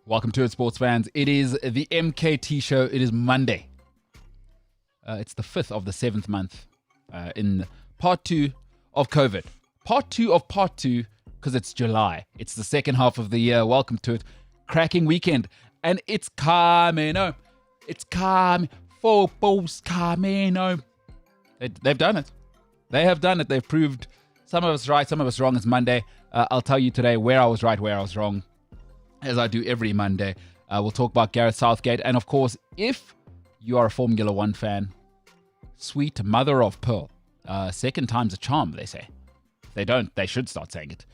Welcome to it, sports fans. It is the MKT Show. It is Monday. It's the 5th of the 7th month in part 2 of COVID. Part 2 of part 2 because it's July. It's the second half of the year. Welcome to it. Cracking weekend. And it's coming home. It's coming. Football's coming home. They've done it. They have done it. They've proved some of us right, some of us wrong. It's Monday. I'll tell you today where I was right, where I was wrong, as I do every Monday. We'll talk about Gareth Southgate. And of course, if you are a Formula One fan, sweet mother of pearl. Second time's a charm, they say. If they don't, they should start saying it.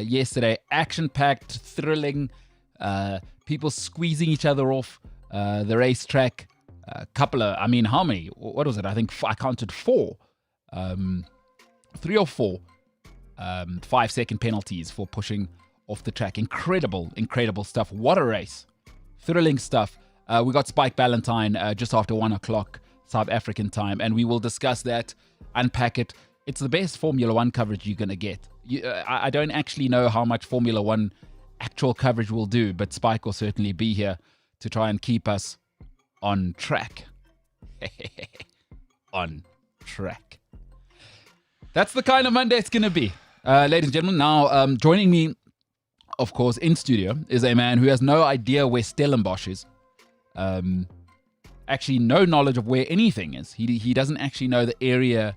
Yesterday, action-packed, thrilling, people squeezing each other off the racetrack. A couple of, how many? What was it? I think I counted 4. 3 or 4 5-second penalties for pushing off the track. Incredible stuff. What a race. Thrilling stuff. We got Spike Valentine just after 1 o'clock South African time, and we will discuss that, unpack it. It's the best Formula One coverage you're going to get. I don't actually know how much Formula One actual coverage will do, but Spike will certainly be here to try and keep us on track. On track. That's the kind of Monday it's going to be. Ladies and gentlemen, now joining me, of course, in studio is a man who has no idea where Stellenbosch is. Actually, no knowledge of where anything is. He doesn't actually know the area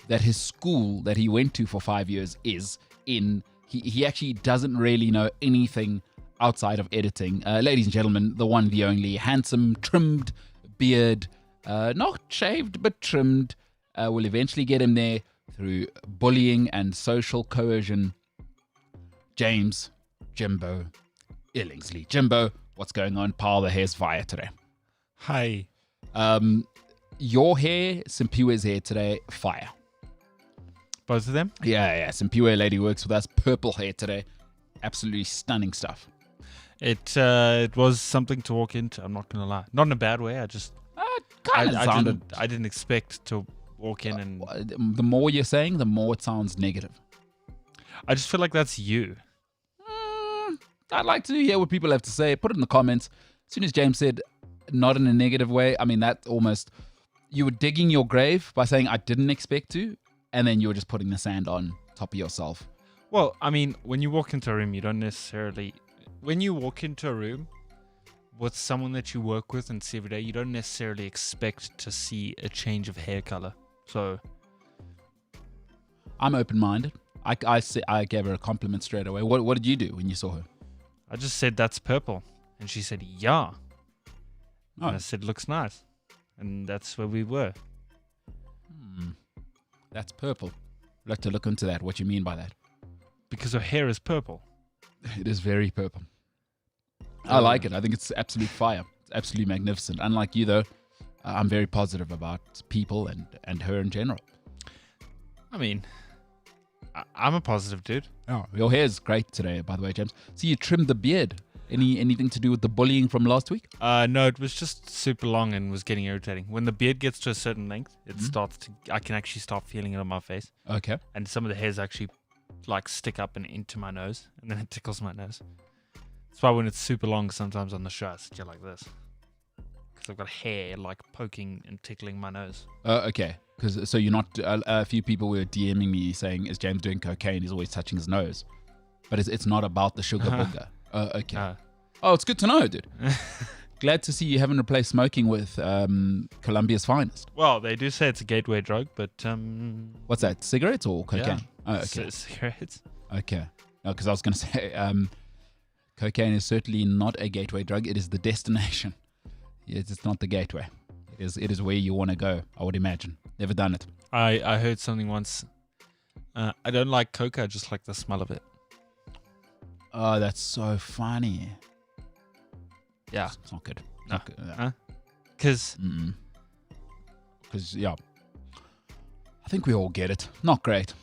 that his school that he went to for 5 years is in. He actually doesn't really know anything outside of editing. Ladies and gentlemen, the one, the only, handsome, trimmed beard, not shaved, but trimmed. We'll eventually get him there through bullying and social coercion. James Jimbo Illingsley. Jimbo, what's going on? Pal, the hair's fire today. Hi. Your hair, Simpiwe's hair today, fire. Both of them? Yeah. Simpiwe lady works with us. Purple hair today. Absolutely stunning stuff. It was something to walk into, I'm not going to lie. Not in a bad way, I didn't expect to walk in and... The more you're saying, the more it sounds negative. I just feel like that's you. I'd like to hear what people have to say. Put it in the comments. As soon as James said, not in a negative way, that almost... You were digging your grave by saying, I didn't expect to, and then you were just putting the sand on top of yourself. Well, when you walk into a room, you don't necessarily... When you walk into a room with someone that you work with and see every day, you don't necessarily expect to see a change of hair color. So... I'm open-minded. I gave her a compliment straight away. What did you do when you saw her? I just said, that's purple. And she said, yeah. Oh. And I said, looks nice. And that's where we were. That's purple. I'd like to look into that. What you mean by that? Because her hair is purple. It is very purple. I like it. I think it's absolute fire. It's absolutely magnificent. Unlike you, though, I'm very positive about people and her in general. I'm a positive dude. Oh, your hair is great today, by the way, James. So you trimmed the beard. Anything to do with the bullying from last week? No, it was just super long and was getting irritating. When the beard gets to a certain length, it starts to... I can actually start feeling it on my face. Okay. And some of the hairs actually stick up and into my nose, and then it tickles my nose. That's why when it's super long, sometimes on the show I sit like this, because I've got hair poking and tickling my nose. Okay. So you're not... a few people were DMing me saying, is James doing cocaine? He's always touching his nose. But it's not about the sugar booger. Okay. Oh, it's good to know, dude. Glad to see you haven't replaced smoking with Colombia's finest. Well, they do say it's a gateway drug, but... What's that, cigarettes or cocaine? Yeah. Oh, okay. Cigarettes. Okay. No, because I was going to say, cocaine is certainly not a gateway drug. It is the destination. It's not the gateway. It is where you want to go, I would imagine. Never done it. I heard something once. I don't like coca, I just like the smell of it. Oh, that's so funny. Yeah. It's not good. No. Because, yeah. I think we all get it. Not great.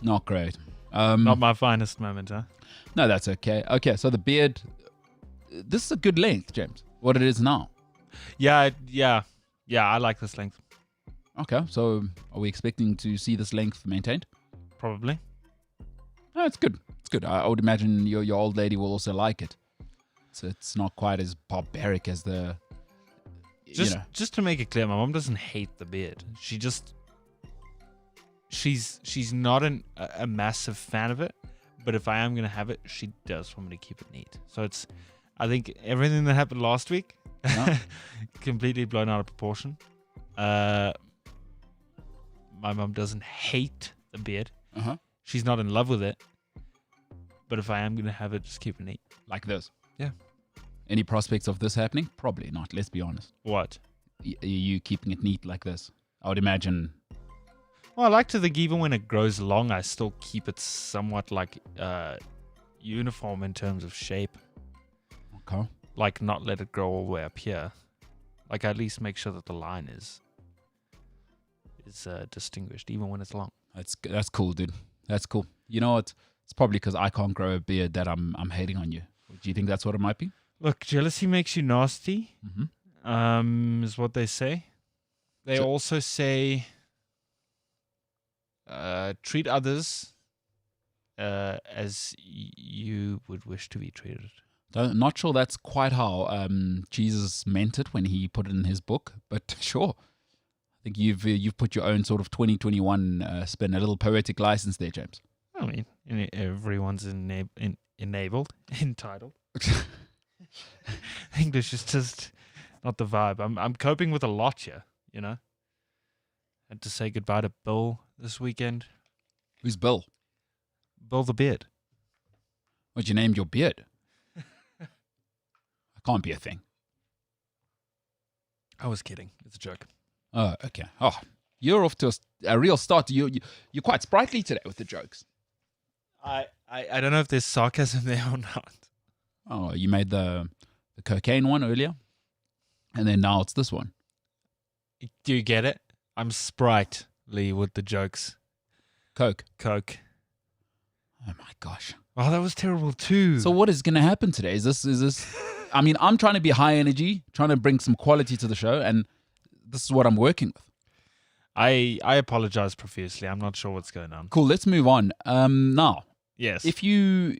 Not great. Not my finest moment, huh? No, that's okay. Okay, so the beard, this is a good length, James. What it is now. Yeah, I like this length. Okay, so are we expecting to see this length maintained? Probably. No, it's good. It's good. I would imagine your old lady will also like it. It's not quite as barbaric as the. Just to make it clear, my mom doesn't hate the beard. She's not a massive fan of it, but if I am gonna have it, she does want me to keep it neat. So I think everything that happened last week, completely blown out of proportion. My mom doesn't hate the beard. She's not in love with it, but if I am gonna have it, just keep it neat like this. Yeah. Any prospects of this happening? Probably not. Let's be honest. What? You keeping it neat like this? I would imagine. Well, I like to think even when it grows long, I still keep it somewhat like uniform in terms of shape. Okay. Like not let it grow all the way up here. Like at least make sure that the line is distinguished even when it's long. That's cool, dude. That's cool. You know what? It's probably because I can't grow a beard that I'm hating on you. Do you think that's what it might be? Look, jealousy makes you nasty. Is what they say. They also say treat others as you would wish to be treated. Not sure that's quite how Jesus meant it when he put it in his book, but sure. I think you've put your own sort of 2021 spin, a little poetic license there, James. I mean, everyone's entitled. English is just not the vibe. I'm coping with a lot here, you know. Had to say goodbye to Bill this weekend. Who's Bill? Bill the beard. What, you named your beard? That can't be a thing. I was kidding. It's a joke. Oh, okay. Oh, you're off to a real start. You're quite sprightly today with the jokes. I don't know if there's sarcasm there or not. Oh, you made the cocaine one earlier, and then now it's this one. Do you get it? I'm sprightly with the jokes. Coke. Oh my gosh. Oh, that was terrible too. So what is going to happen today? Is this? I mean, I'm trying to be high energy, trying to bring some quality to the show, and this is what I'm working with. I apologize profusely. I'm not sure what's going on. Cool. Let's move on. Now. Yes. If you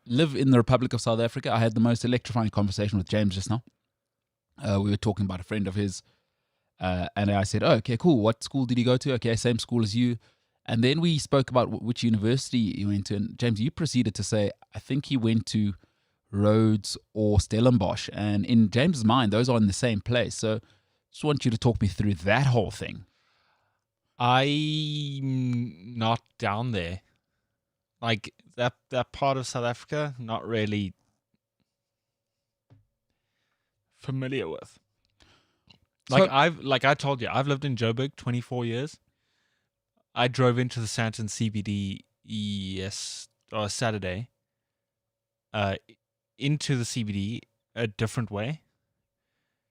live in the Republic of South Africa, I had the most electrifying conversation with James just now. We were talking about a friend of his, and I said, "Oh, okay, cool. What school did he go to? Okay, same school as you." And then we spoke about which university he went to. And James, you proceeded to say, I think he went to Rhodes or Stellenbosch. And in James's mind, those are in the same place. So just want you to talk me through that whole thing. I'm not down there. Like that part of South Africa, not really familiar with. Like I told you, I've lived in Joburg 24 years. I drove into the Sandton CBD Saturday. Into the CBD a different way.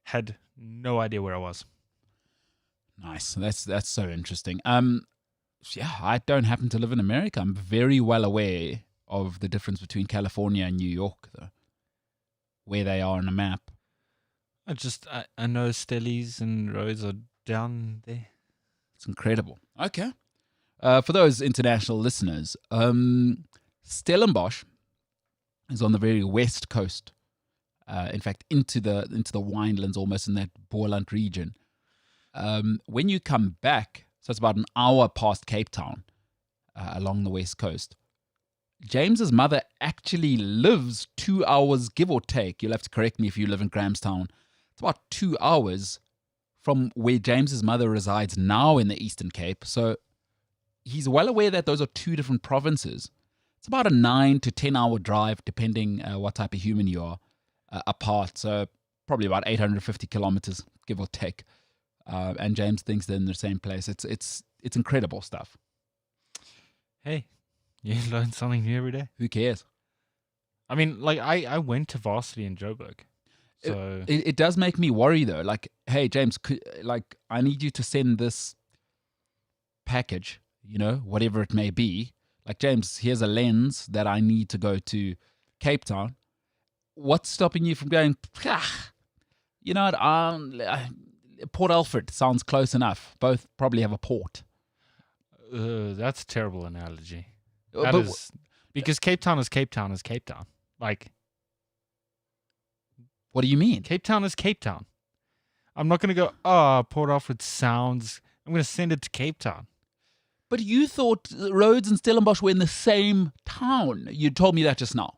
Had no idea where I was. Nice. That's so interesting. Yeah, I don't happen to live in America. I'm very well aware of the difference between California and New York, though, where they are on a map. I know Stellies and Rhodes are down there. It's incredible. Okay. For those international listeners, Stellenbosch is on the very west coast. In fact, into the winelands, almost in that Boerland region. When you come back, so it's about an hour past Cape Town, along the west coast. James's mother actually lives 2 hours, give or take. You'll have to correct me if you live in Grahamstown. It's about 2 hours from where James's mother resides now in the Eastern Cape. So he's well aware that those are two different provinces. It's about a 9 to 10 hour drive, depending what type of human you are, apart. So probably about 850 kilometers, give or take. And James thinks they're in the same place. It's incredible stuff. Hey, you learn something new every day. Who cares? I mean, like I went to varsity in Joburg. So it does make me worry though. Like, hey James, I need you to send this package, whatever it may be. Like, James, here's a lens that I need to go to Cape Town. What's stopping you from going? You know what? Port Alfred sounds close enough. Both probably have a port. That's a terrible analogy. Because Cape Town is Cape Town is Cape Town. Like, What do you mean? Cape Town is Cape Town. I'm not going to go, Port Alfred sounds. I'm going to send it to Cape Town. But you thought Rhodes and Stellenbosch were in the same town. You told me that just now.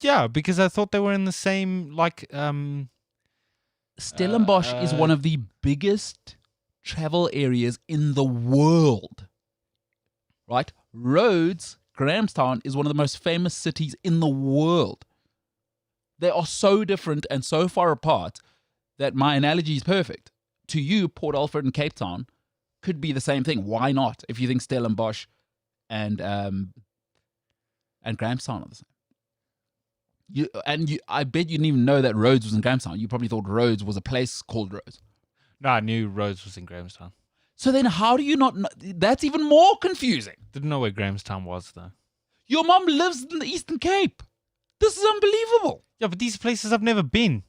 Yeah, because I thought they were in the same, like... Stellenbosch is one of the biggest travel areas in the world. Right? Rhodes, Grahamstown, is one of the most famous cities in the world. They are so different and so far apart that my analogy is perfect. To you, Port Alfred and Cape Town could be the same thing. Why not? If you think Stellenbosch and Grahamstown are the same. I bet you didn't even know that Rhodes was in Grahamstown. You probably thought Rhodes was a place called Rhodes. No, I knew Rhodes was in Grahamstown. So then how do you not know? That's even more confusing. Didn't know where Grahamstown was, though. Your mom lives in the Eastern Cape. This is unbelievable. Yeah, but these places I've never been.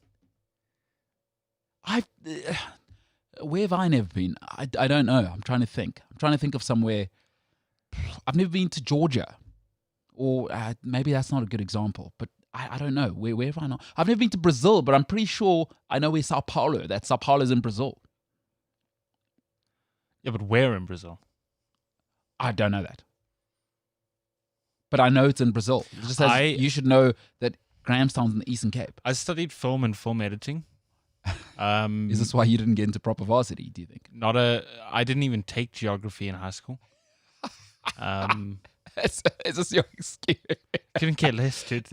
Where have I never been? I don't know. I'm trying to think. I'm trying to think of somewhere. I've never been to Georgia. Or maybe that's not a good example. But I don't know. Where have I not? I've never been to Brazil, but I'm pretty sure I know where Sao Paulo. That Sao Paulo is in Brazil. Yeah, but where in Brazil? I don't know that. But I know it's in Brazil. It just says you should know that Grahamstown's in the Eastern Cape. I studied film and film editing. Is this why you didn't get into proper varsity, do you think? I didn't even take geography in high school. Is this your excuse? Couldn't care less, dude.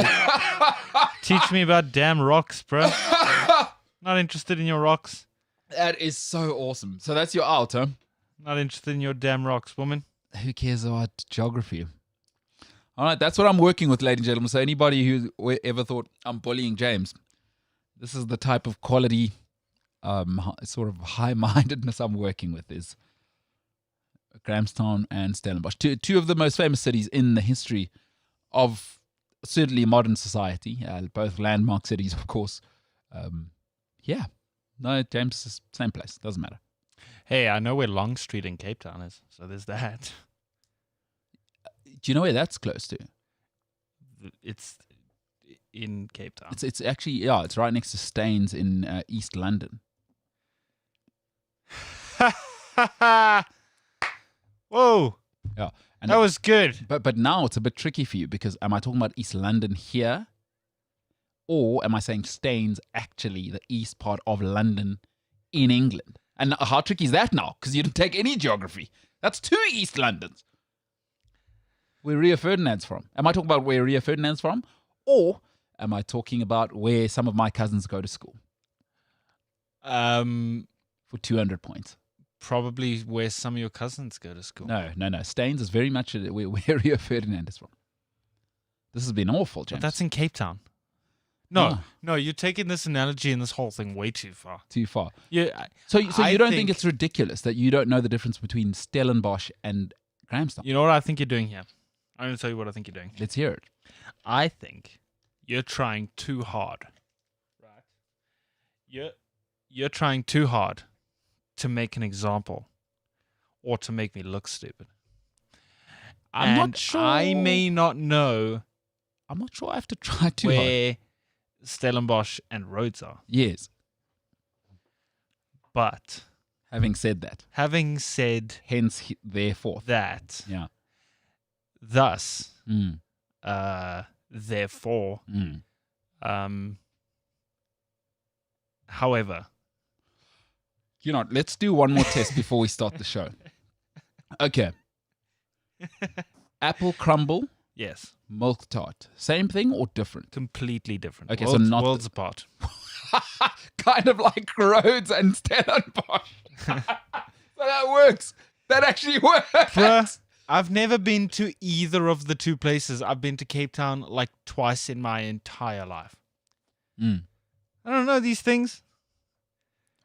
Teach me about damn rocks, bro. Not interested in your rocks. That is so awesome. So that's your out, huh? Not interested in your damn rocks, woman. Who cares about geography? All right, that's what I'm working with, ladies and gentlemen. So anybody who ever thought I'm bullying James, this is the type of quality, sort of high-mindedness I'm working with is Grahamstown and Stellenbosch. Two of the most famous cities in the history of certainly modern society. Both landmark cities, of course. Yeah. No, James is same place. Doesn't matter. Hey, I know where Long Street in Cape Town is, so there's that. Do you know where that's close to? It's in Cape Town. It's actually, yeah, it's right next to Staines in East London. Whoa. Yeah. And that was good. But now it's a bit tricky for you because am I talking about East London here? Or am I saying Staines actually the east part of London in England? And how tricky is that now? Because you didn't take any geography. That's two East Londons. Where Rio Ferdinand's from. Am I talking about where Rio Ferdinand's from? Or am I talking about where some of my cousins go to school? For 200 points. Probably where some of your cousins go to school. No. Staines is very much where Rio Ferdinand is from. This has been awful, James. But that's in Cape Town. No, you're taking this analogy and this whole thing way too far. Too far. Yeah. So you don't think it's ridiculous that you don't know the difference between Stellenbosch and Grahamstown? You know what I think you're doing here? I'm going to tell you what I think you're doing. Let's hear it. I think you're trying too hard. Right. You're trying too hard to make an example or to make me look stupid. I'm not sure. I may not know. I'm not sure I have to try too hard. Where Stellenbosch and Rhodes are. Yes. But having said hence therefore that, yeah, thus, therefore, however, you know, let's do one more test before we start the show. Okay. Apple crumble. Yes. Milk tart. Same thing or different? Completely different. Okay, so not worlds apart. Kind of like Rhodes and Stellenbosch. So that works. That actually works. Bruh, I've never been to either of the two places. I've been to Cape Town like twice in my entire life. I don't know these things.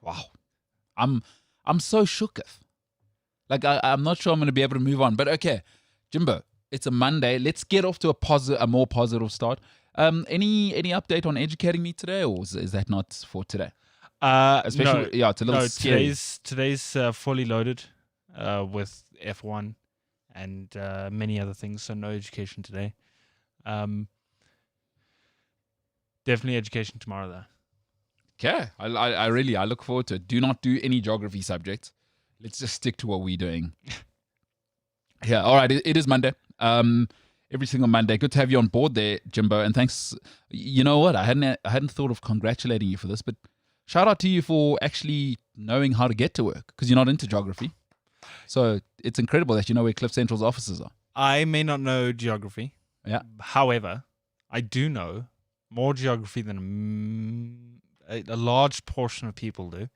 Wow. I'm so shooketh. Like I'm not sure I'm going to be able to move on. But okay, Jimbo, it's a Monday. Let's get off to a more positive start. Any update on educating me today, or is that not for today? Especially, yeah, it's a little scary. Today's fully loaded with F1 and many other things. So no education today. Definitely education tomorrow, though. Okay. I really look forward to it. Do not do any geography subjects. Let's just stick to what we're doing. Yeah. All right. It is Monday. Every single Monday. Good to have you on board there, Jimbo. And thanks. You know what? I hadn't thought of congratulating you for this, but shout out to you for actually knowing how to get to work because you're not into geography. So it's incredible that you know where Cliff Central's offices are. I may not know geography. Yeah. However, I do know more geography than a large portion of people do.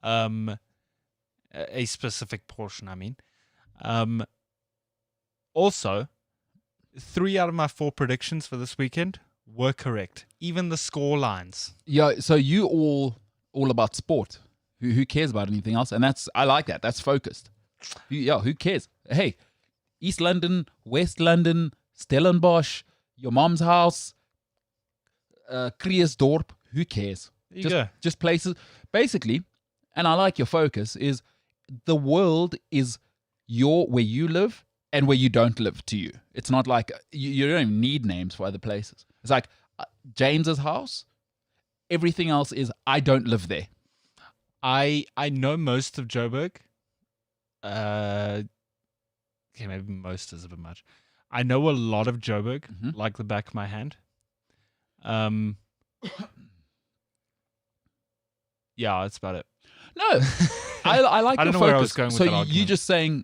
A specific portion, I mean. Also, 3 out of my 4 predictions for this weekend were correct. Even the score lines. Yeah. So you all about sport. Who cares about anything else? And I like that. That's focused. Who cares? Hey, East London, West London, Stellenbosch, your mom's house, Kreersdorp. Who cares? Just places. Basically, and I like your focus, is the world is where you live and where you don't live to you. It's not like you don't even need names for other places. It's like James's house. Everything else is I don't live there. I know most of Joburg. Okay, maybe most is a bit much. I know a lot of Joburg, like the back of my hand. Yeah, that's about it. No, I like I your don't know focus. where I was going with so that argument. you just saying,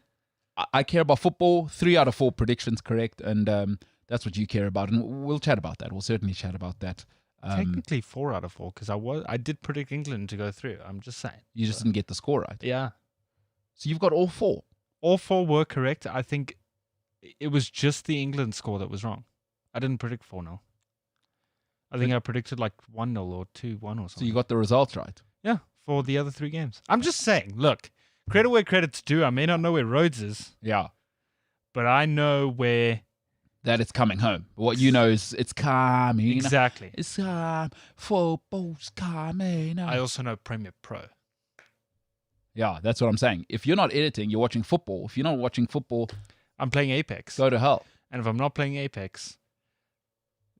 I care about football. 3 out of 4 predictions correct, and that's what you care about. And we'll chat about that. We'll certainly chat about that. Technically 4 out of 4 because I did predict England to go through. I'm just saying. You just didn't get the score right. Yeah. So you've got all 4. All 4 were correct. I think it was just the England score that was wrong. I didn't predict 4-0. I think I predicted like 1-0 or 2-1 or something. So you got the results right. Yeah, for the other 3 games. I'm just saying, look, credit where credit's due. I may not know where Rhodes is. Yeah. But I know where... That it's coming home. What you know is it's coming. Exactly. It's football's coming. I also know Premiere Pro. Yeah, that's what I'm saying. If you're not editing, you're watching football. If you're not watching football, I'm playing Apex. go to hell. And if I'm not playing Apex,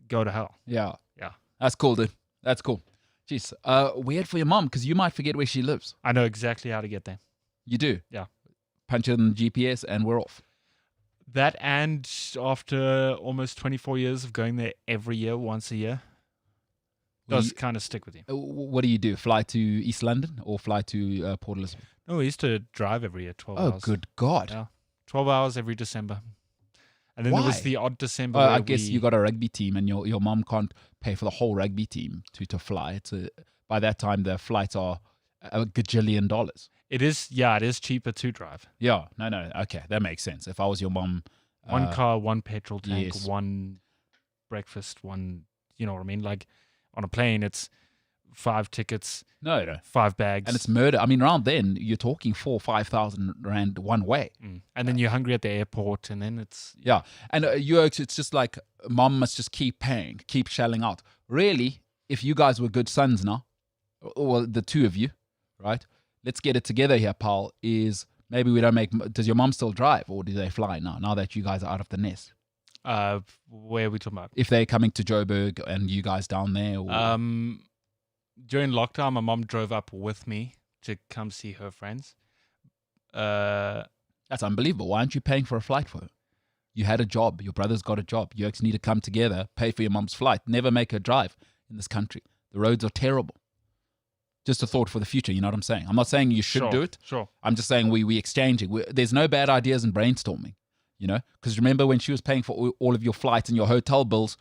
go to hell. Yeah. Yeah. That's cool, dude. That's cool. Jeez. Weird for your mom because you might forget where she lives. I know exactly how to get there. You do? Yeah. Punch in GPS and we're off. That and after almost 24 years of going there every year, once a year, does kind of stick with you. What do you do? Fly to East London or fly to Port Elizabeth? No, we used to drive every year, 12 hours. Oh, good God. Yeah. 12 hours every December. And then Why? there was the odd December. I guess you got a rugby team and your mom can't pay for the whole rugby team to fly. By that time, the flights are $1 gajillion. It is cheaper to drive. Yeah, no, okay, that makes sense. If I was your mom, One car, one petrol tank, yes. one breakfast, one, you know what I mean? Like on a plane, it's 5 tickets, no, 5 bags. and it's murder. I mean, around then, you're talking 4,000-5,000 rand one way. And then you're hungry at the airport, and then it's... Yeah, and it's just like, mom must just keep paying, keep shelling out. Really, if you guys were good sons now, well, the two of you, right? Let's get it together here, pal, is maybe we don't make... Does your mom still drive or do they fly now that you guys are out of the nest? Where are we talking about? If they're coming to Joburg and you guys down there? Or... During lockdown, my mom drove up with me to come see her friends. That's unbelievable. Why aren't you paying for a flight for her? You had a job. Your brother's got a job. You guys need to come together, pay for your mom's flight. Never make her drive in this country. The roads are terrible. Just a thought for the future, you know what I'm saying? I'm not saying you should do it. Sure. I'm just saying we exchanging. There's no bad ideas in brainstorming, you know? Because remember when she was paying for all of your flights and your hotel bills,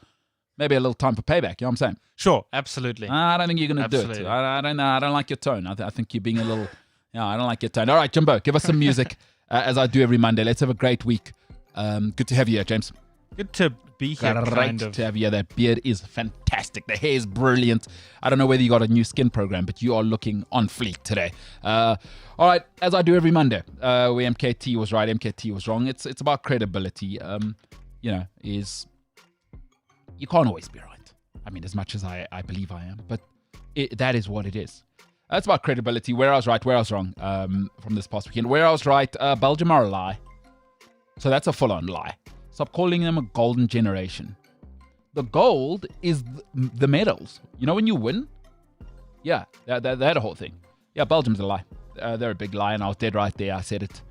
maybe a little time for payback, you know what I'm saying? Sure, absolutely. I don't think you're going to do it. I don't know. I don't like your tone. I think you're being a little... I don't like your tone. All right, Jimbo, give us some music as I do every Monday. Let's have a great week. Good to have you here, James. Good to be here, Great to have you here. That beard is fantastic. The hair is brilliant. I don't know whether you got a new skin program, but you are looking on fleek today. All right, as I do every Monday, where MKT was right, MKT was wrong. It's about credibility. Is you can't always be right. I mean, as much as I believe I am, but that is what it is. That's about credibility. Where I was right, where I was wrong from this past weekend. Where I was right, Belgium are a lie. So that's a full-on lie. Stop calling them a golden generation. The gold is the medals. You know when you win? Yeah, that whole thing. Yeah, Belgium's a lie. They're a big lie, and I was dead right there. I said it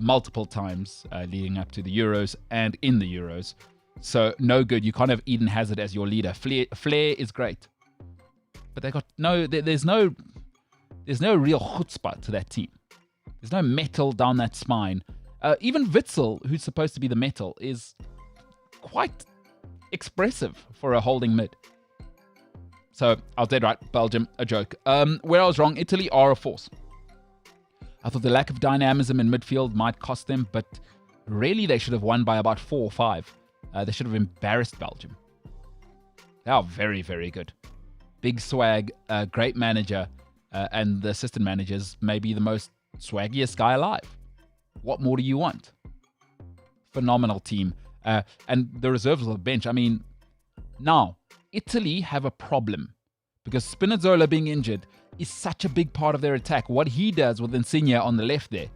multiple times leading up to the Euros and in the Euros. So no good. You can't have Eden Hazard as your leader. Flair is great, but they got there's no real chutzpah to that team. There's no metal down that spine. Even Witsel, who's supposed to be the metal, is quite expressive for a holding mid. So I was dead right. Belgium, a joke. Where I was wrong, Italy are a force. I thought the lack of dynamism in midfield might cost them, but really they should have won by about 4 or 5. They should have embarrassed Belgium. They are very, very good. Big swag, great manager, and the assistant manager's maybe the most swaggiest guy alive. What more do you want? Phenomenal team. And the reserves of the bench. I mean, now, Italy have a problem because Spinazzola being injured is such a big part of their attack. What he does with Insigne on the left there,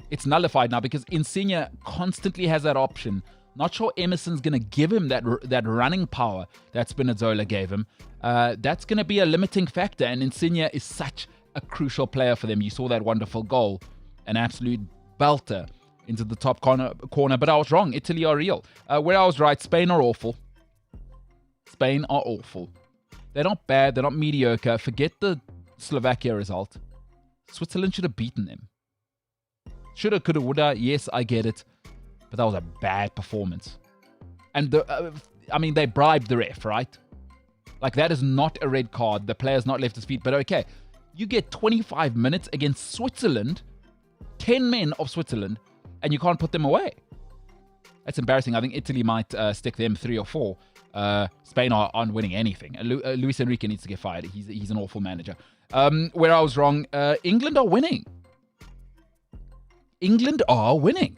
it's nullified now because Insigne constantly has that option. Not sure Emerson's going to give him that running power that Spinazzola gave him. That's going to be a limiting factor, and Insigne is such a crucial player for them. You saw that wonderful goal, an absolute belter into the top corner, but I was wrong. Italy are real. Where I was right, Spain are awful. Spain are awful. They're not bad. They're not mediocre. Forget the Slovakia result. Switzerland should have beaten them. Shoulda, coulda, woulda. Yes, I get it. But that was a bad performance. And they bribed the ref, right? Like, that is not a red card. The player's not left his feet. But okay, you get 25 minutes against Switzerland, 10 men of Switzerland, and you can't put them away. That's embarrassing. I think Italy might stick them 3 or 4. Spain aren't winning anything. Luis Enrique needs to get fired. He's an awful manager. Where I was wrong, England are winning. England are winning.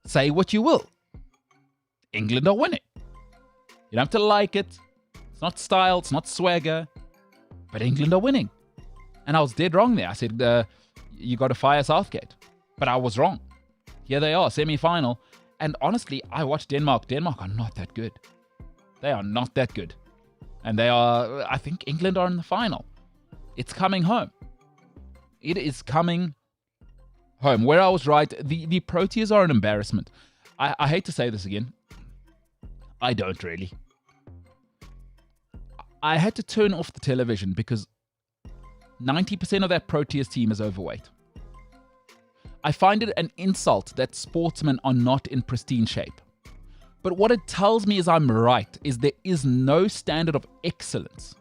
Say what you will. England are winning. You don't have to like it. It's not style. It's not swagger. But England are winning. And I was dead wrong there. I said, you got to fire Southgate. But I was wrong. Here they are, semi-final. And honestly, I watched Denmark. Denmark are not that good. They are not that good. And they are, I think England are in the final. It's coming home. It is coming home. Where I was right, the Proteas are an embarrassment. I hate to say this again. I don't really. I had to turn off the television because 90% of that Proteas team is overweight. I find it an insult that sportsmen are not in pristine shape. But what it tells me is I'm right, is there is no standard of excellence.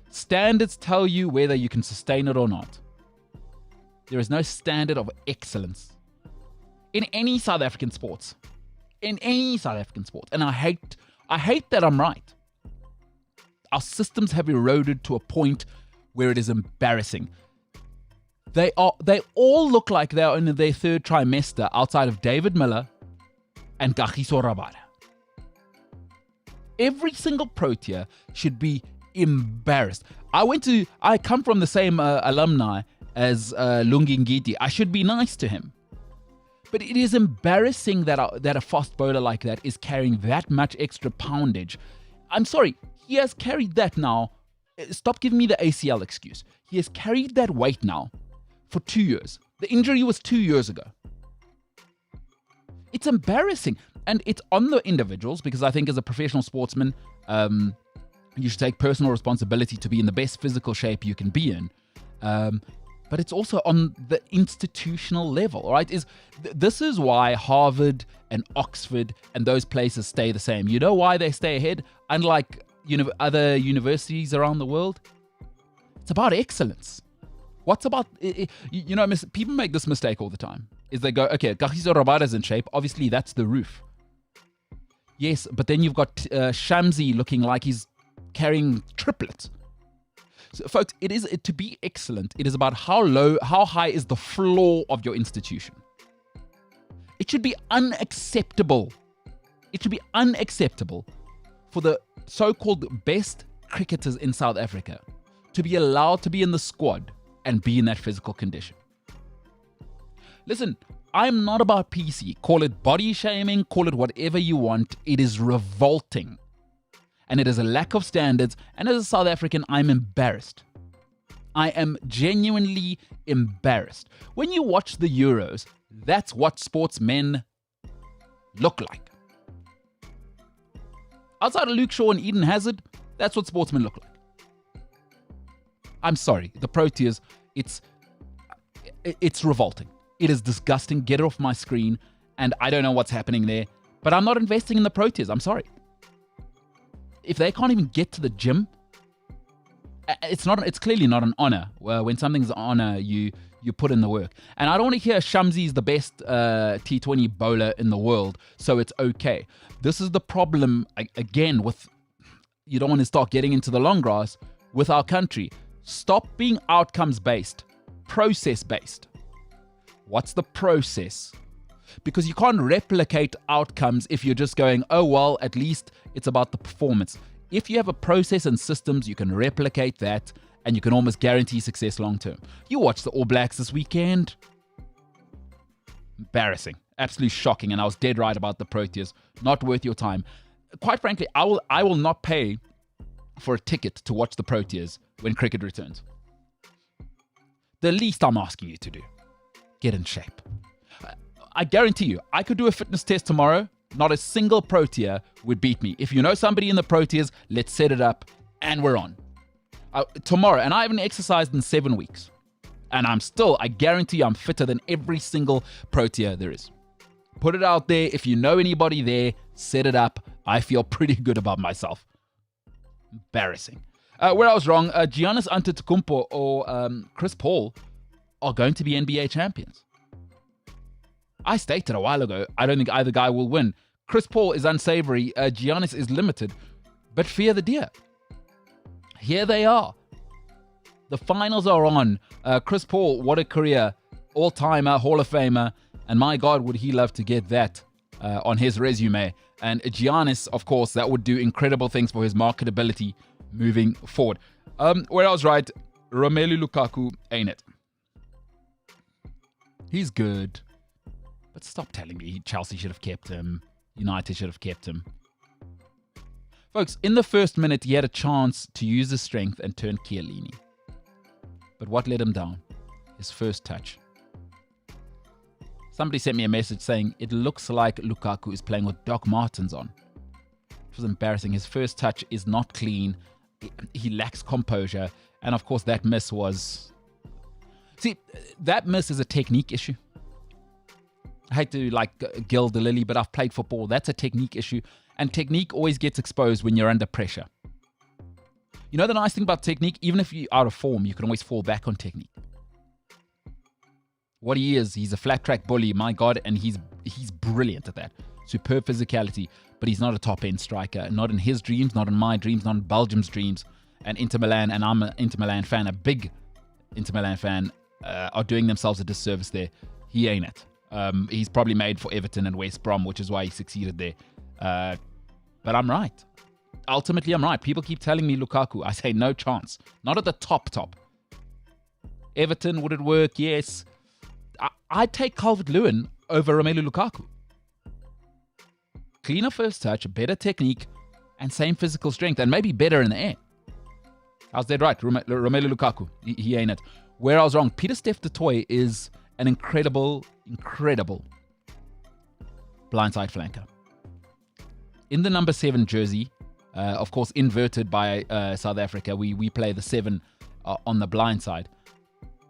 Standards tell you whether you can sustain it or not. There is no standard of excellence in any South African sports. In any South African sport. And I hate that I'm right. Our systems have eroded to a point where it is embarrassing. They all look like they are in their third trimester outside of David Miller and Kagiso Rabada. Every single Protea should be embarrassed. I come from the same alumni as Lungi Ngidi. I should be nice to him. But it is embarrassing that a fast bowler like that is carrying that much extra poundage. I'm sorry, he has carried that now. Stop giving me the ACL excuse. He has carried that weight now for 2 years. The injury was 2 years ago. It's embarrassing. And it's on the individuals, because I think as a professional sportsman, you should take personal responsibility to be in the best physical shape you can be in. But it's also on the institutional level, right? This is why Harvard and Oxford and those places stay the same. You know why they stay ahead, unlike other universities around the world? It's about excellence. What's about, people make this mistake all the time, is they go, okay, Kagiso Rabada's in shape. Obviously, that's the roof. Yes, but then you've got Shamsi looking like he's carrying triplets. So, folks, to be excellent, it is about how high is the floor of your institution. It should be unacceptable. It should be unacceptable for the so-called best cricketers in South Africa to be allowed to be in the squad and be in that physical condition. Listen, I'm not about PC. Call it body shaming, call it whatever you want. It is revolting. and it is a lack of standards. And as a South African, I'm embarrassed. I am genuinely embarrassed. When you watch the Euros, that's what sportsmen look like. Outside of Luke Shaw and Eden Hazard, that's what sportsmen look like. I'm sorry, the Proteas, it's revolting. It is disgusting. Get it off my screen. And I don't know what's happening there. But I'm not investing in the Proteas. I'm sorry. If they can't even get to the gym, it's clearly not an honor. Well, when something's an honor, you put in the work. And I don't want to hear Shamsi's the best T20 bowler in the world, so it's okay. This is the problem, again, with you don't want to start getting into the long grass with our country. Stop being outcomes-based, process-based. What's the process? Because you can't replicate outcomes if you're just going, oh, well, at least it's about the performance. If you have a process and systems, you can replicate that and you can almost guarantee success long term. You watch the All Blacks this weekend. Embarrassing. Absolutely shocking. And I was dead right about the Proteas. Not worth your time. Quite frankly, I will not pay for a ticket to watch the Proteas when cricket returns. The least I'm asking you to do, get in shape. I guarantee you, I could do a fitness test tomorrow. Not a single Protea would beat me. If you know somebody in the Proteas, let's set it up and we're on. Tomorrow, and I haven't exercised in 7 weeks. And I guarantee you I'm fitter than every single Protea there is. Put it out there. If you know anybody there, set it up. I feel pretty good about myself. Embarrassing. Where I was wrong, Giannis Antetokounmpo or Chris Paul are going to be NBA champions. I stated a while ago, I don't think either guy will win. Chris Paul is unsavory, Giannis is limited, but fear the deer. Here they are. The finals are on. Chris Paul, what a career. All-timer, Hall of Famer, and my God, would he love to get that on his resume. And Giannis, of course, that would do incredible things for his marketability moving forward. Where I was right, Romelu Lukaku ain't it. He's good. But stop telling me Chelsea should have kept him. United should have kept him. Folks, in the first minute, he had a chance to use his strength and turn Chiellini. But what let him down? His first touch. Somebody sent me a message saying, it looks like Lukaku is playing with Doc Martens on. It was embarrassing. His first touch is not clean. He lacks composure. And of course, that miss was... See, that miss is a technique issue. I hate to gild the lily, but I've played football. That's a technique issue. And technique always gets exposed when you're under pressure. You know the nice thing about technique? Even if you're out of form, you can always fall back on technique. What he is, he's a flat track bully, my God, and he's brilliant at that. Superb physicality, but he's not a top-end striker. Not in his dreams, not in my dreams, not in Belgium's dreams. And Inter Milan, and I'm an Inter Milan fan, a big Inter Milan fan, are doing themselves a disservice there. He ain't it. He's probably made for Everton and West Brom, which is why he succeeded there. But I'm right. Ultimately, I'm right. People keep telling me Lukaku. I say no chance. Not at the top. Everton, would it work? Yes. I'd take Calvert-Lewin over Romelu Lukaku. Cleaner first touch, better technique, and same physical strength, and maybe better in the air. I was dead right. Romelu Lukaku. He ain't it. Where I was wrong, Pieter-Steph du Toit is an incredible blindside flanker. In the number 7 jersey, of course inverted by South Africa, we play the 7 on the blind side.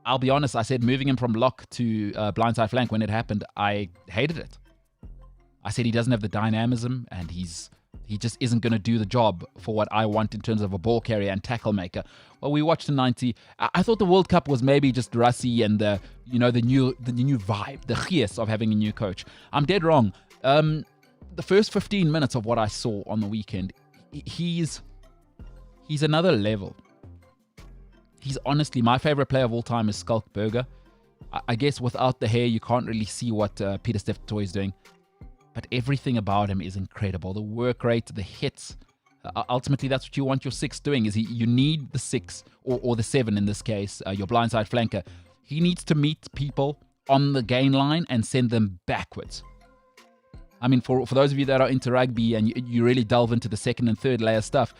I'll be honest, I said moving him from lock to blindside flank when it happened, I hated it. I said he doesn't have the dynamism and he just isn't going to do the job for what I want in terms of a ball carrier and tackle maker. Well, we watched the 90. I thought the World Cup was maybe just Rassie and the new vibe, the gees of having a new coach. I'm dead wrong. The first 15 minutes of what I saw on the weekend, he's another level. He's honestly, my favorite player of all time is Skulkberger. I guess without the hair, you can't really see what Pieter-Steph du Toit is doing. But everything about him is incredible. The work rate, the hits. Ultimately, that's what you want your 6 doing. You need the 6 or the 7 in this case, your blindside flanker. He needs to meet people on the gain line and send them backwards. I mean, for those of you that are into rugby and you really delve into the second and third layer stuff,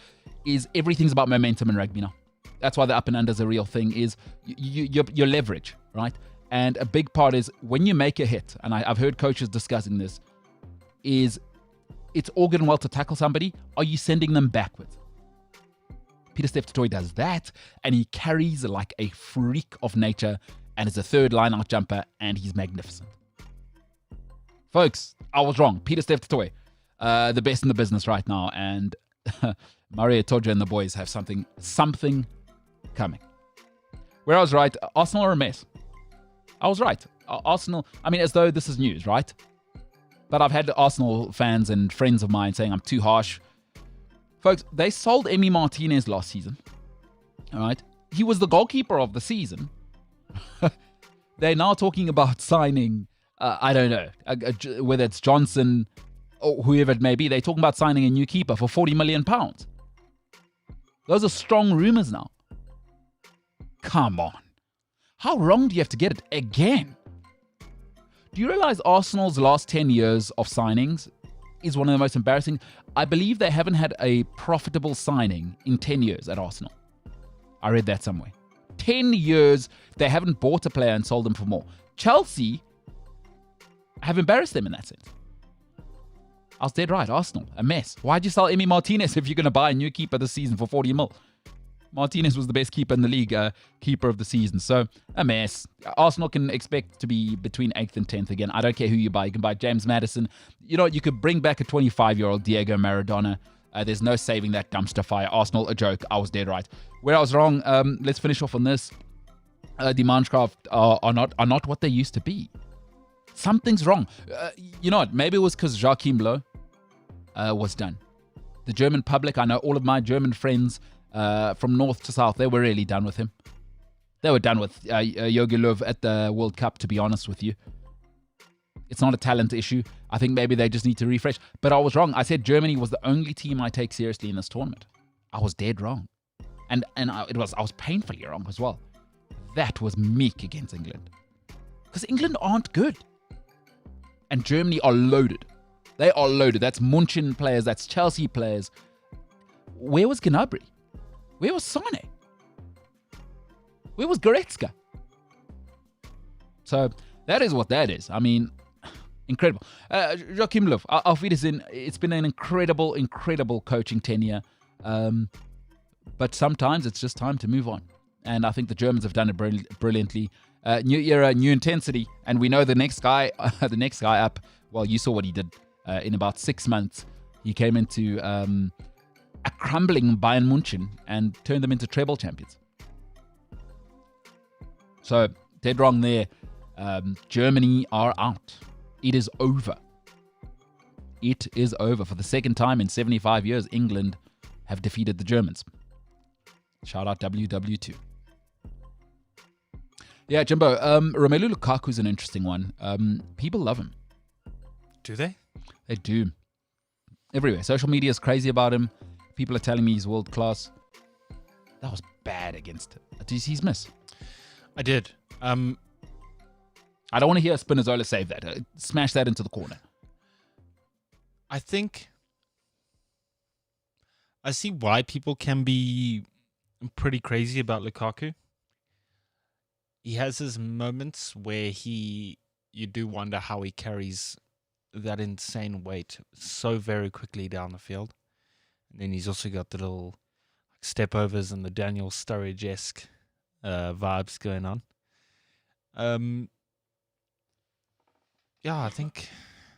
is everything's about momentum in rugby now. That's why the up and under is a real thing, is your leverage, right? And a big part is when you make a hit, and I've heard coaches discussing this, is it's all good and well to tackle somebody. Are you sending them backwards? Pieter-Steph du Toit does that, and he carries like a freak of nature and is a third line-out jumper, and he's magnificent. Folks, I was wrong. Pieter-Steph du Toit, the best in the business right now, and Mario Toja and the boys have something coming. Where I was right, Arsenal are a mess. I was right. Arsenal, I mean, as though this is news, right? But I've had Arsenal fans and friends of mine saying I'm too harsh. Folks, they sold Emi Martinez last season. All right? He was the goalkeeper of the season. They're now talking about signing, I don't know, whether it's Johnson or whoever it may be. They're talking about signing a new keeper for £40 million. Those are strong rumors now. Come on. How wrong do you have to get it again? Do you realize Arsenal's last 10 years of signings is one of the most embarrassing? I believe they haven't had a profitable signing in 10 years at Arsenal. I read that somewhere. 10 years, they haven't bought a player and sold them for more. Chelsea have embarrassed them in that sense. I was dead right. Arsenal, a mess. Why'd you sell Emi Martinez if you're going to buy a new keeper this season for 40 mil? Martinez was the best keeper in the league, keeper of the season. So, a mess. Arsenal can expect to be between 8th and 10th again. I don't care who you buy. You can buy James Maddison. You know, you could bring back a 25-year-old Diego Maradona. There's no saving that dumpster fire. Arsenal, a joke. I was dead right. Where I was wrong, let's finish off on this. Die Mannschaft are not what they used to be. Something's wrong. You know what? Maybe it was because Joachim Löw was done. The German public, I know all of my German friends from north to south, they were really done with him. They were done with Jogi Löw at the World Cup, to be honest with you. It's not a talent issue. I think maybe they just need to refresh. But I was wrong. I said Germany was the only team I take seriously in this tournament. I was dead wrong. And I was painfully wrong as well. That was meek against England. Because England aren't good. And Germany are loaded. They are loaded. That's Munchen players. That's Chelsea players. Where was Gnabry? Where was Sane? Where was Goretzka? So that is what that is. I mean, incredible. Joachim Löw, auf Wiedersehen. It's been an incredible, incredible coaching tenure. But sometimes it's just time to move on. And I think the Germans have done it brilliantly. New era, new intensity. And we know the next guy up, well, you saw what he did in about 6 months. He came into a crumbling Bayern Munchen and turned them into treble champions. So, dead wrong there. Germany are out. It is over. It is over. For the second time in 75 years, England have defeated the Germans. Shout out WW2. Yeah, Jimbo, Romelu Lukaku's an interesting one. People love him. Do they? They do. Everywhere. Social media is crazy about him. People are telling me he's world class. That was bad against him. Did you see his miss? I did. I don't want to hear Spinazzola save that. Smash that into the corner. I think I see why people can be pretty crazy about Lukaku. He has his moments where you do wonder how he carries that insane weight so very quickly down the field. And then he's also got the little step overs and the Daniel Sturridge-esque vibes going on. Yeah, I think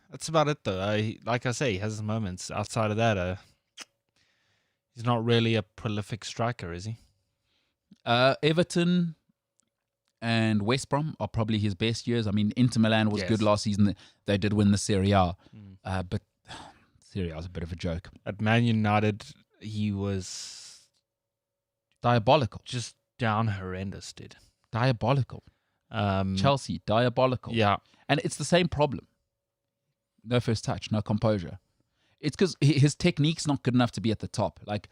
that's about it, though. Like I say, he has his moments. Outside of that, he's not really a prolific striker, is he? Everton and West Brom are probably his best years. I mean, Inter Milan was good last season. They did win the Serie A. But Serie A is a bit of a joke. At Man United, he was diabolical. Just down horrendous, dude. Diabolical. Chelsea, diabolical. Yeah. And it's the same problem. No first touch, no composure. It's because his technique's not good enough to be at the top. Like,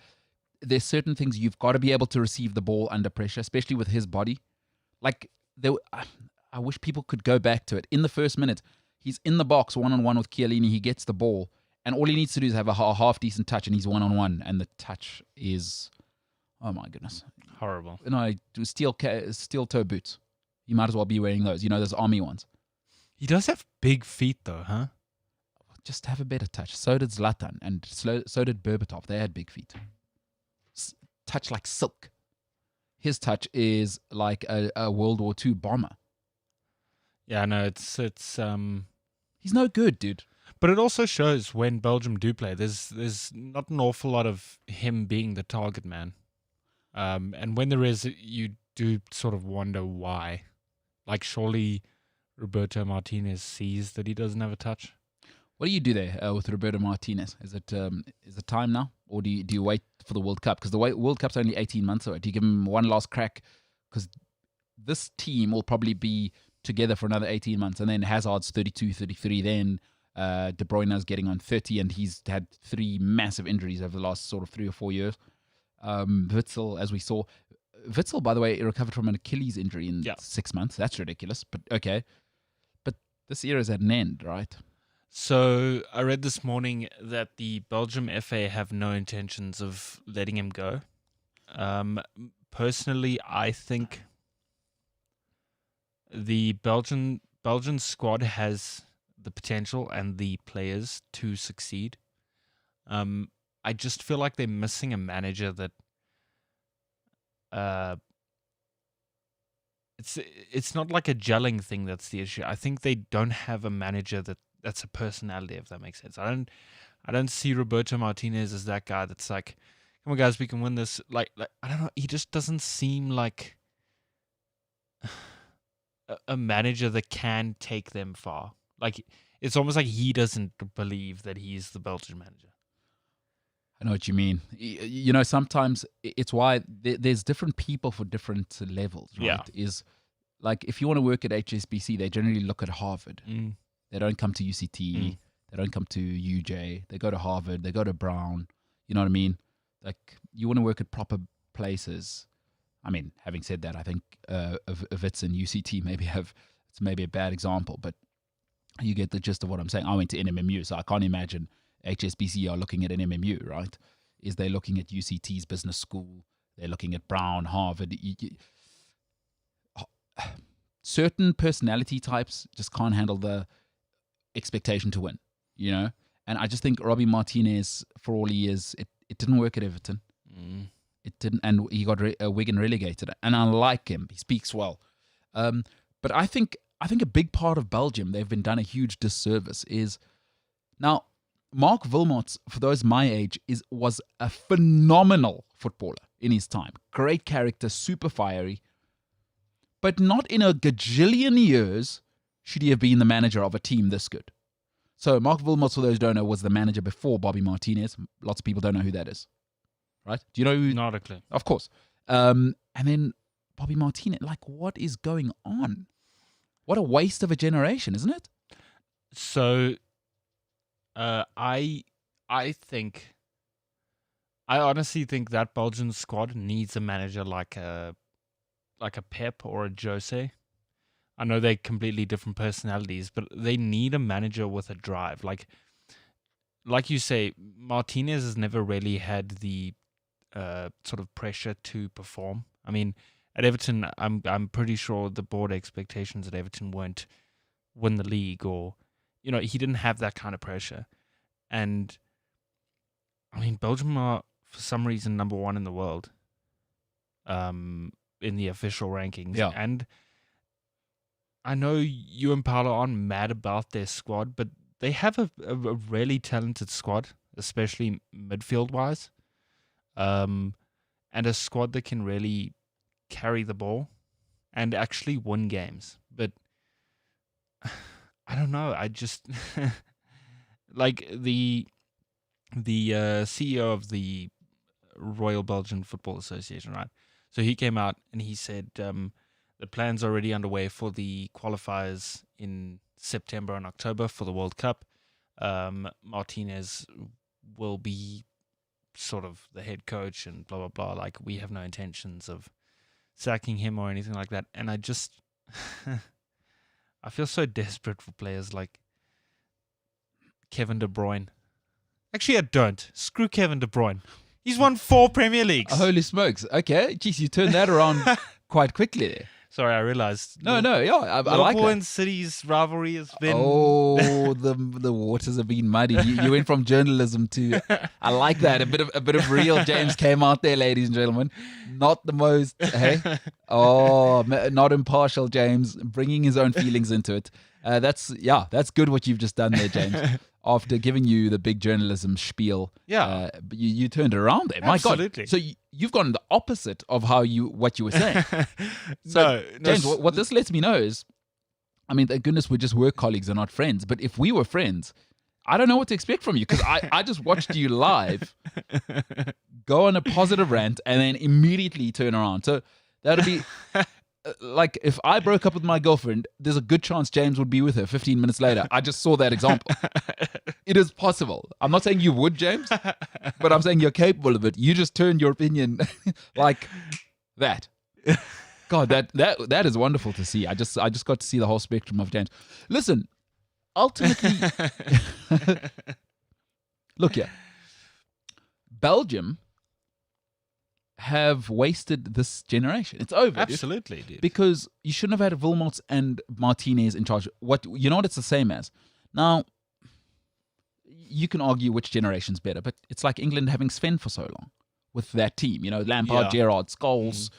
there's certain things you've got to be able to receive the ball under pressure, especially with his body. Like, I wish people could go back to it. In the first minute, He's in the box one-on-one with Chiellini. He gets the ball, and all he needs to do is have a half-decent touch, and he's one-on-one, and the touch is, oh my goodness. Horrible. No, steel-toe boots. You might as well be wearing those. You know, those army ones. He does have big feet, though, huh? Just have a better touch. So did Zlatan, and so did Berbatov. They had big feet. Touch like silk. His touch is like a World War II bomber. Yeah, no, it's He's no good, dude. But it also shows when Belgium do play, there's not an awful lot of him being the target man. And when there is, you do sort of wonder why. Like, surely Roberto Martinez sees that he doesn't have a touch. What do you do there with Roberto Martinez? Is it time now, or do you wait for the World Cup? Because the World Cup's only 18 months away. Do you give him one last crack? Because this team will probably be together for another 18 months, and then Hazard's 32, 33. Then De Bruyne's getting on 30, and he's had 3 massive injuries over the last sort of 3 or 4 years. Witsel, as we saw. Witsel, by the way, recovered from an Achilles injury in 6 months. That's ridiculous, but okay. But this era is at an end, right? So I read this morning that the Belgium FA have no intentions of letting him go. Personally, I think the Belgian squad has the potential and the players to succeed. I just feel like they're missing a manager that it's not like a gelling thing that's the issue. I think they don't have a manager that's a personality, if that makes sense. I don't see Roberto Martinez as that guy that's like, come on guys, we can win this. Like I don't know, he just doesn't seem like a manager that can take them far. Like, it's almost like he doesn't believe that he's the Belgian manager. I know what you mean. You know, sometimes it's why there's different people for different levels, right? Yeah. Is like, if you want to work at HSBC, they generally look at Harvard. They don't come to UCT. They don't come to UJ. They go to Harvard. They go to Brown. You know what I mean? Like, you want to work at proper places. I mean, having said that, I think Wits and UCT it's maybe a bad example, but you get the gist of what I'm saying. I went to NMMU, so I can't imagine HSBC are looking at NMMU, right? Is they looking at UCT's business school? They're looking at Brown, Harvard. Certain personality types just can't handle the expectation to win, you know? And I just think Robbie Martinez, for all he is, it didn't work at Everton. It didn't, and he got Wigan relegated. And I like him; he speaks well. But I think a big part of Belgium, they've been done a huge disservice. Is now Mark Wilmots, for those my age, was a phenomenal footballer in his time. Great character, super fiery. But not in a gajillion years should he have been the manager of a team this good. So Mark Wilmots, for those who don't know, was the manager before Bobby Martinez. Lots of people don't know who that is. Right? Do you know who? Not a clue. Of course. And then Bobby Martinez. Like, what is going on? What a waste of a generation, isn't it? So, I honestly think that Belgian squad needs a manager like a Pep or a Jose. I know they're completely different personalities, but they need a manager with a drive. Like you say, Martinez has never really had the sort of pressure to perform. I mean, at Everton, I'm pretty sure the board expectations at Everton weren't win the league, or, you know, he didn't have that kind of pressure. And I mean, Belgium are for some reason number 1 in the world, in the official rankings. Yeah. And I know you and Paolo aren't mad about their squad, but they have a really talented squad, especially midfield wise. And a squad that can really carry the ball and actually win games. But I don't know. I just like the CEO of the Royal Belgian Football Association, right? So he came out and he said the plan's already underway for the qualifiers in September and October for the World Cup. Martinez will be sort of the head coach and blah, blah, blah. Like, we have no intentions of sacking him or anything like that. And I just, I feel so desperate for players. Like, Kevin De Bruyne. Actually, I don't. Screw Kevin De Bruyne. He's won 4 Premier Leagues. Holy smokes. Okay. Jeez, you turned that around quite quickly there. Sorry, I realized. No, yeah, I like Liverpool that. and City's rivalry has been... Oh, the waters have been muddy. You went from journalism to... I like that. A bit of real James came out there, ladies and gentlemen. Not the most, hey? Oh, not impartial James, bringing his own feelings into it. That's good what you've just done there, James. After giving you the big journalism spiel, but you turned it around there. My Absolutely. God! So you've gone the opposite of what you were saying. So, James, what this lets me know is, I mean, thank goodness we're just work colleagues and not friends. But if we were friends, I don't know what to expect from you because I just watched you live, go on a positive rant, and then immediately turn around. So that'll be. Like, if I broke up with my girlfriend, there's a good chance James would be with her 15 minutes later. I just saw that example. It is possible. I'm not saying you would, James, but I'm saying you're capable of it. You just turned your opinion like that. God, that is wonderful to see. I just got to see the whole spectrum of James. Listen, ultimately, look here. Belgium have wasted this generation. It's over. Absolutely, dude. Because you shouldn't have had Wilmots and Martinez in charge. What it's the same as. Now, you can argue which generation's better, but it's like England having Sven for so long with that team. Lampard, Gerrard, Scholes,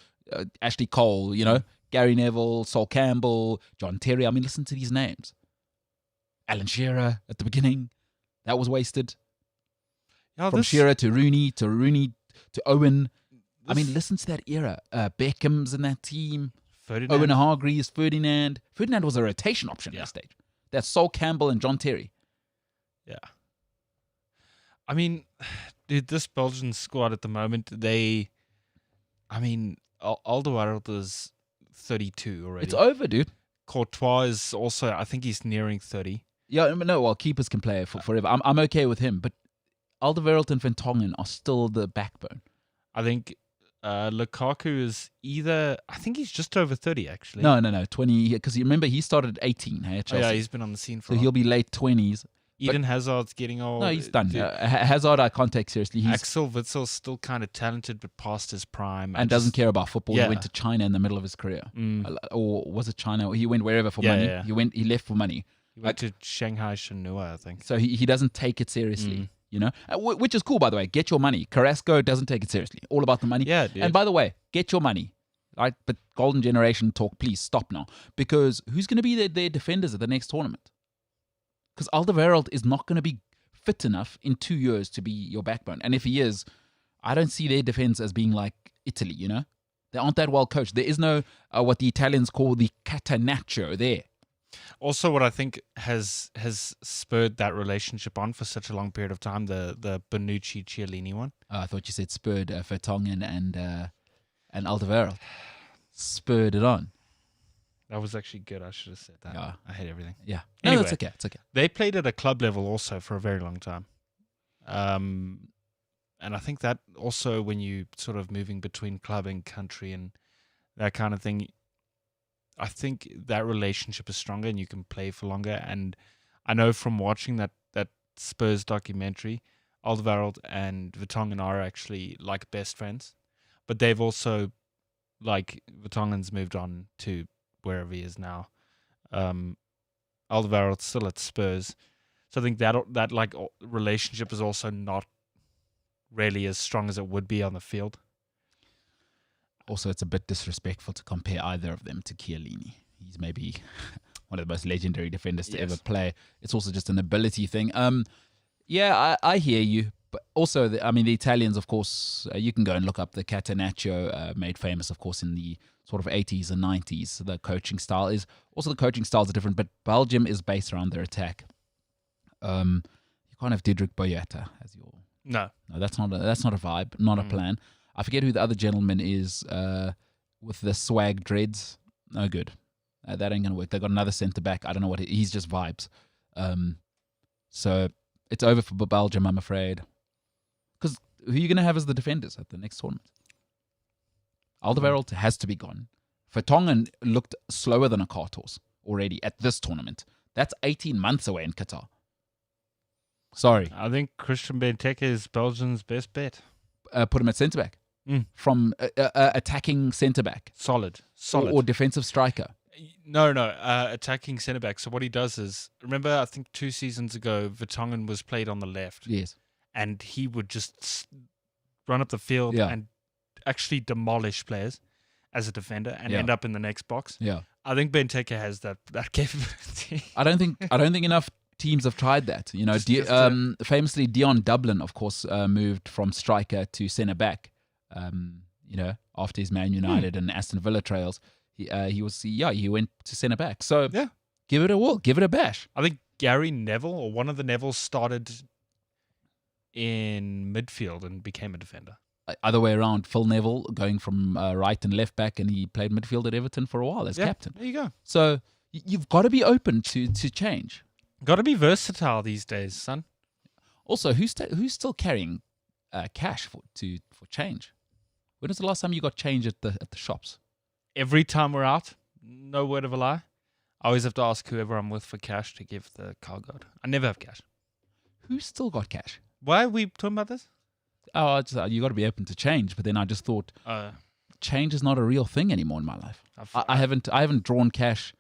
Ashley Cole, Gary Neville, Sol Campbell, John Terry. I mean, listen to these names. Alan Shearer at the beginning. That was wasted. From Shearer to Rooney to Owen. I mean, listen to that era. Beckham's in that team. Ferdinand. Owen Hargreaves, Ferdinand. Ferdinand was a rotation option at that stage. That's Sol Campbell and John Terry. Yeah. I mean, dude, this Belgian squad at the moment, Alderweireld is 32 already. It's over, dude. Courtois is also, I think he's nearing 30. Yeah, no, well, keepers can play forever. I'm okay with him, but Alderweireld and Vertonghen are still the backbone. I think Lukaku is I think he's just over 30, actually. No, 20, because you remember he started at 18 at Chelsea. Yeah, he's been on the scene for so a while. he'll be late 20s. Eden Hazard's getting old. No, he's done. Hazard, I can't take seriously. Axel Witsel's still kind of talented, but past his prime. And doesn't care about football. Yeah. He went to China in the middle of his career. Or was it China? He went wherever for money. Yeah. He left for money. He went to Shanghai Shenhua, I think. So he doesn't take it seriously. Which is cool, by the way. Get your money. Carrasco doesn't take it seriously. All about the money. Yeah, dude. And by the way, get your money. Right? But Golden Generation talk, please stop now. Because who's going to be their defenders at the next tournament? Because Alderweireld is not going to be fit enough in 2 years to be your backbone. And if he is, I don't see their defense as being like Italy, They aren't that well coached. There is no, what the Italians call the catenaccio there. Also, what I think has spurred that relationship on for such a long period of time, the Bonucci-Chiellini one. I thought you said spurred Vertonghen and Alderweireld. Spurred it on. That was actually good. I should have said that. Yeah. I hate everything. Yeah. Anyway, No, it's okay. It's okay. They played at a club level also for a very long time. And I think that also when you sort of moving between club and country and that kind of thing, I think that relationship is stronger and you can play for longer. And I know from watching that Spurs documentary, Alderweireld and Vertonghen are actually like best friends. But they've also, like, Vertonghen's moved on to wherever he is now. Alderweireld's still at Spurs. So I think that like relationship is also not really as strong as it would be on the field. Also, it's a bit disrespectful to compare either of them to Chiellini. He's maybe one of the most legendary defenders to ever play. It's also just an ability thing. Yeah, I hear you. But also, the Italians, of course, you can go and look up the Catenaccio, made famous, of course, in the sort of 80s and 90s. The coaching style is, also the coaching styles are different, but Belgium is based around their attack. You can't have Diedrich Boyata as your... No, that's not a vibe, not a plan. I forget who the other gentleman is with the swag dreads. No good. That ain't going to work. They got another centre-back. I don't know what he's just vibes. So it's over for Belgium, I'm afraid. Because who are you going to have as the defenders at the next tournament? Alderweireld has to be gone. Vertonghen looked slower than a cart horse already at this tournament. That's 18 months away in Qatar. Sorry. I think Christian Benteke is Belgium's best bet. Put him at centre back. From attacking centre back. Solid. Or defensive striker. No, attacking centre back. So what he does is, remember, I think 2 seasons ago, Vertonghen was played on the left. Yes. And he would just run up the field and actually demolish players as a defender and end up in the next box. Yeah. I think Benteke has that capability. I don't think enough teams have tried that. You know, famously Dion Dublin, of course, moved from striker to centre back. You know, after his Man United and Aston Villa trails, he went to centre back. So give it a whirl, give it a bash. I think Gary Neville or one of the Nevilles started in midfield and became a defender. Other way around, Phil Neville going from right and left back, and he played midfield at Everton for a while as captain. There you go. So you've got to be open to change. Got to be versatile these days, son. Also, who's still carrying cash for change? When was the last time you got change at the shops? Every time we're out, no word of a lie, I always have to ask whoever I'm with for cash to give the car guard. I never have cash. Who's still got cash? Why are we talking about this? Oh, you got to be open to change. But then I just thought, change is not a real thing anymore in my life. I haven't drawn cash.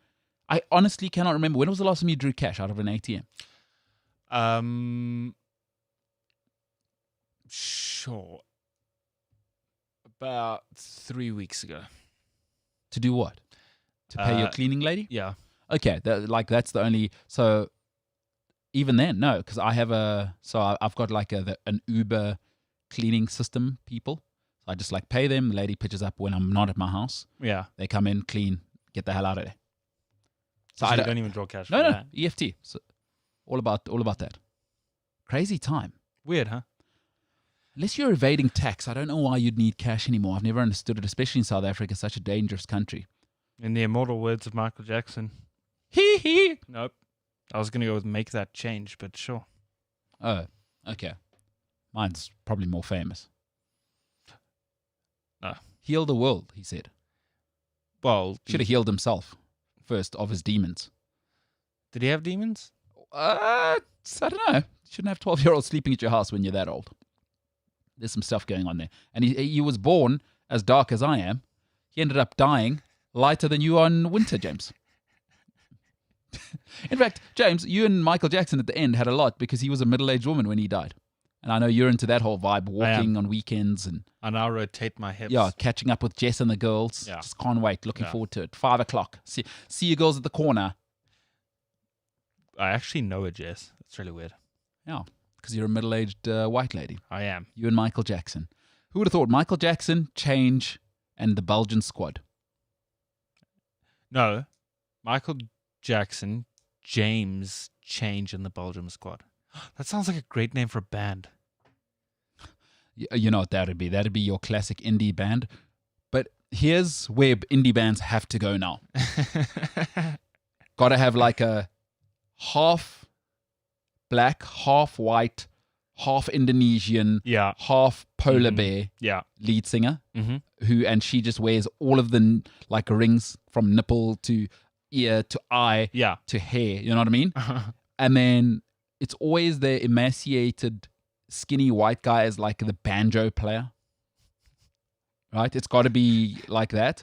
I honestly cannot remember. When was the last time you drew cash out of an ATM? Sure. About 3 weeks ago. To do what? To pay your cleaning lady? Yeah. Okay, that's the only. So even then, no, because I've got like an Uber cleaning system people. So I just like pay them. The lady pitches up when I'm not at my house. Yeah. They come in, clean, get the hell out of there. So I don't even draw cash. No, EFT. So all about that. Crazy time. Weird, huh? Unless you're evading tax, I don't know why you'd need cash anymore. I've never understood it, especially in South Africa, such a dangerous country. In the immortal words of Michael Jackson. Hee hee. Nope. I was going to go with make that change, but sure. Oh, okay. Mine's probably more famous. No. Heal the world, he said. Well, should have healed himself first of his demons. Did he have demons? I don't know. Shouldn't have 12-year-olds sleeping at your house when you're that old. There's some stuff going on there. And he was born as dark as I am. He ended up dying lighter than you are in winter, James. In fact, James, you and Michael Jackson at the end had a lot because he was a middle-aged woman when he died. And I know you're into that whole vibe, walking on weekends. And I now rotate my hips. Yeah, catching up with Jess and the girls. Yeah. Just can't wait. Looking forward to it. 5 o'clock. See you girls at the corner. I actually know a Jess. That's really weird. Yeah, because you're a middle-aged white lady. I am. You and Michael Jackson. Who would have thought Michael Jackson, Change, and the Belgian squad? No. Michael Jackson, James, Change, and the Belgium squad. That sounds like a great name for a band. You know what that would be? That would be your classic indie band. But here's where indie bands have to go now. Got to have like a half black, half white, half Indonesian, half polar bear lead singer. Mm-hmm. And she just wears all of the like rings from nipple to ear to eye to hair. You know what I mean? And then it's always the emaciated, skinny white guy as like the banjo player. Right? It's got to be like that.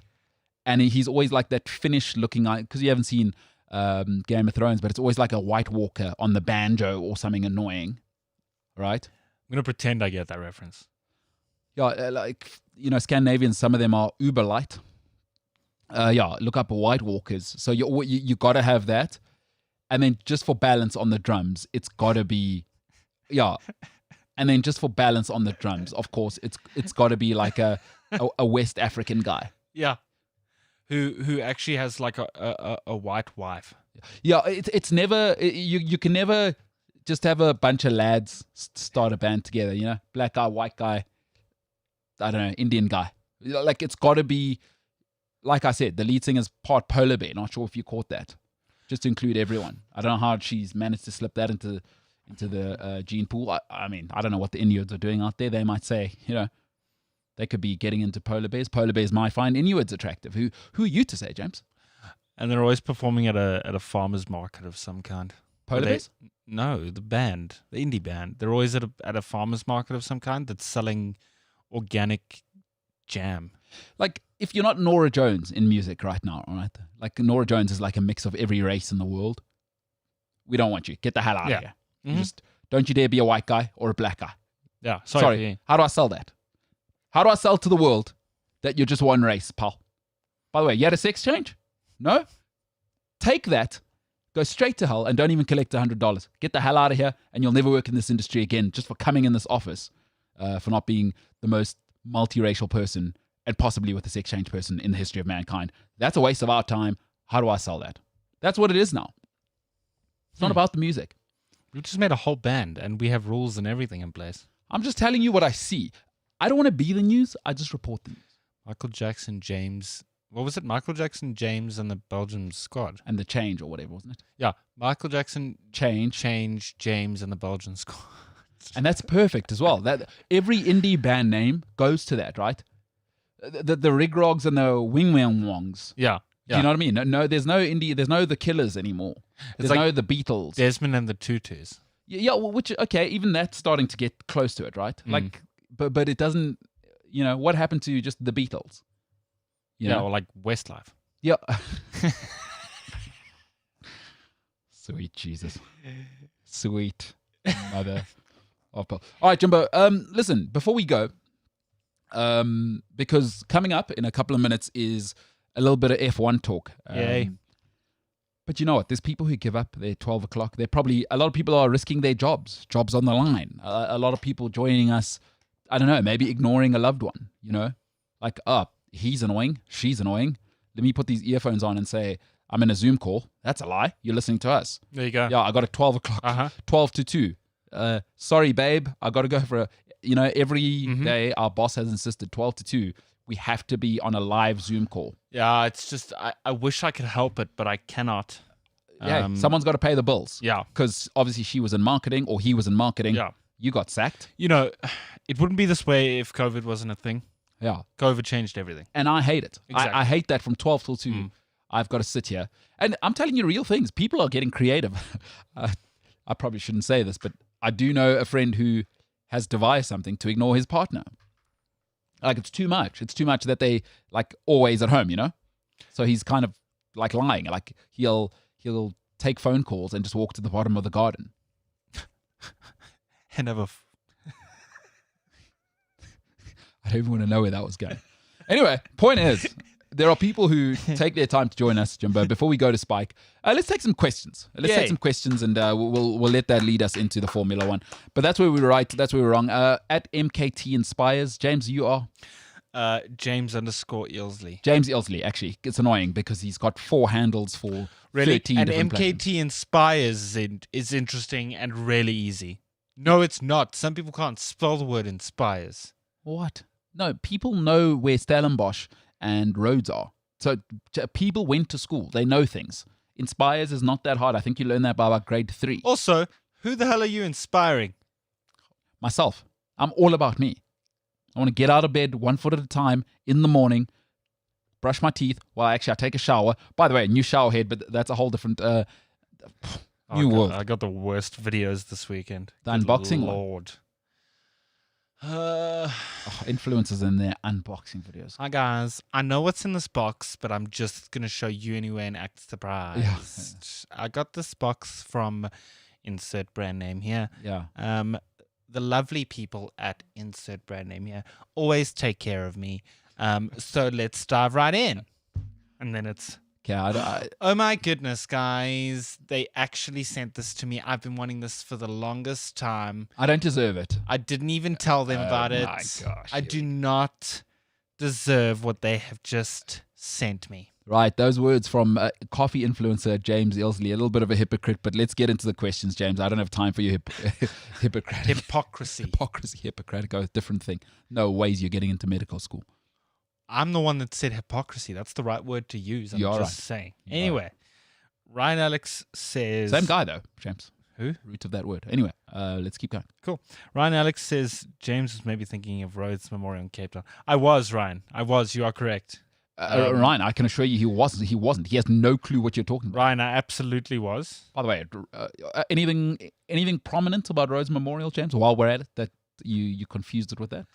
And he's always like that Finnish looking guy, because you haven't seen Game of Thrones, but it's always like a White Walker on the banjo or something annoying. Right? I'm going to pretend I get that reference. Yeah, like, you know, Scandinavians, some of them are uber light. Look up White Walkers. So you got to have that. And then just for balance on the drums, it's got to be, And then just for balance on the drums, of course, it's got to be like a West African guy. Yeah. Who actually has like a white wife. Yeah, it's never, you can never just have a bunch of lads start a band together, you know? Black guy, white guy, I don't know, Indian guy. Like, it's got to be, like I said, the lead singer's part polar bear. Not sure if you caught that. Just to include everyone. I don't know how she's managed to slip that into the gene pool. I mean, I don't know what the Inuits are doing out there. They might say, you know, they could be getting into polar bears. Polar bears might find Inuits attractive. Who are you to say, James? And they're always performing at a farmer's market of some kind. Polar bears? No, the band, the indie band. They're always at a farmer's market of some kind that's selling organic jam. Like, if you're not Nora Jones in music right now, all right? Like, Nora Jones is like a mix of every race in the world. We don't want you. Get the hell out of here. Mm-hmm. Just don't you dare be a white guy or a black guy. Yeah, Sorry. How do I sell that? How do I sell to the world that you're just one race, pal? By the way, you had a sex change? No? Take that, go straight to hell, and don't even collect $100. Get the hell out of here, and you'll never work in this industry again just for coming in this office, for not being the most multiracial person and possibly with a sex change person in the history of mankind. That's a waste of our time. How do I sell that? That's what it is now. It's not about the music. We just made a whole band, and we have rules and everything in place. I'm just telling you what I see. I don't want to be the news. I just report the news. Michael Jackson, James. What was it? Michael Jackson, James, and the Belgium squad. And the change or whatever, wasn't it? Yeah. Michael Jackson, Change, James, and the Belgian squad. And that's perfect as well. That every indie band name goes to that, right? The Rigrogs and the Wing Wang Wongs. Yeah. Do you know what I mean? No, there's no indie. There's no The Killers anymore. There's like no The Beatles. Desmond and the Tutus. Yeah, well, which, okay, even that's starting to get close to it, right? Like, but it doesn't, what happened to just The Beatles? You know? Or like Westlife. Yeah. Sweet Jesus. Sweet mother of pearl. All right, Jimbo. Listen, before we go, because coming up in a couple of minutes is a little bit of F1 talk. Yay. But you know what? There's people who give up. They're 12 o'clock. A lot of people are risking their jobs on the line. A lot of people joining us, I don't know, maybe ignoring a loved one, Like, he's annoying, she's annoying. Let me put these earphones on and say, I'm in a Zoom call. That's a lie. You're listening to us. There you go. Yeah, I got a 12 o'clock, 12 to 2. Sorry, babe. I got to go for every day our boss has insisted 12 to 2. We have to be on a live Zoom call. Yeah, it's just, I wish I could help it, but I cannot. Yeah, someone's got to pay the bills. Yeah. Because obviously she was in marketing or he was in marketing. Yeah. You got sacked. It wouldn't be this way if COVID wasn't a thing. Yeah. COVID changed everything. And I hate it. Exactly. I hate that from 12 till 2. I've got to sit here. And I'm telling you real things. People are getting creative. I probably shouldn't say this, but I do know a friend who has devised something to ignore his partner. Like, it's too much. It's too much that they, like, always at home, So he's kind of, like, lying. Like, he'll take phone calls and just walk to the bottom of the garden. And have I don't even want to know where that was going. Anyway, point is, there are people who take their time to join us, Jimbo. Before we go to Spike, let's take some questions. Let's take some questions, and we'll let that lead us into the Formula One. But that's where we were right. That's where we were wrong. At MKT Inspires, James, you are? James_Eelsley. James Eelsley, actually. It's annoying because he's got 4 handles for 13 and different MKT platforms. Inspires is interesting and really easy. No, it's not. Some people can't spell the word inspires. What? No, people know where Stellenbosch and Rhodes are. So people went to school. They know things. Inspires is not that hard. I think you learn that by about grade 3. Also, who the hell are you inspiring? Myself. I'm all about me. I want to get out of bed 1 foot at a time in the morning, brush my teeth. Well, actually, I take a shower. By the way, new shower head, but that's a whole different new world. I got the worst videos this weekend. The unboxing one? Lord. Influencers in their unboxing videos. Hi guys, I know what's in this box, but I'm just gonna show you anyway and act surprised. Yeah. I got this box from insert brand name here. Yeah. The lovely people at insert brand name here always take care of me. So let's dive right in. And then it's oh my goodness, guys. They actually sent this to me. I've been wanting this for the longest time. I don't deserve it. I didn't even tell them about it. My gosh. I do not deserve what they have just sent me. Right, those words from coffee influencer James Eelsley. A little bit of a hypocrite, but let's get into the questions, James. I don't have time for your hypocritic. Hypocrisy. Hippocratic, a different thing. No ways you're getting into medical school. I'm the one that said hypocrisy. That's the right word to use. I'm You're just saying. Anyway, Ryan Alex says... Same guy, though, James. Who? Root of that word. Anyway, let's keep going. Cool. Ryan Alex says James was maybe thinking of Rhodes Memorial in Cape Town. I was, Ryan. I was. You are correct. Ryan, I can assure you he wasn't. He wasn't. He has no clue what you're talking about. Ryan, I absolutely was. By the way, anything prominent about Rhodes Memorial, James, while we're at it, that you confused it with that?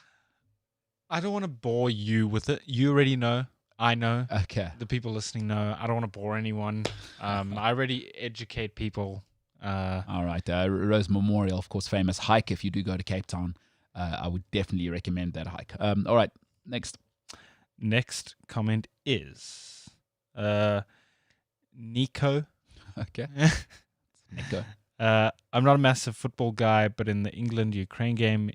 I don't want to bore you with it. You already know. I know. Okay. The people listening know. I don't want to bore anyone. I already educate people. All right. Rhodes Memorial, of course, famous hike. If you do go to Cape Town, I would definitely recommend that hike. All right. Next. Next comment is Nico. Okay. Nico. I'm not a massive football guy, but in the England-Ukraine game,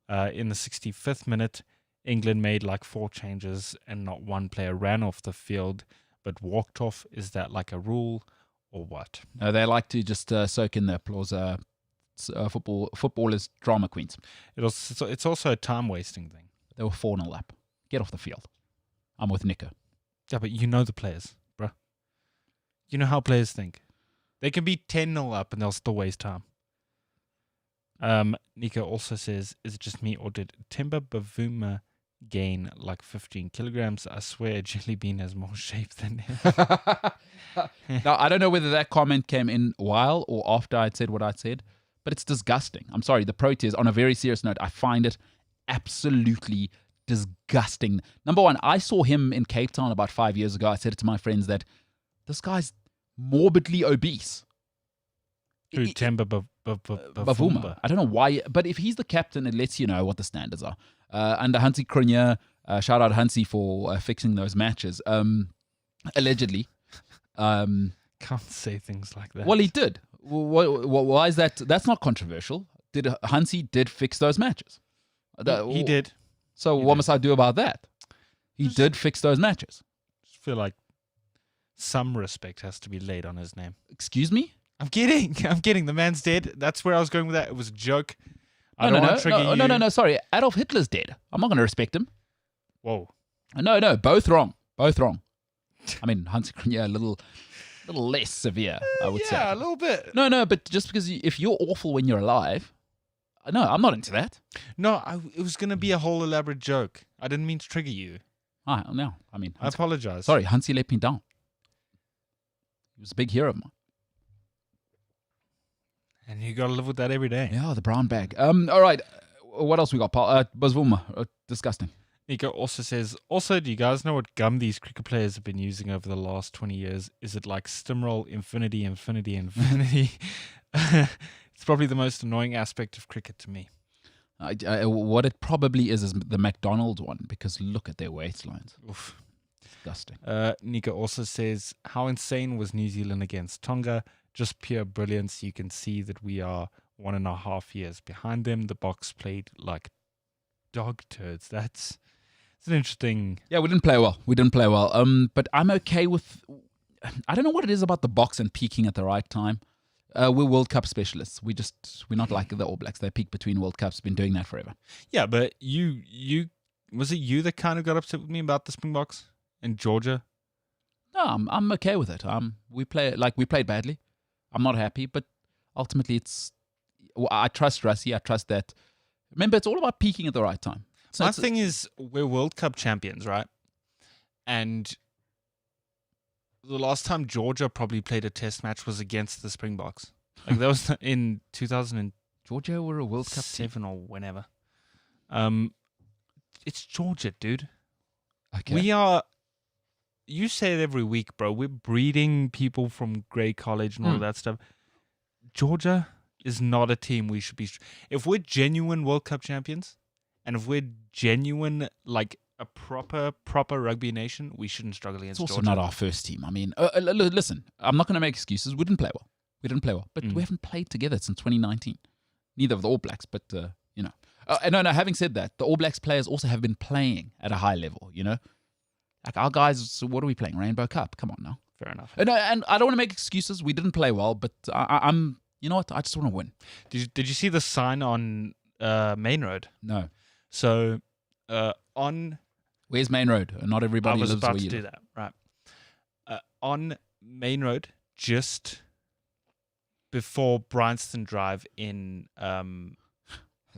in the 65th minute, England made like 4 changes and not one player ran off the field but walked off. Is that like a rule or what? They like to just soak in the applause. Footballers, drama queens. It's also a time-wasting thing. They were 4-0 up. Get off the field. I'm with Nico. Yeah, but you know the players, bro. You know how players think. They can be 10-0 up and they'll still waste time. Nico also says, is it just me or did Timber Bavuma gain like 15 kilograms? I swear Jelly Bean has more shape than him. Now, I don't know whether that comment came in while or after I'd said what I'd said, but it's disgusting. I'm sorry, the Proteas, on a very serious note, I find it absolutely disgusting. Number one, I saw him in Cape Town about 5 years ago. I said it to my friends that this morbidly obese. Who, Timber Bavuma. I don't know why, but if he's the captain, it lets you know what the standards are. Under Hansi Cronje, shout out Hansi for fixing those matches. Allegedly. Can't say things like that. Well, he did. Why is that? That's not controversial. Hansi did fix those matches. He did. So what must I do about that? He did fix those matches. I feel like some respect has to be laid on his name. Excuse me? I'm kidding. The man's dead. That's where I was going with that. It was a joke. I don't want to trigger you. No. Sorry. Adolf Hitler's dead. I'm not going to respect him. Whoa. No. Both wrong. I mean, Hansi Cronje a little less severe, I would say. Yeah, a little bit. No. But just because if you're awful when you're alive, no, I'm not into that. No, it was going to be a whole elaborate joke. I didn't mean to trigger you. No. I mean, I apologize. Sorry, Hansi let me down. He was a big hero of mine. And you got to live with that every day. Yeah, the brown bag. All right. What else we got, Paul? Bavuma. Disgusting. Nico also says, do you guys know what gum these cricket players have been using over the last 20 years? Is it like Stimrol, Infinity? It's probably the most annoying aspect of cricket to me. What it probably is the McDonald's one, because look at their waistlines. Oof. Disgusting. Nico also says, how insane was New Zealand against Tonga? Just pure brilliance. You can see that we are 1.5 years behind them. The Box played like dog turds. It's an interesting... Yeah, we didn't play well. But I'm okay with... I don't know what it is about the Box and peaking at the right time. We're World Cup specialists. We're not like the All Blacks. They peak between World Cups. Been doing that forever. Yeah, but you was it you that kind of got upset with me about the Springboks and Georgia? No, I'm okay with it. We played badly. I'm not happy, but ultimately I trust Rassie. I trust that. Remember, it's all about peaking at the right time. My thing is, we're World Cup champions, right? And the last time Georgia probably played a test match was against the Springboks. Like that was in 2000. Georgia were a World Cup 7 or whenever. It's Georgia, dude. Okay. We are. You say it every week, bro. We're breeding people from Grey College and all of that stuff. Georgia is not a team we should be. If we're genuine World Cup champions, and if we're genuine, like a proper rugby nation, we shouldn't struggle against Georgia. It's also not our first team. I mean, listen, I'm not going to make excuses. We didn't play well. But we haven't played together since 2019. Neither of the All Blacks, but, you know. No, having said that, the All Blacks players also have been playing at a high level, you know. Like our guys, what are we playing? Rainbow Cup. Come on now. Fair enough. And I don't want to make excuses. We didn't play well, but I'm. You know what? I just want to win. Did you see the sign on Main Road? No. So on. Where's Main Road? Not everybody lives where you live. I was about to do that. Right. On Main Road, just before Bryanston Drive in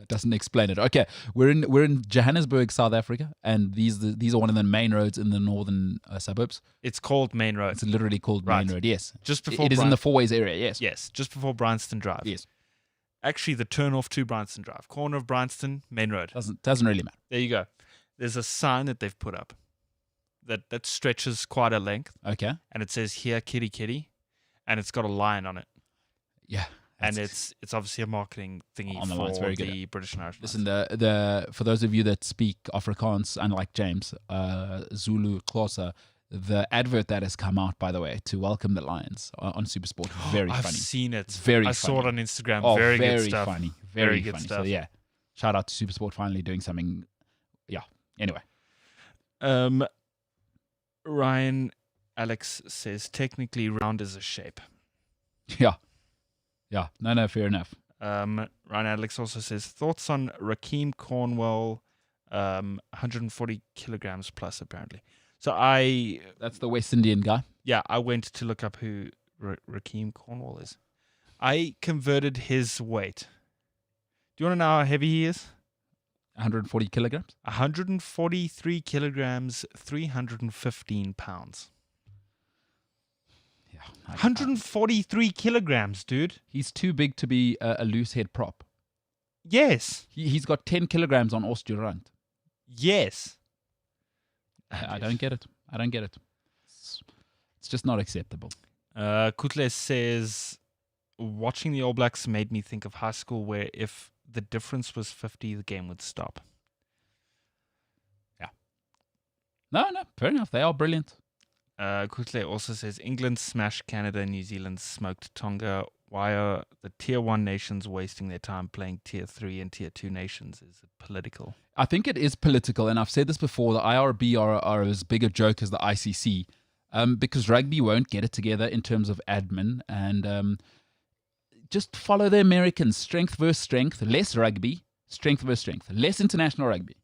It doesn't explain it. Okay, we're in Johannesburg, South Africa, and these are one of the main roads in the northern suburbs. It's called Main Road. It's literally called Main Road. Yes, Just before it is in the Four Ways area. Yes, Yes, just before Bryanston Drive. yes. Actually, the turn off to Bryanston Drive, corner of Bryanston, Main Road. Doesn't really matter. There you go. There's a sign that they've put up that stretches quite a length, Okay. and it says "Here, kitty, kitty," and it's got a lion on it. Yeah. And it's obviously a marketing thingy On the for line, it's very the British and Irish. Listen, the for those of you that speak Afrikaans, unlike James, Zulu, Xhosa, the advert that has come out, by the way, to welcome the Lions on Supersport, very I've funny. seen it. It's very I funny. saw it on Instagram. Oh, very good stuff. funny. Very Very good funny. stuff. So yeah, shout out to Supersport finally doing something. Yeah. Anyway, Ryan Alex says technically round is a shape. yeah. No, fair enough. Ryan Alex also says thoughts on Rakeem Cornwell, 140 kilograms plus apparently. So That's the West Indian guy. I went to look up who Rakeem Cornwall is. I converted his weight. Do you want to know how heavy he is? 140 kilograms. 143 kilograms, 315 pounds. Yeah. 143 kilograms, dude. He's too big to be a loose head prop. Yes. He's got 10 kilograms on Osterrand. Yes. I don't get it. It's just not acceptable. Kutles says, watching the All Blacks made me think of high school where if the difference was 50, the game would stop. Yeah. No, fair enough. They are brilliant. Kutle also says, England smashed Canada, New Zealand smoked Tonga. Why are the tier 1 nations wasting their time playing tier 3 and tier 2 nations? Is it political? I think it is political, and I've said this before, the IRB are as big a joke as the ICC, because rugby won't get it together in terms of admin, and just follow the Americans, strength versus strength, less rugby, strength versus strength, less international rugby.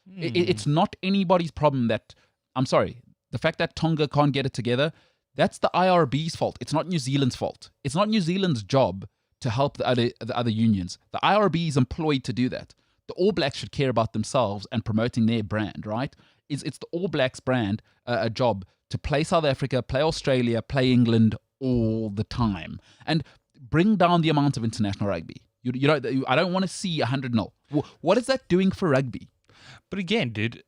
It's not anybody's problem that, I'm sorry, the fact that Tonga can't get it together, that's the IRB's fault. It's not New Zealand's fault. It's not New Zealand's job to help the other unions. The IRB is employed to do that. The All Blacks should care about themselves and promoting their brand, right? It's the All Blacks brand a job to play South Africa, play Australia, play England all the time, and bring down the amount of international rugby. You know, I don't want to see 100-0. What is that doing for rugby? But again, dude,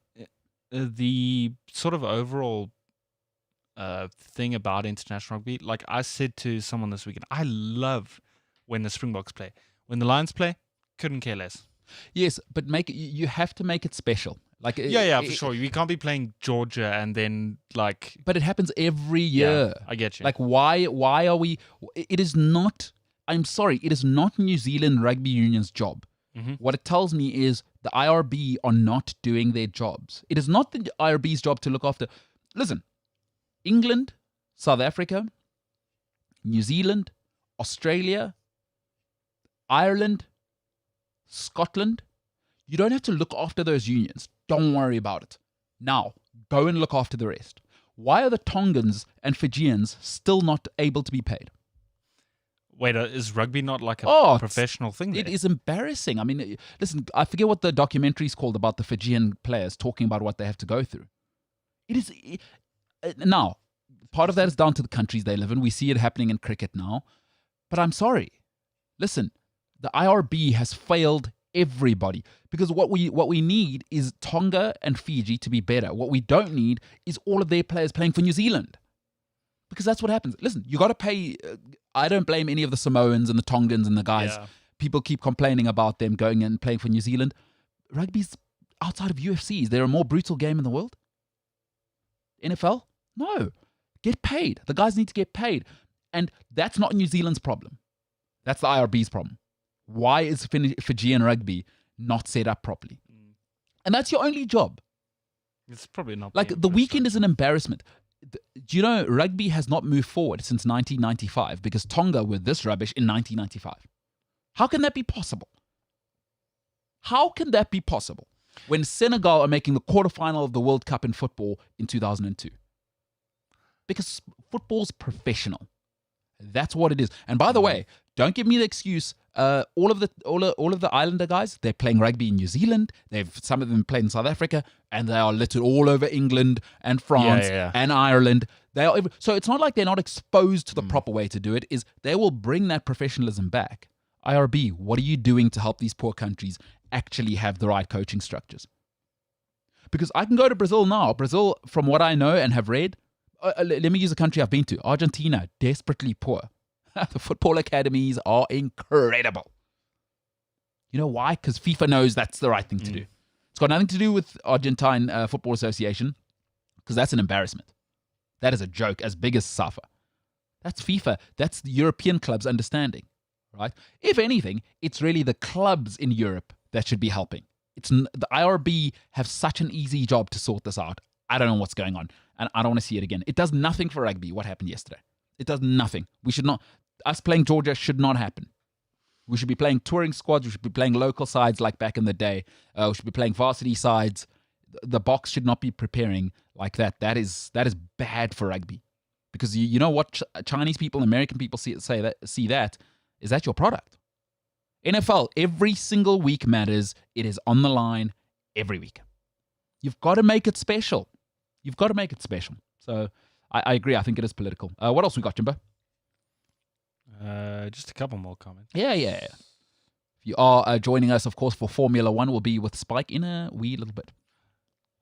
the sort of overall thing about international rugby, like I said to someone this weekend, I love when the Springboks play. When the Lions play, couldn't care less. Yes, but you have to make it special. Like for sure. You can't be playing Georgia and then like. But it happens every year. Yeah, I get you. Like why are we? It is not. I'm sorry. It is not New Zealand Rugby Union's job. Mm-hmm. What it tells me is the IRB are not doing their jobs. It is not the IRB's job to look after. Listen, England, South Africa, New Zealand, Australia, Ireland, Scotland. You don't have to look after those unions. Don't worry about it. Now, go and look after the rest. Why are the Tongans and Fijians still not able to be paid? Wait, is rugby not like a professional thing? It is embarrassing. I mean, listen, I forget what the documentary is called about the Fijian players talking about what they have to go through. It is... Now, part of that is down to the countries they live in. We see it happening in cricket now. But I'm sorry. Listen, the IRB has failed everybody, because what we need is Tonga and Fiji to be better. What we don't need is all of their players playing for New Zealand, because that's what happens. Listen, you got to pay. I don't blame any of the Samoans and the Tongans and the guys. Yeah. People keep complaining about them going and playing for New Zealand. Rugby's outside of UFC. Is there a more brutal game in the world? NFL? No. Get paid. The guys need to get paid. And that's not New Zealand's problem. That's the IRB's problem. Why is Fijian rugby not set up properly? And that's your only job. It's probably not. Like, the weekend is an embarrassment. Do you know rugby has not moved forward since 1995 because Tonga were this rubbish in 1995? How can that be possible? How can that be possible when Senegal are making the quarterfinal of the World Cup in football in 2002? Because football's professional. That's what it is. And by the way, don't give me the excuse. All of the Islander guys, they're playing rugby in New Zealand. Some of them play in South Africa, and they are littered all over England and France and Ireland. So it's not like they're not exposed to the proper way to do it. Is they will bring that professionalism back. IRB, what are you doing to help these poor countries actually have the right coaching structures? Because I can go to Brazil now. Brazil, from what I know and have read, let me use a country I've been to. Argentina, desperately poor. The football academies are incredible. You know why? Because FIFA knows that's the right thing to do. It's got nothing to do with Argentine Football Association, because that's an embarrassment. That is a joke as big as SAFA. That's FIFA. That's the European clubs' understanding, right? If anything, it's really the clubs in Europe that should be helping. The IRB have such an easy job to sort this out. I don't know what's going on, and I don't want to see it again. It does nothing for rugby, what happened yesterday. It does nothing. We should not... Us playing Georgia should not happen. We should be playing touring squads. We should be playing local sides like back in the day. We should be playing varsity sides. The box should not be preparing like that. That is bad for rugby. Because you know what Chinese people, American people see that is that your product. NFL, every single week matters. It is on the line every week. You've got to make it special. So I agree. I think it is political. What else we got, Jimbo? Just a couple more comments. Yeah. If you are joining us, of course, for Formula One, we'll be with Spike in a wee little bit.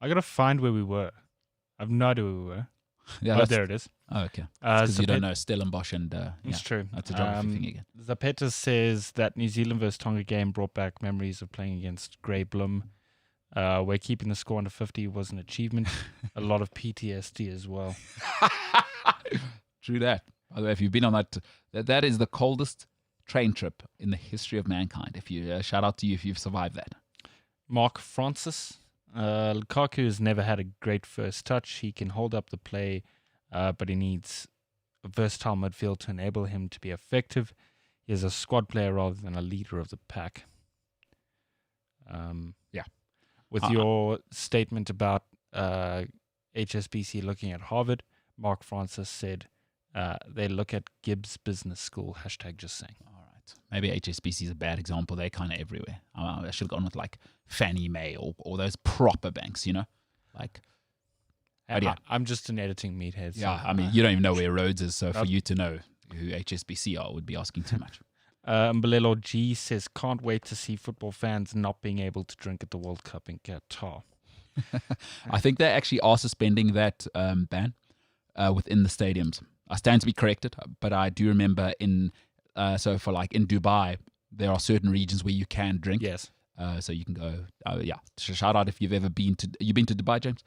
I got to find where we were. I have no idea where we were. Yeah, there it is. Oh, okay. Because you don't know Stellenbosch and... it's true. That's a geography thing again. Zapeta says that New Zealand versus Tonga game brought back memories of playing against Grey Blum, where keeping the score under 50 was an achievement. A lot of PTSD as well. True that. By the way, if you've been on that is the coldest train trip in the history of mankind. If you shout out to you if you've survived that. Mark Francis. Lukaku has never had a great first touch. He can hold up the play, but he needs a versatile midfield to enable him to be effective. He is a squad player rather than a leader of the pack. With your statement about HSBC looking at Harvard, Mark Francis said they look at Gibbs Business School. # just saying. All right. Maybe HSBC is a bad example. They're kind of everywhere. I should have gone with like Fannie Mae or those proper banks, you know? Like, I'm just an editing meathead. So I mean, you don't even know where Rhodes is, so for you to know who HSBC are would be asking too much. Mbalelo G says, can't wait to see football fans not being able to drink at the World Cup in Qatar. I think they actually are suspending that ban within the stadiums. I stand to be corrected, but I do remember in Dubai, there are certain regions where you can drink. Yes. So you can go, shout out if you've ever been to Dubai, James?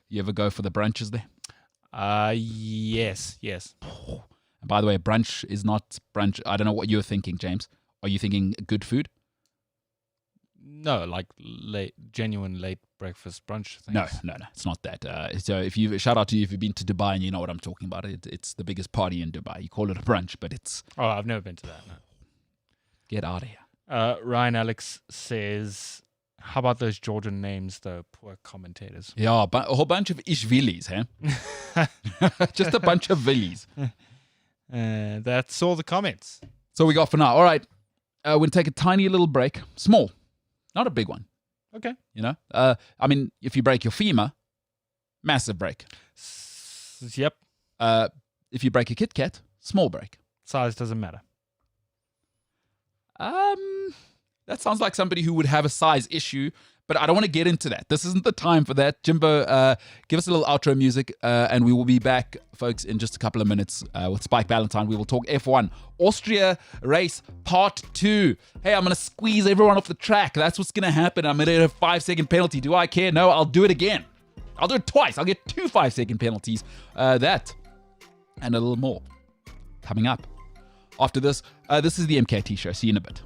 You ever go for the brunches there? Yes. And by the way, brunch is not brunch. I don't know what you're thinking, James. Are you thinking good food? No, like genuine late breakfast brunch things. No, it's not that. So shout out to you if you've been to Dubai and you know what I'm talking about. It's the biggest party in Dubai. You call it a brunch, but it's... Oh, I've never been to that, no. Get out of here. Ryan Alex says, how about those Georgian names, though? Poor commentators. Yeah, a whole bunch of Ishvilis, huh? Just a bunch of Villies. That's all the comments. So we got for now. All right. We're going to take a tiny little break. Small. Not a big one. Okay. You know? I mean, if you break your femur, massive break. Yep. If you break a Kit Kat, small break. Size doesn't matter. That sounds like somebody who would have a size issue, but I don't want to get into that. This isn't the time for that. Jimbo, give us a little outro music, and we will be back, folks, in just a couple of minutes with Spike Valentine. We will talk F1, Austria race part 2. Hey, I'm going to squeeze everyone off the track. That's what's going to happen. I'm going to get a 5-second penalty. Do I care? No, I'll do it again. I'll do it twice. I'll get 2 5-second penalties. That and a little more coming up. After this, this is the MKT Show. See you in a bit.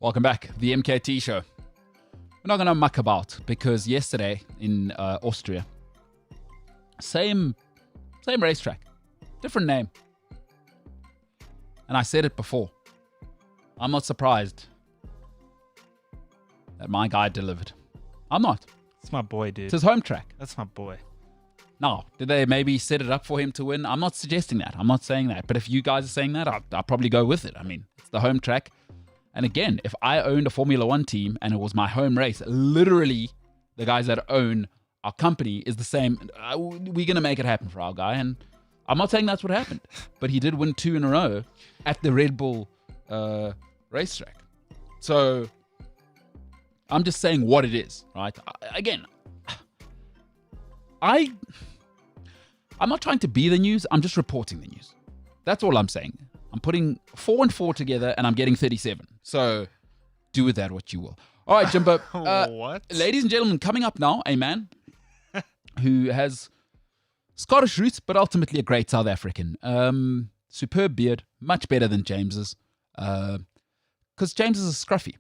Welcome back, the MKT Show. We're not going to muck about because yesterday in Austria, same racetrack, different name. And I said it before. I'm not surprised that my guy delivered. I'm not. It's my boy, dude. It's his home track. That's my boy. Now, did they maybe set it up for him to win? I'm not suggesting that. I'm not saying that. But if you guys are saying that, I'll probably go with it. I mean, it's the home track. And again, if I owned a Formula One team and it was my home race, literally the guys that own our company is the same. We're going to make it happen for our guy. And I'm not saying that's what happened. But he did win 2 in a row at the Red Bull racetrack. So I'm just saying what it is, right? Again, I'm not trying to be the news. I'm just reporting the news. That's all I'm saying. I'm putting 4 and 4 together and I'm getting 37. So do with that what you will. All right, Jimbo. What? Ladies and gentlemen, coming up now, a man who has Scottish roots, but ultimately a great South African. Superb beard, much better than James's. Because James's is scruffy.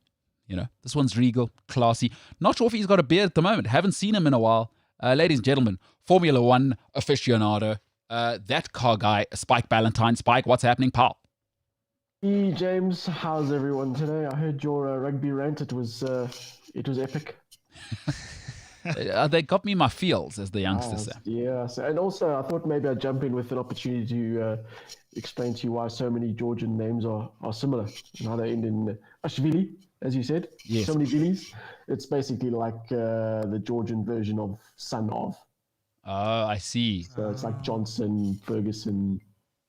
You know, this one's regal, classy. Not sure if he's got a beard at the moment. Haven't seen him in a while. Ladies and gentlemen, Formula One aficionado, that car guy, Spike Ballantyne. Spike, what's happening, pal? Hey James, how's everyone today? I heard your rugby rant. It was epic. They got me my feels, as the youngsters say. Yeah, and also I thought maybe I'd jump in with an opportunity to explain to you why so many Georgian names are similar and how they end in Ashvili, as you said. Yes. So many Vilis. It's basically like the Georgian version of son of. Oh, I see. So it's like Johnson, Ferguson,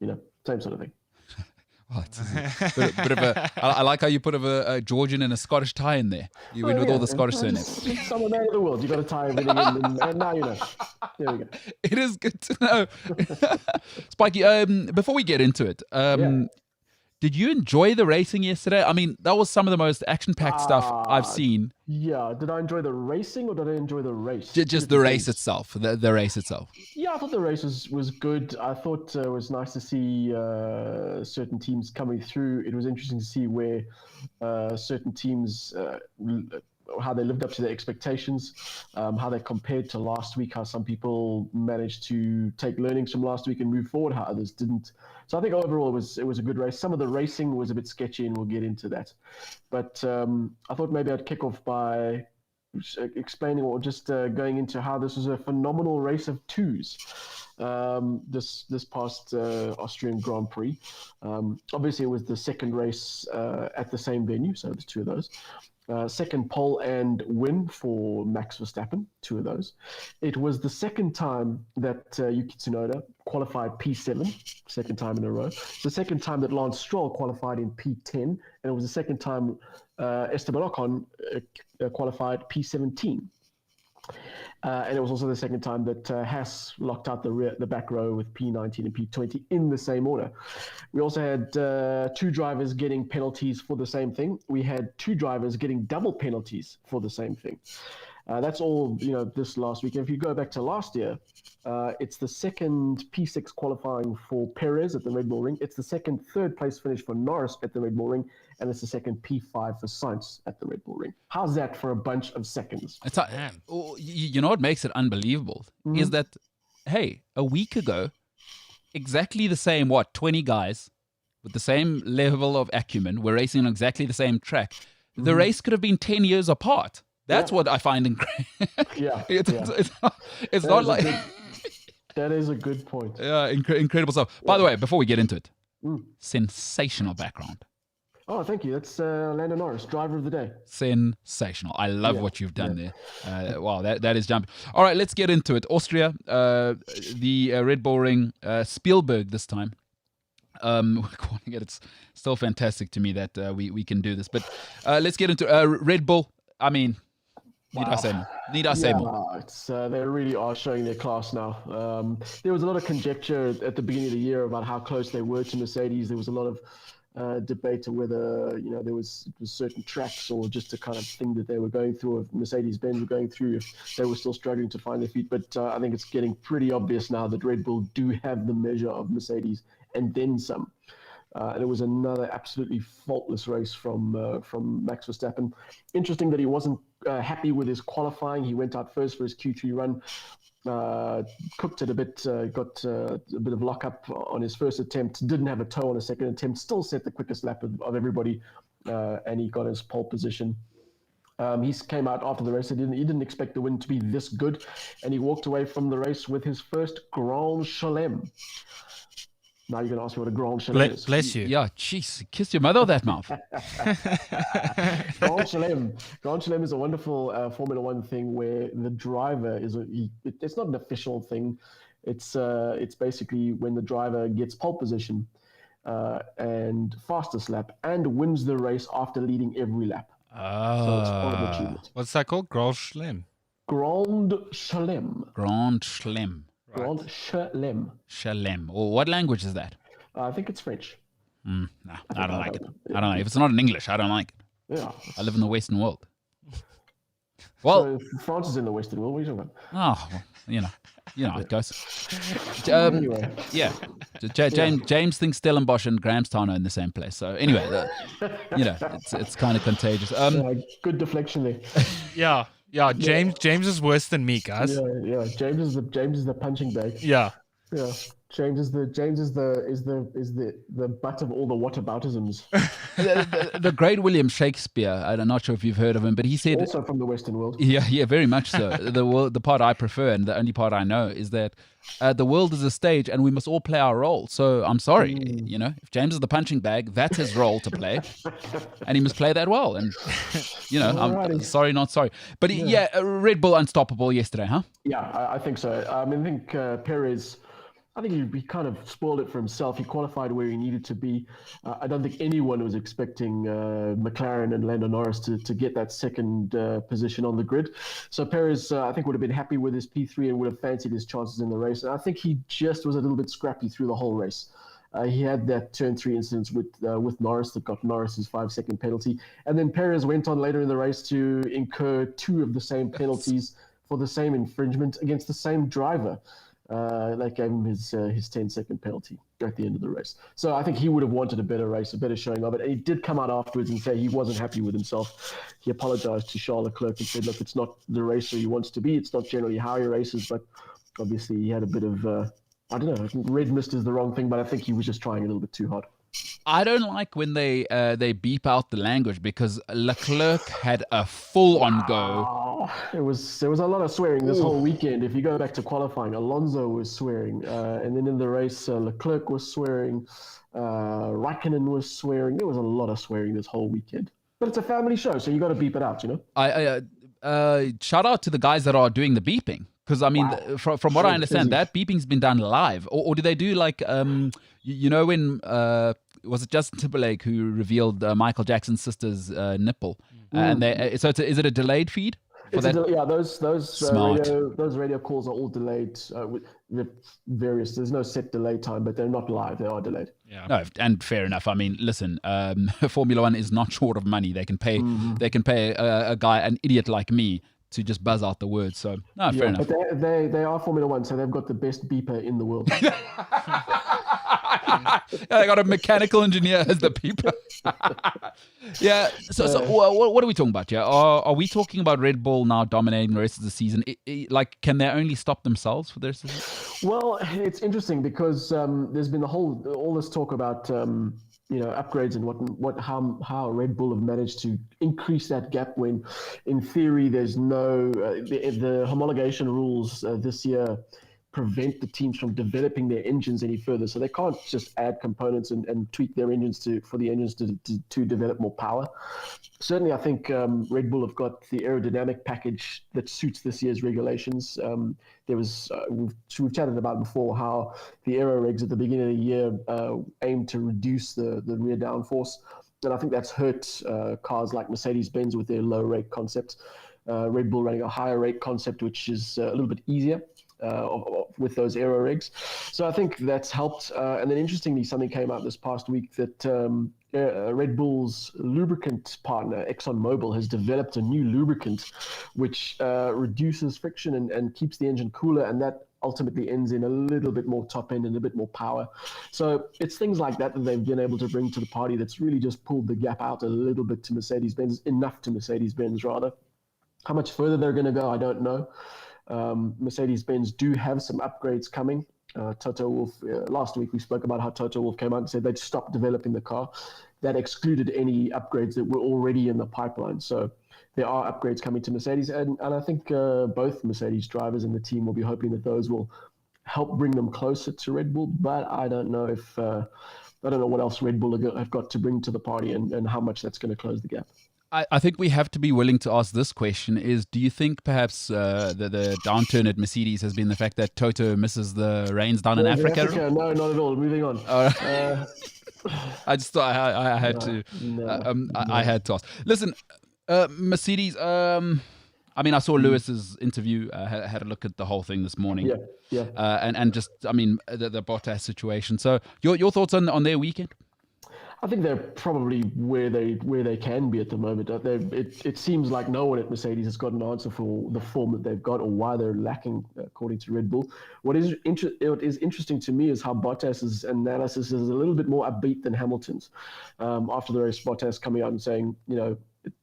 same sort of thing. Oh, it's a bit of a. I like how you put a Georgian and a Scottish tie in there. You went with all the Scottish surnames. Some man of the world. You got to tie everything in, and now you know. There we go. It is good to know, Spikey. Before we get into it, did you enjoy the racing yesterday? I mean, that was some of the most action-packed stuff I've seen. Yeah. Did I enjoy the racing or did I enjoy the race? Just the race itself. The race itself. Yeah, I thought the race was good. I thought it was nice to see certain teams coming through. It was interesting to see where certain teams, how they lived up to their expectations, how they compared to last week, how some people managed to take learnings from last week and move forward, how others didn't. So I think overall it was a good race. Some of the racing was a bit sketchy, and we'll get into that. But I thought maybe I'd kick off by explaining or just going into how this was a phenomenal race of twos. This past Austrian Grand Prix. Obviously, it was the second race at the same venue, so there's 2 of those. Second pole and win for Max Verstappen, 2 of those. It was the second time that Yuki Tsunoda qualified P7, second time in a row. The second time that Lance Stroll qualified in P10, and it was the second time Esteban Ocon qualified P17. And it was also the second time that Haas locked out the back row with P19 and P20 in the same order. We also had 2 drivers getting penalties for the same thing. We had 2 drivers getting double penalties for the same thing. That's all, this last week. And if you go back to last year, it's the second P6 qualifying for Perez at the Red Bull Ring. It's the second third place finish for Norris at the Red Bull Ring. And it's the second P5 for Sainz at the Red Bull Ring. How's that for a bunch of seconds? It's you know what makes it unbelievable is that, hey, a week ago, exactly the same, 20 guys with the same level of acumen were racing on exactly the same track. The race could have been 10 years apart. That's what I find incredible. It's not like... That is a good point. Yeah, incredible stuff. By the way, before we get into it, sensational background. Oh, thank you. That's Lando Norris, driver of the day. Sensational. I love what you've done there. Wow, that is jumping. All right, let's get into it. Austria, the Red Bull Ring, Spielberg this time. We're calling it. It's still fantastic to me that we can do this. But let's get into Red Bull. I mean, need I say more? Need I say more? They really are showing their class now. There was a lot of conjecture at the beginning of the year about how close they were to Mercedes. There was a lot of debate of whether there was certain tracks or just a kind of thing that they were going through, if Mercedes-Benz were going through, if they were still struggling to find their feet. But I think it's getting pretty obvious now that Red Bull do have the measure of Mercedes and then some. And it was another absolutely faultless race from Max Verstappen. Interesting that he wasn't happy with his qualifying. He went out first for his Q3 run. Cooked it a bit, got a bit of lockup on his first attempt, didn't have a toe on his second attempt, still set the quickest lap of everybody, and he got his pole position. He came out after the race. He didn't expect the win to be this good, and he walked away from the race with his first Grand Chelem. Now you're going to ask me what a Grand Chelem is. Bless you. Yeah, jeez, kiss your mother with that mouth. Grand Chelem is a wonderful Formula One thing where the driver it's not an official thing. It's basically when the driver gets pole position and fastest lap and wins the race after leading every lap. So it's part of the achievement. What's that called? Grand Chelem. Grand Chelem. Grand Chelem. Grand Chelem. Chelem. Or what language is that? I think it's French. Nah, I don't like it. I don't know. If it's not in English, I don't like it. Yeah. I live in the Western world. Well, so France is in the Western world. What are you talking about? oh, well, you know how it goes. Anyway. Yeah. James thinks Stellenbosch and Grahamstown are in the same place. So anyway, it's kind of contagious. Good deflection there. Yeah. James is worse than me, guys. Yeah. James is the punching bag. Yeah. Yeah. James is the butt of all the whataboutisms. the great William Shakespeare. I'm not sure if you've heard of him, but he said Also from the Western world. Yeah, very much so. The part I prefer, and the only part I know, is that the world is a stage, and we must all play our role. So I'm sorry, if James is the punching bag, that's his role to play, and he must play that well. And I'm sorry, not sorry. But Red Bull unstoppable yesterday, huh? Yeah, I think so. I think Perez. I think he kind of spoiled it for himself. He qualified where he needed to be. I don't think anyone was expecting McLaren and Lando Norris to get that second position on the grid. So Perez, I think, would have been happy with his P3 and would have fancied his chances in the race. And I think he just was a little bit scrappy through the whole race. He had that turn 3 incident with Norris that got Norris's 5-second penalty. And then Perez went on later in the race to incur 2 of the same penalties for the same infringement against the same driver. That gave him his 10-second penalty at the end of the race. So I think he would have wanted a better race, a better showing of it. And he did come out afterwards and say he wasn't happy with himself. He apologized to Charles Leclerc and said, look, it's not the racer he wants to be. It's not generally how he races, but obviously he had a bit of, I don't know, red mist is the wrong thing, but I think he was just trying a little bit too hard. I don't like when they beep out the language, because Leclerc had a full-on go. There was a lot of swearing this whole weekend. If you go back to qualifying, Alonso was swearing, and then in the race, Leclerc was swearing, Raikkonen was swearing. There was a lot of swearing this whole weekend. But it's a family show, so you got to beep it out, I shout out to the guys that are doing the beeping. Because, I mean, from what I understand, that beeping's been done live. Or do they do like, when, was it Justin Timberlake who revealed Michael Jackson's sister's nipple? And is it a delayed feed? Those radio calls are all delayed with the various. There's no set delay time, but they're not live. They are delayed. Yeah. No, and fair enough. I mean, listen, Formula One is not short of money. They can pay. They can pay a guy, an idiot like me, to just buzz out the words. So, no, fair enough. But they are Formula One, so they've got the best beeper in the world. They got a mechanical engineer as the beeper. Yeah. So what are we talking about? Yeah. Are we talking about Red Bull now dominating the rest of the season? Can they only stop themselves for the rest of the season? Well, it's interesting because there's been all this talk about upgrades and how Red Bull have managed to increase that gap when, in theory, there's no the homologation rules this year prevent the teams from developing their engines any further. So they can't just add components and tweak their engines for the engines to develop more power. Certainly, I think Red Bull have got the aerodynamic package that suits this year's regulations. We've chatted about before how the aero regs at the beginning of the year aim to reduce the rear downforce. And I think that's hurt cars like Mercedes-Benz with their low rake concept. Red Bull running a higher rate concept, which is a little bit easier with those aero regs. So I think that's helped. And then interestingly, something came out this past week that Red Bull's lubricant partner, ExxonMobil, has developed a new lubricant which reduces friction and keeps the engine cooler, and that ultimately ends in a little bit more top end and a bit more power. So it's things like that they've been able to bring to the party that's really just pulled the gap out a little bit to Mercedes-Benz, enough to Mercedes-Benz rather. How much further they're going to go, I don't know. Mercedes-Benz do have some upgrades coming. Toto Wolff, last week we spoke about how Toto Wolff came out and said they'd stopped developing the car. That excluded any upgrades that were already in the pipeline. So there are upgrades coming to Mercedes, and I think both Mercedes drivers and the team will be hoping that those will help bring them closer to Red Bull. But I don't know if I don't know what else Red Bull have got to bring to the party and how much that's going to close the gap. I think we have to be willing to ask this question is, do you think perhaps the downturn at Mercedes has been the fact that Toto misses the rains down in Africa? No, not at all. Moving on. I just thought I had to. I had to ask. Listen, Mercedes. I mean, I saw Lewis's interview. Had a look at the whole thing this morning. Yeah. And just, I mean, the Bottas situation. So, your thoughts on their weekend? I think they're probably where they can be at the moment. It seems like no one at Mercedes has got an answer for the form that they've got or why they're lacking, according to Red Bull. What is interesting to me is how Bottas's analysis is a little bit more upbeat than Hamilton's. After the race, Bottas coming out and saying,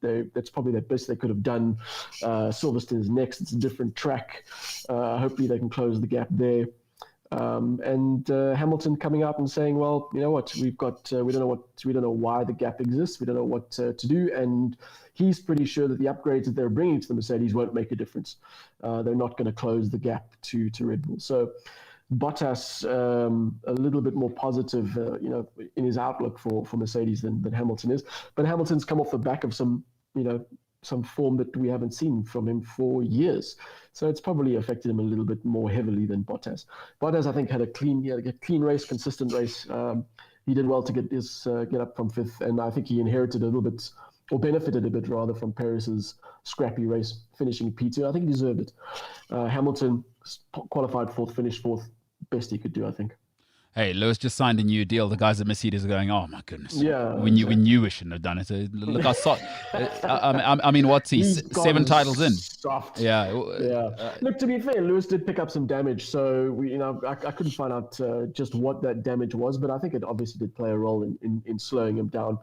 that's probably the best they could have done. Silverstone's next; it's a different track. Hopefully, they can close the gap there. And Hamilton coming out and saying, well, you know what, we don't know why the gap exists. We don't know what to do. And he's pretty sure that the upgrades that they're bringing to the Mercedes won't make a difference. They're not going to close the gap to Red Bull. So Bottas a little bit more positive, in his outlook for Mercedes than Hamilton is. But Hamilton's come off the back of some form that we haven't seen from him for years. So it's probably affected him a little bit more heavily than Bottas. Bottas, I think, had a clean race, consistent race. He did well to get up from fifth, and I think he inherited a little bit, or benefited a bit rather, from Perez's scrappy race, finishing P2. I think he deserved it. Hamilton qualified fourth, finished fourth. Best he could do, I think. Hey, Lewis just signed a new deal. The guys at Mercedes are going, oh my goodness. Yeah. We knew we shouldn't have done it. So look, I saw. I mean, what's he? 7 titles in. Soft. Yeah. Look, to be fair, Lewis did pick up some damage. So I couldn't find out just what that damage was, but I think it obviously did play a role in slowing him down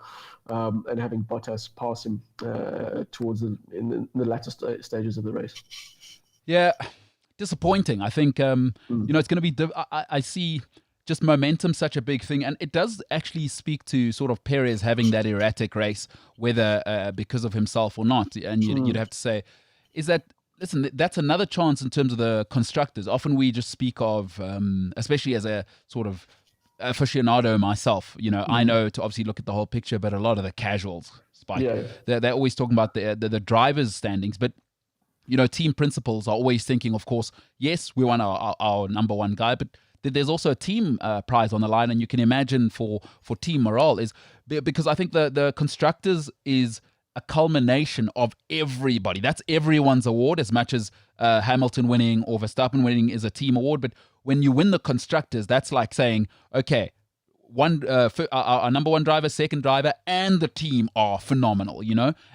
and having Bottas pass him towards in the latter stages of the race. Yeah, disappointing. I think it's going to be. I see. Just momentum, such a big thing. And it does actually speak to sort of Perez having that erratic race, whether because of himself or not. And you'd have to say, listen, that's another chance in terms of the constructors. Often we just speak of, especially as a sort of aficionado myself, I know to obviously look at the whole picture, but a lot of the casuals, Spike, they're always talking about the drivers' standings. But team principals are always thinking, of course, yes, we want our number one guy, but there's also a team prize on the line, and you can imagine for team morale is because I think the constructors is a culmination of everybody. That's everyone's award, as much as Hamilton winning or Verstappen winning is a team award. But when you win the constructors, that's like saying, okay, our number one driver, second driver, and the team are phenomenal,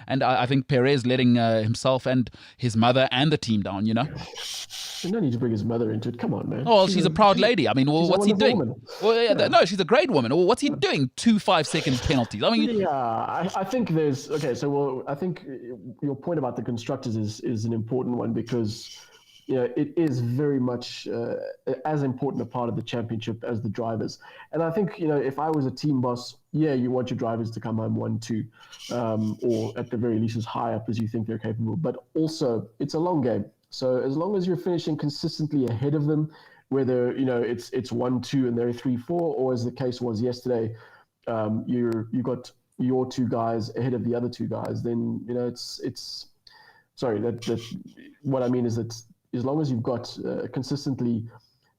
And I think Perez letting himself and his mother and the team down, You don't need to bring his mother into it. Come on, man. Oh, well, she's a proud lady. I mean, what's he doing? Woman. Well, yeah. No, she's a great woman. Well, what's he doing? 2 5-second penalties. I mean, I think there's I think your point about the constructors is an important one because it is very much as important a part of the championship as the drivers. And I think, if I was a team boss, you want your drivers to come home 1-2, or at the very least as high up as you think they're capable. But also, it's a long game. So as long as you're finishing consistently ahead of them, whether, it's 1-2 and they're 3-4, or as the case was yesterday, you got your 2 guys ahead of the other 2 guys, then, it's sorry, that what I mean is that as long as you've got consistently,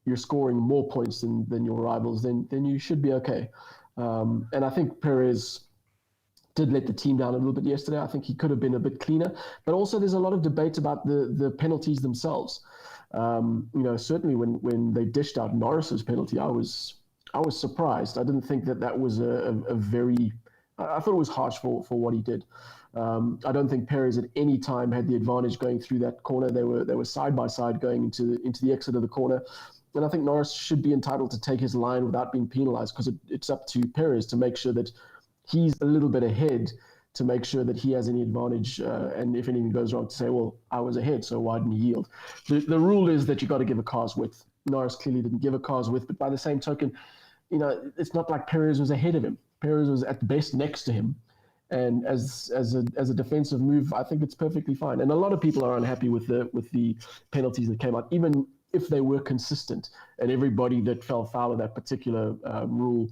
you're scoring more points than your rivals, then you should be okay. And I think Perez did let the team down a little bit yesterday. I think he could have been a bit cleaner. But also there's a lot of debate about the penalties themselves. Certainly when they dished out Norris's penalty, I was surprised. I didn't think that was a very I thought it was harsh for what he did. I don't think Perez at any time had the advantage going through that corner. They were side by side going into the exit of the corner. And I think Norris should be entitled to take his line without being penalized, because it's up to Perez to make sure that he's a little bit ahead, to make sure that he has any advantage. And if anything goes wrong, to say, well, I was ahead, so why didn't he yield? The rule is that you got to give a car's width. Norris clearly didn't give a car's width, but by the same token, it's not like Perez was ahead of him. Perez was at best next to him. And as a defensive move, I think it's perfectly fine. And a lot of people are unhappy with the penalties that came out, even if they were consistent. And everybody that fell foul of that particular rule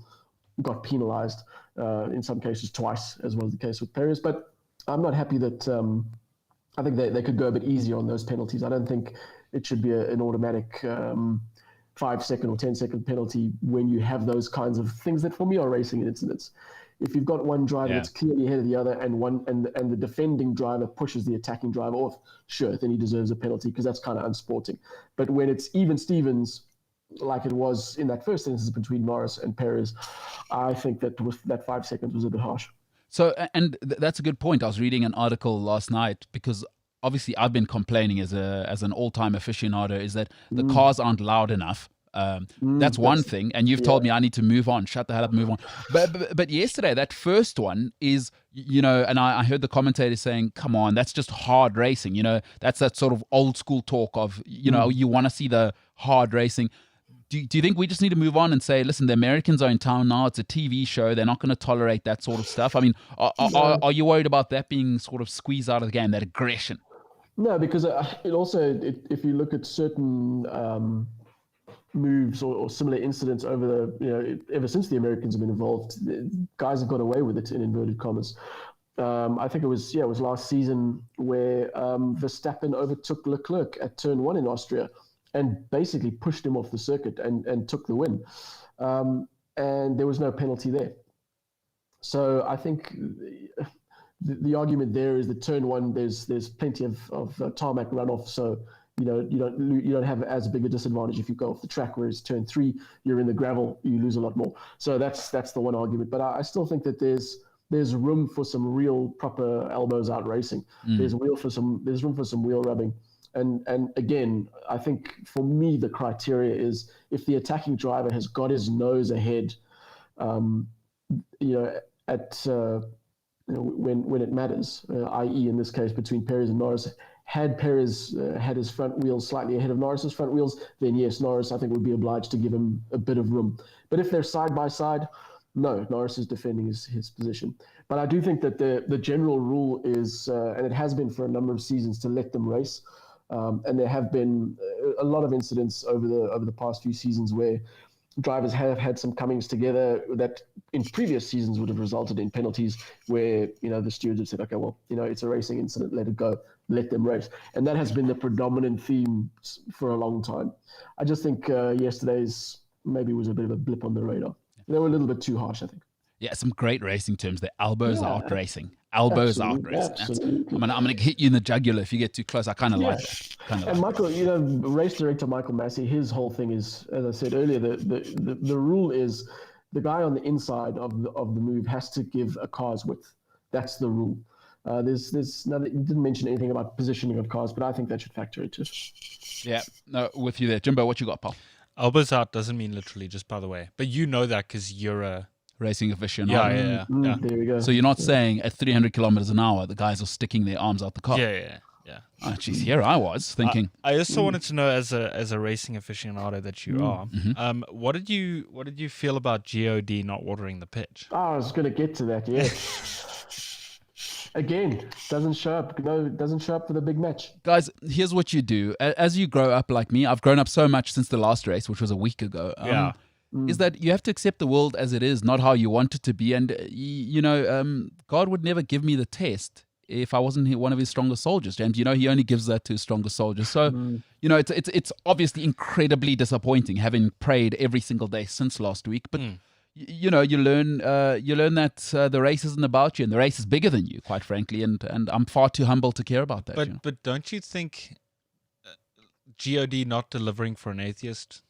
got penalized, in some cases twice, as was the case with Perez. But I'm not happy that I think they could go a bit easier on those penalties. I don't think it should be an automatic 5-second or 10-second penalty when you have those kinds of things that, for me, are racing incidents. If you've got one driver that's clearly ahead of the other, and the defending driver pushes the attacking driver off, sure, then he deserves a penalty, because that's kind of unsporting. But when it's even Stevens, like it was in that first instance between Norris and Perez, I think that 5 seconds was a bit harsh. So, and that's a good point. I was reading an article last night, because obviously I've been complaining as an all-time aficionado, is that the cars aren't loud enough. That's one thing, and you've told me I need to move on. Shut the hell up, move on. But yesterday, that first one is, and I heard the commentator saying, "Come on, that's just hard racing." That's that sort of old school talk of, you want to see the hard racing. Do you think we just need to move on and say, listen, the Americans are in town now. It's a TV show. They're not going to tolerate that sort of stuff. I mean, are you worried about that being sort of squeezed out of the game, that aggression? No, because if you look at certain moves or similar incidents ever since the Americans have been involved, guys have got away with it, in inverted commas. I think it was last season where Verstappen overtook Leclerc at turn 1 in Austria and basically pushed him off the circuit and took the win. And there was no penalty there. So I think the argument there is that turn 1, there's plenty of tarmac runoff, so you don't have as big a disadvantage if you go off the track, whereas turn 3, you're in the gravel, you lose a lot more. So that's the one argument. But I still think that there's room for some real proper elbows out racing. There's room for some wheel rubbing. And again, I think for me the criteria is if the attacking driver has got his nose ahead, when it matters, i.e. in this case between Perez and Norris. Had Perez had his front wheels slightly ahead of Norris's front wheels, then yes, Norris I think would be obliged to give him a bit of room. But if they're side by side, no, Norris is defending his position. But I do think that the general rule is, and it has been for a number of seasons, to let them race. And there have been a lot of incidents over the past few seasons where drivers have had some comings together that in previous seasons would have resulted in penalties, where the stewards have said, okay, well, it's a racing incident, let it go, let them race. And that has been the predominant theme for a long time. I just think yesterday's maybe was a bit of a blip on the radar. They were a little bit too harsh, I think. Yeah, some great racing terms. The elbows out racing. Elbows out racing. Absolutely. I'm going to hit you in the jugular if you get too close. I kind of like that. And Michael, race director Michael Massey, his whole thing is, as I said earlier, the rule is the guy on the inside of the move has to give a car's width. That's the rule. There's no, you didn't mention anything about positioning of cars, but I think that should factor into it. Yeah, no, with you there. Jimbo, what you got, pal? Elbows out doesn't mean literally, just by the way. But you know that because you're a racing aficionado. Yeah. There we go. So you're not saying at 300 kilometers an hour, the guys are sticking their arms out the car. Yeah. Oh, geez, here I was thinking. I also wanted to know, as a racing aficionado that you are, what did you feel about God not watering the pitch? I was going to get to that. Yeah. Again, doesn't show up. No, doesn't show up for the big match. Guys, here's what you do. As you grow up like me, I've grown up so much since the last race, which was a week ago. Is that you have to accept the world as it is, not how you want it to be. And, God would never give me the test if I wasn't one of his strongest soldiers, James. He only gives that to his strongest soldiers. So, it's obviously incredibly disappointing, having prayed every single day since last week. But, you learn that the race isn't about you, and the race is bigger than you, quite frankly. And I'm far too humble to care about that. But don't you think God not delivering for an atheist,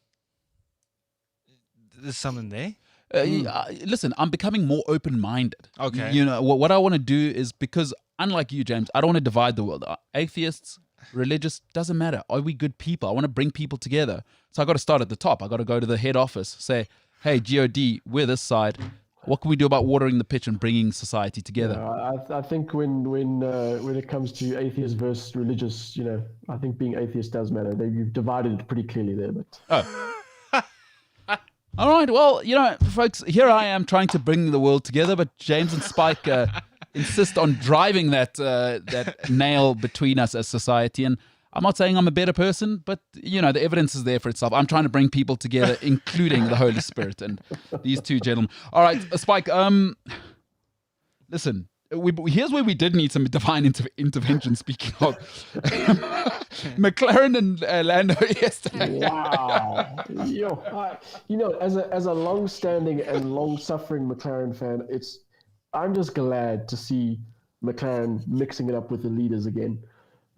there's something there? Listen, I'm becoming more open-minded. Okay. You know, what I want to do is, because unlike you, James, I don't want to divide the world. Atheists, religious, doesn't matter. Are we good people? I want to bring people together. So I got to start at the top. I got to go to the head office, say, hey, God, we're this side. What can we do about watering the pitch and bringing society together? I think when it comes to atheist versus religious, I think being atheist does matter. You've divided it pretty clearly there. But All right, well, folks, here I am trying to bring the world together, but James and Spike insist on driving that nail between us as society. And I'm not saying I'm a better person, but, the evidence is there for itself. I'm trying to bring people together, including the Holy Spirit and these two gentlemen. All right, Spike, listen, here's where we did need some divine intervention, speaking of McLaren and Lando yesterday. wow, as a long-standing and long-suffering McLaren fan, I'm just glad to see McLaren mixing it up with the leaders again.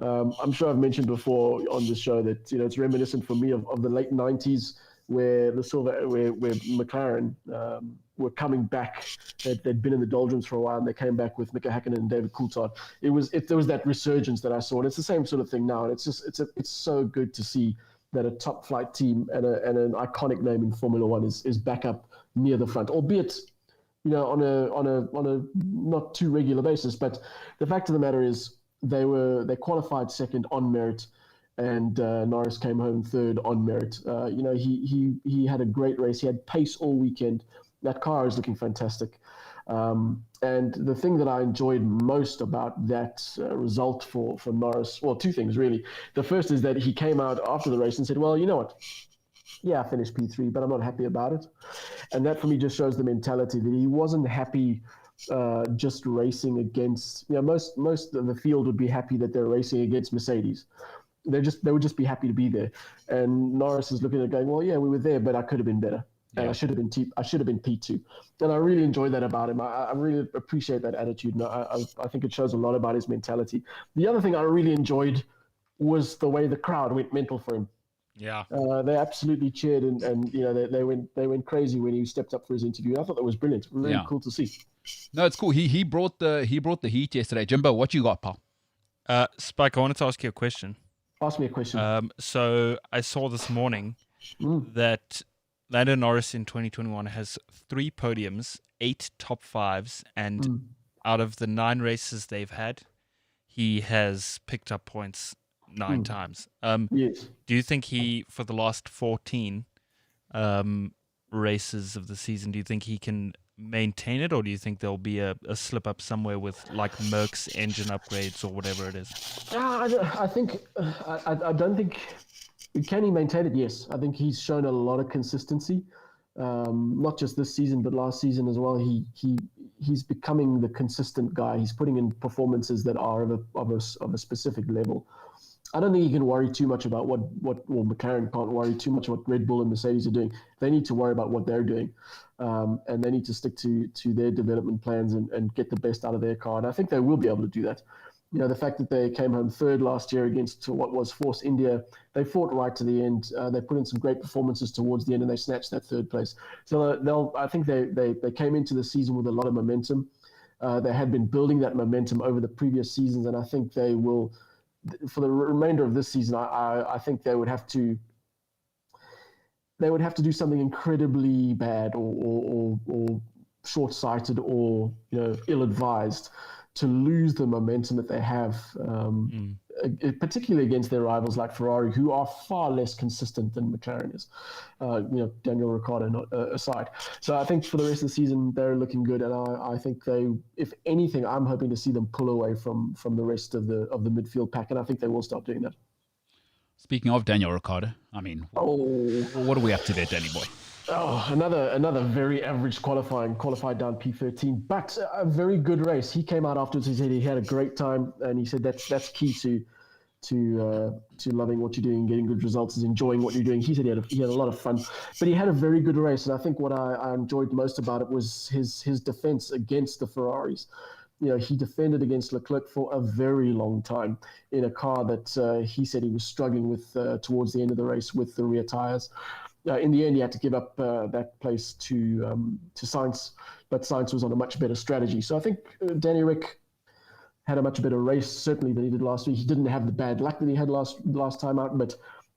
I'm sure I've mentioned before on this show that it's reminiscent for me of the late '90s where where McLaren were coming back. They'd been in the doldrums for a while, and they came back with Mika Häkkinen and David Coulthard. There was that resurgence that I saw, and it's the same sort of thing now. And it's so good to see that a top flight team and an iconic name in Formula One is back up near the front, albeit on a not too regular basis. But the fact of the matter is, they qualified second on merit, and Norris came home third on merit. He had a great race. He had pace all weekend. That car is looking fantastic. And the thing that I enjoyed most about that result for Norris, well, two things really. The first is that he came out after the race and said, well, you know what? Yeah, I finished P3, but I'm not happy about it. And that for me just shows the mentality that he wasn't happy just racing against, most of the field would be happy that they're racing against Mercedes. They would just be happy to be there. And Norris is looking at it going, well, yeah, we were there, but I could have been better. And I should have been P2. And I really enjoyed that about him. I really appreciate that attitude. And I think it shows a lot about his mentality. The other thing I really enjoyed was the way the crowd went mental for him. Yeah. They absolutely cheered and they went crazy when he stepped up for his interview. I thought that was brilliant. Really cool to see. No, it's cool. He brought the heat yesterday. Jimbo, what you got, pal? Spike, I wanted to ask you a question. Ask me a question. So I saw this morning that Lando Norris in 2021 has 3 podiums, 8 top 5s, and out of the 9 races they've had, he has picked up points 9 times. Yes. Do you think he, for the last 14 races of the season, do you think he can maintain it, or do you think there'll be a slip up somewhere with like Merck's engine upgrades or whatever it is? I don't think. Can he maintain it? Yes. I think he's shown a lot of consistency, not just this season, but last season as well. He's becoming the consistent guy. He's putting in performances that are of a specific level. I don't think he can worry too much about well, McLaren can't worry too much what Red Bull and Mercedes are doing. They need to worry about what they're doing, and they need to stick to their development plans and get the best out of their car. And I think they will be able to do that. The fact that they came home third last year against what was Force India, they fought right to the end. They put in some great performances towards the end, and they snatched that third place. So I think they came into the season with a lot of momentum. They had been building that momentum over the previous seasons, and I think they will, for the remainder of this season, I think they would have to do something incredibly bad or short-sighted or ill-advised to lose the momentum that they have, particularly against their rivals like Ferrari, who are far less consistent than McLaren is. Daniel Ricciardo aside. So I think for the rest of the season, they're looking good, and I think they, if anything, I'm hoping to see them pull away from the rest of the midfield pack, and I think they will start doing that. Speaking of Daniel Ricciardo, I mean, what are we up to there, Danny boy? Oh, another very average qualified down P13, but a very good race. He came out afterwards. He said he had a great time, and he said that's key to loving what you're doing, getting good results, is enjoying what you're doing. He said he had a lot of fun, but he had a very good race. And I think what I enjoyed most about it was his defense against the Ferraris. He defended against Leclerc for a very long time in a car that he said he was struggling with towards the end of the race with the rear tires. in the end, he had to give up that place to Science, but Science was on a much better strategy. So I think Danny Rick had a much better race, certainly, than he did last week. He didn't have the bad luck that he had last time out, but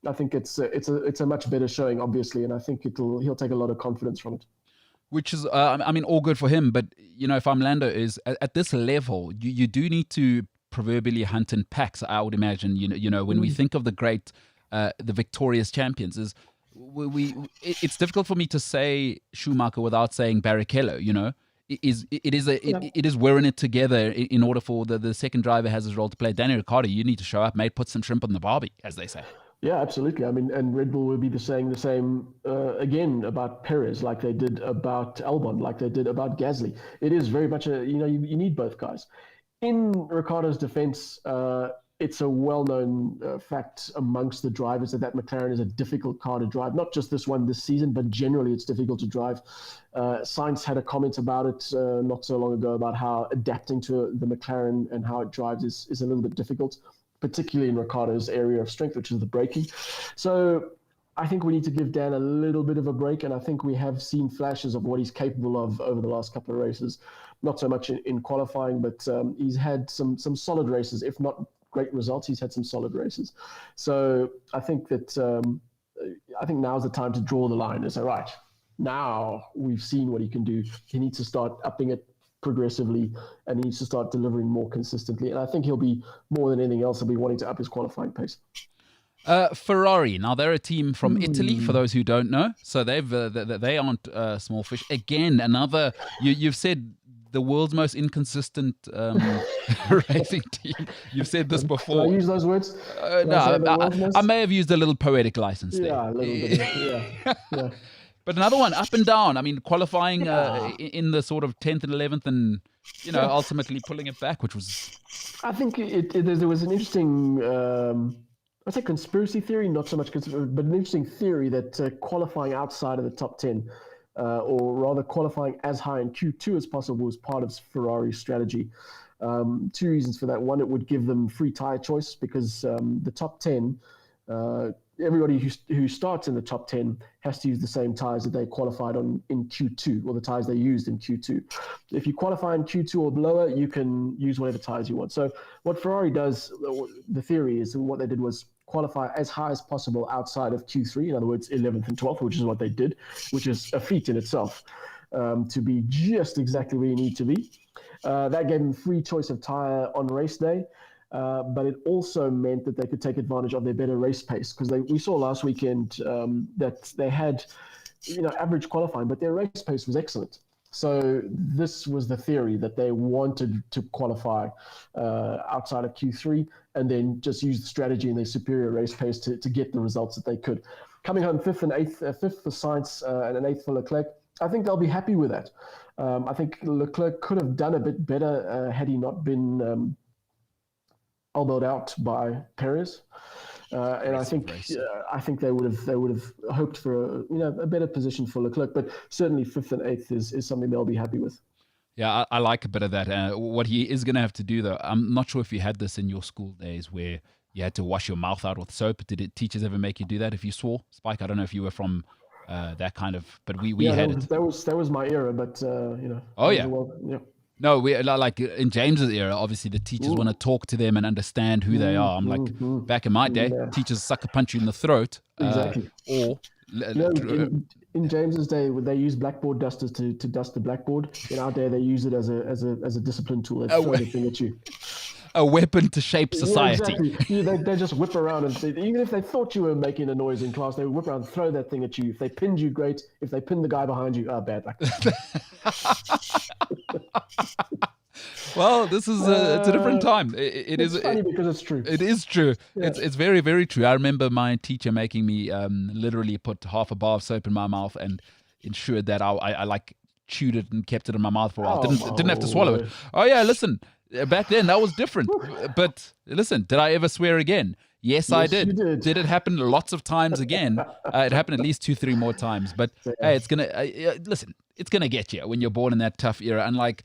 I think it's a much better showing, obviously, and I think he'll take a lot of confidence from it. Which is, all good for him. But, if I'm Lando, is at this level, you do need to proverbially hunt in packs, I would imagine. When we think of the great, the victorious champions, it's difficult for me to say Schumacher without saying Barrichello, It is wearing it together in order for the second driver has his role to play. Danny Ricciardo, you need to show up, mate, put some shrimp on the barbie, as they say. Yeah, absolutely. I mean, and Red Bull will be saying the same again about Perez, like they did about Albon, like they did about Gasly. It is very much you need both guys. In Ricciardo's defense, it's a well-known fact amongst the drivers that McLaren is a difficult car to drive. Not just this season, but generally it's difficult to drive. Sainz had a comment about it not so long ago about how adapting to the McLaren and how it drives is a little bit difficult, particularly in Ricciardo's area of strength, which is the braking. So I think we need to give Dan a little bit of a break, and I think we have seen flashes of what he's capable of over the last couple of races. Not so much in qualifying, but he's had some solid races, if not great results. He's had some solid races. So I think that now's the time to draw the line. It's all right. Now we've seen what he can do. He needs to start upping it progressively, and he needs to start delivering more consistently. And I think he'll be, more than anything else, he'll be wanting to up his qualifying pace. Ferrari. Now they're a team from Italy, for those who don't know. So they aren't small fish. Again, another. You've said the world's most inconsistent racing team. You've said this before. Did I use those words? No, I may have used a little poetic license there. Yeah, a little bit. Yeah. But another one, up and down. I mean, qualifying in the sort of 10th and 11th and, ultimately pulling it back, which was... I think there was an interesting, I'd say conspiracy theory, not so much conspiracy, but an interesting theory that qualifying outside of the top 10, or rather qualifying as high in Q2 as possible, was part of Ferrari's strategy. Two reasons for that. One, it would give them free tyre choice because the top 10... everybody who starts in the top 10 has to use the same tyres that they qualified on in Q2, or the tyres they used in Q2. If you qualify in Q2 or lower, you can use whatever tyres you want. So what Ferrari does, the theory is, what they did was qualify as high as possible outside of Q3, in other words, 11th and 12th, which is what they did, which is a feat in itself, to be just exactly where you need to be. That gave them free choice of tyre on race day. But it also meant that they could take advantage of their better race pace, because we saw last weekend that they had, average qualifying, but their race pace was excellent. So this was the theory, that they wanted to qualify outside of Q3 and then just use the strategy and their superior race pace to get the results that they could. Coming home fifth and eighth, fifth for Sainz and an eighth for Leclerc, I think they'll be happy with that. I think Leclerc could have done a bit better had he not been elbowed out by Perez, and I think they would have hoped for a better position for Leclerc, but certainly fifth and eighth is something they'll be happy with. Yeah, I like a bit of that. What he is going to have to do, though, I'm not sure if you had this in your school days where you had to wash your mouth out with soap. Did teachers ever make you do that if you swore? Spike, I don't know if you were from that kind of, but we had it. That was my era, but Oh yeah. No, we like in James's era. Obviously, the teachers want to talk to them and understand who they are. I'm like, back in my day, teachers sucker punch you in the throat. Exactly. Or in James's day, they used blackboard dusters to dust the blackboard. In our day, they use it as a discipline tool. They throw the thing at you. A weapon to shape society. Yeah, exactly. They just whip around, and even if they thought you were making a noise in class, they would whip around and throw that thing at you. If they pinned you, great. If they pinned the guy behind you, bad luck. Well, this is it's a different time. It's funny because it's true. It is true. Yeah. It's very, very true. I remember my teacher making me literally put half a bar of soap in my mouth and ensured that I like chewed it and kept it in my mouth for a while. Didn't have to swallow it. Oh yeah, listen. Back then, that was different. But listen, did I ever swear again? Yes, I did. You did. Did it happen lots of times again? It happened at least 2-3 more times. But hey, it's gonna listen. It's gonna get you when you're born in that tough era. And like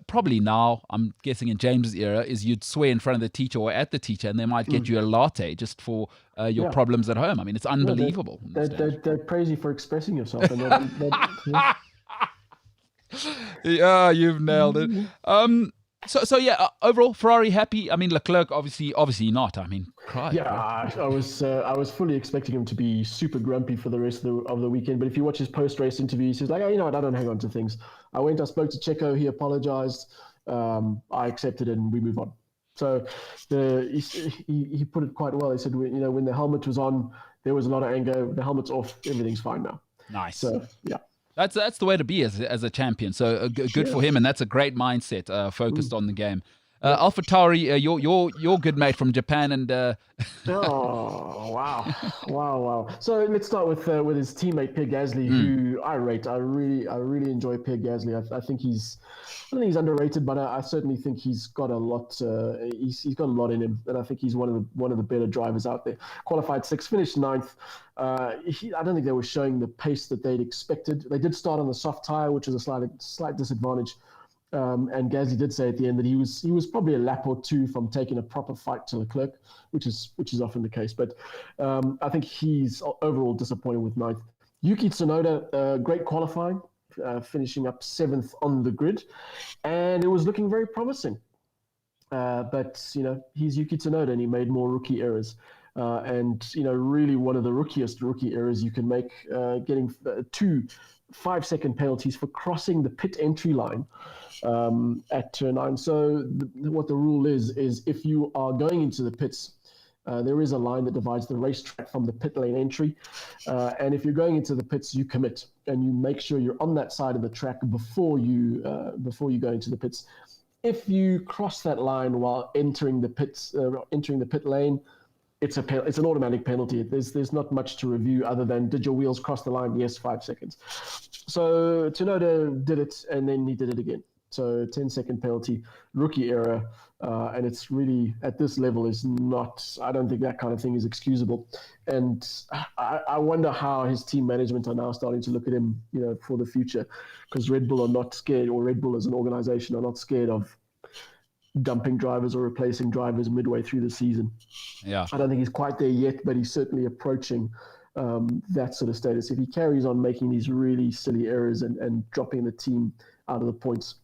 probably now, I'm guessing in James's era, is you'd swear in front of the teacher or at the teacher, and they might get you a latte just for your problems at home. I mean, it's unbelievable. They praise you for expressing yourself. Yeah, you've nailed it. So yeah, overall, Ferrari happy. I mean, Leclerc obviously not. I mean, cry. Yeah, I was fully expecting him to be super grumpy for the rest of the weekend. But if you watch his post-race interview, he says like, I don't hang on to things. I spoke to Checo, he apologized. I accepted it, and we move on. So he put it quite well. He said, when the helmet was on, there was a lot of anger. The helmet's off, everything's fine now. Nice. So yeah. That's the way to be as a champion. So good for him, and that's a great mindset, focused on the game. AlphaTauri, your good mate from Japan, and oh wow. So let's start with his teammate Pierre Gasly, who I rate. I really enjoy Pierre Gasly. I think he's underrated, but I certainly think he's got a lot. He's got a lot in him, and I think he's one of the better drivers out there. Qualified 6th, finished 9th. I don't think they were showing the pace that they'd expected. They did start on the soft tire, which was a slight disadvantage. And Gasly did say at the end that he was probably a lap or two from taking a proper fight to Leclerc, which is often the case. But I think he's overall disappointed with 9th. Yuki Tsunoda, great qualifying, finishing up 7th on the grid, and it was looking very promising. But he's Yuki Tsunoda, and he made more rookie errors. And really one of the rookie errors you can make, getting 2 5-second penalties for crossing the pit entry line at turn 9. So what the rule is if you are going into the pits, there is a line that divides the racetrack from the pit lane entry. And if you're going into the pits, you commit and you make sure you're on that side of the track before you go into the pits. If you cross that line while entering the pit lane, it's an automatic penalty. There's not much to review other than, did your wheels cross the line? Yes, 5 seconds. So Tsunoda did it, and then he did it again. So 10-second penalty, rookie error, and it's really, at this level, is not, I don't think that kind of thing is excusable. And I wonder how his team management are now starting to look at him, for the future, because Red Bull are not scared, or Red Bull as an organization are not scared of dumping drivers or replacing drivers midway through the season. Yeah, I don't think he's quite there yet, but he's certainly approaching that sort of status. If he carries on making these really silly errors and dropping the team out of the points,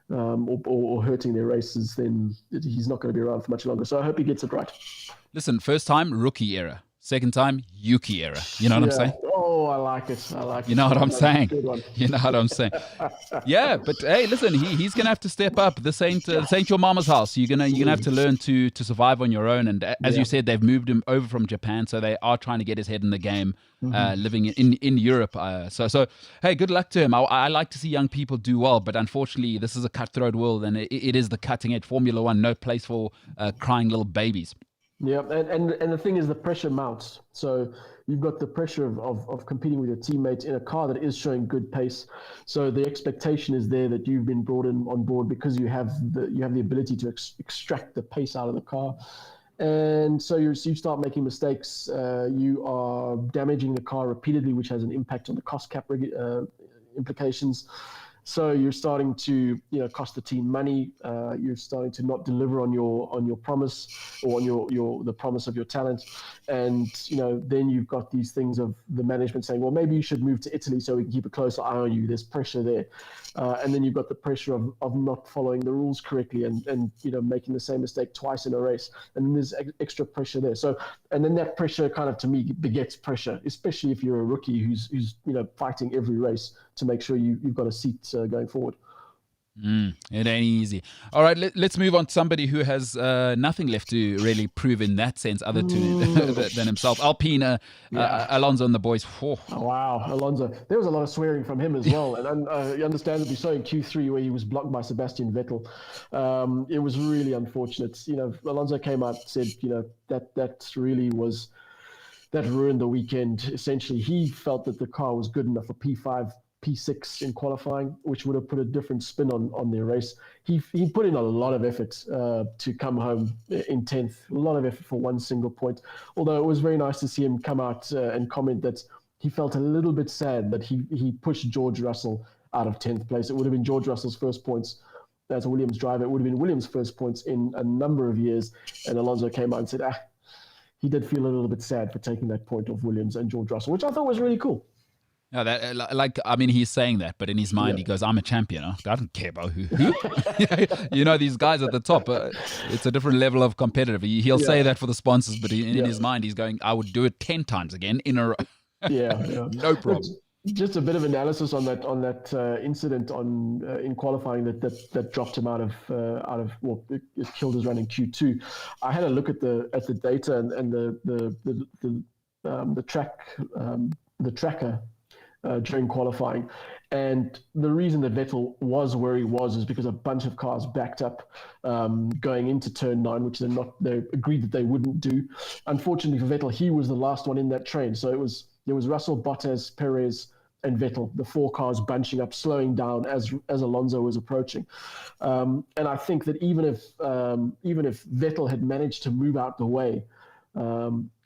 or hurting their races, then he's not going to be around for much longer. So I hope he gets it right. Listen, first time, rookie error. Second time, Yuki error. You know what I'm saying? Oh, I like it. You know what I'm saying? You know what I'm saying? Yeah, but hey, listen, he's gonna have to step up. This ain't your mama's house. You're gonna have to learn to survive on your own. And as you said, they've moved him over from Japan, so they are trying to get his head in the game, living in Europe. So hey, good luck to him. I like to see young people do well, but unfortunately, this is a cutthroat world, and it is the cutting edge. Formula One, no place for crying little babies. Yeah, and the thing is, the pressure mounts. So you've got the pressure of competing with your teammates in a car that is showing good pace. So the expectation is there that you've been brought in on board because you have the ability to extract the pace out of the car. And so you start making mistakes. You are damaging the car repeatedly, which has an impact on the cost cap implications. So you're starting to cost the team money. You're starting to not deliver on your promise, or on the promise of your talent. And then you've got these things of the management saying, well, maybe you should move to Italy so we can keep a closer eye on you. There's pressure there. And then you've got the pressure of not following the rules correctly and making the same mistake twice in a race. And then there's extra pressure there. So, and then that pressure kind of, to me, begets pressure, especially if you're a rookie who's fighting every race to make sure you've got a seat going forward. It ain't easy. All right, let's move on to somebody who has nothing left to really prove in that sense other than himself. Alpine, Alonso and the boys. Oh, wow, Alonso. There was a lot of swearing from him as well. And understandably so in Q3, where he was blocked by Sebastian Vettel. It was really unfortunate. Alonso came out and said, that really was... that ruined the weekend. Essentially, he felt that the car was good enough for P5. P6 in qualifying, which would have put a different spin on their race. He put in a lot of effort to come home in 10th, a lot of effort for one single point. Although it was very nice to see him come out and comment that he felt a little bit sad that he pushed George Russell out of 10th place. It would have been George Russell's first points as a Williams driver. It would have been Williams' first points in a number of years. And Alonso came out and said, he did feel a little bit sad for taking that point off Williams and George Russell, which I thought was really cool. No, he's saying that, but in his mind, he goes, I'm a champion. I don't care about who. These guys at the top, it's a different level of competitive. He'll say that for the sponsors, but in his mind, he's going, I would do it 10 times again in a row. No problem. Just a bit of analysis on that incident in qualifying that dropped him out of it killed his run in Q2. I had a look at the data and the tracker during qualifying, and the reason that Vettel was where he was is because a bunch of cars backed up going into turn 9, which they agreed that they wouldn't do. Unfortunately for Vettel, he was the last one in that train, so there was Russell, Bottas, Perez, and Vettel, the 4 cars bunching up, slowing down as Alonso was approaching. And I think that even if Vettel had managed to move out the way,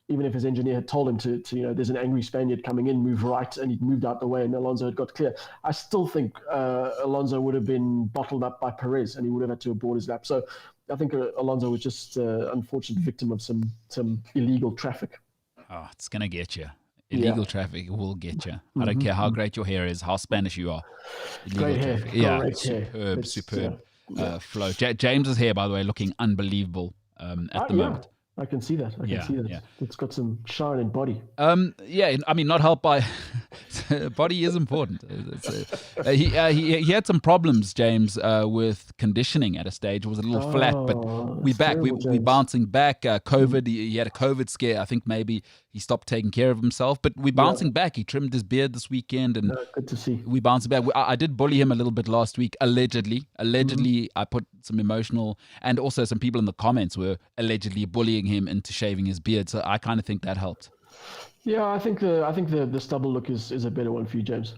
even if his engineer had told him to there's an angry Spaniard coming in, move right, and he'd moved out the way and Alonso had got clear, I still think Alonso would have been bottled up by Perez and he would have had to abort his lap. So I think Alonso was just an unfortunate victim of some illegal traffic. Oh, it's going to get you. Illegal traffic will get you. I don't care how great your hair is, how Spanish you are. Great hair. Superb flow. James's hair, by the way, looking unbelievable at the moment. I can see that. Yeah. It's got some shine and body. Not helped by body is important. He had some problems, James, with conditioning at a stage. It was a little flat, but we're back. We're bouncing back. COVID, he had a COVID scare. I think maybe he stopped taking care of himself, but we're bouncing back. He trimmed his beard this weekend, and good to see. We bouncing back. I did bully him a little bit last week, allegedly. I put some emotional, and also some people in the comments were allegedly bullying him into shaving his beard. So I kind of think that helped. Yeah, I think the stubble look is a better one for you, James.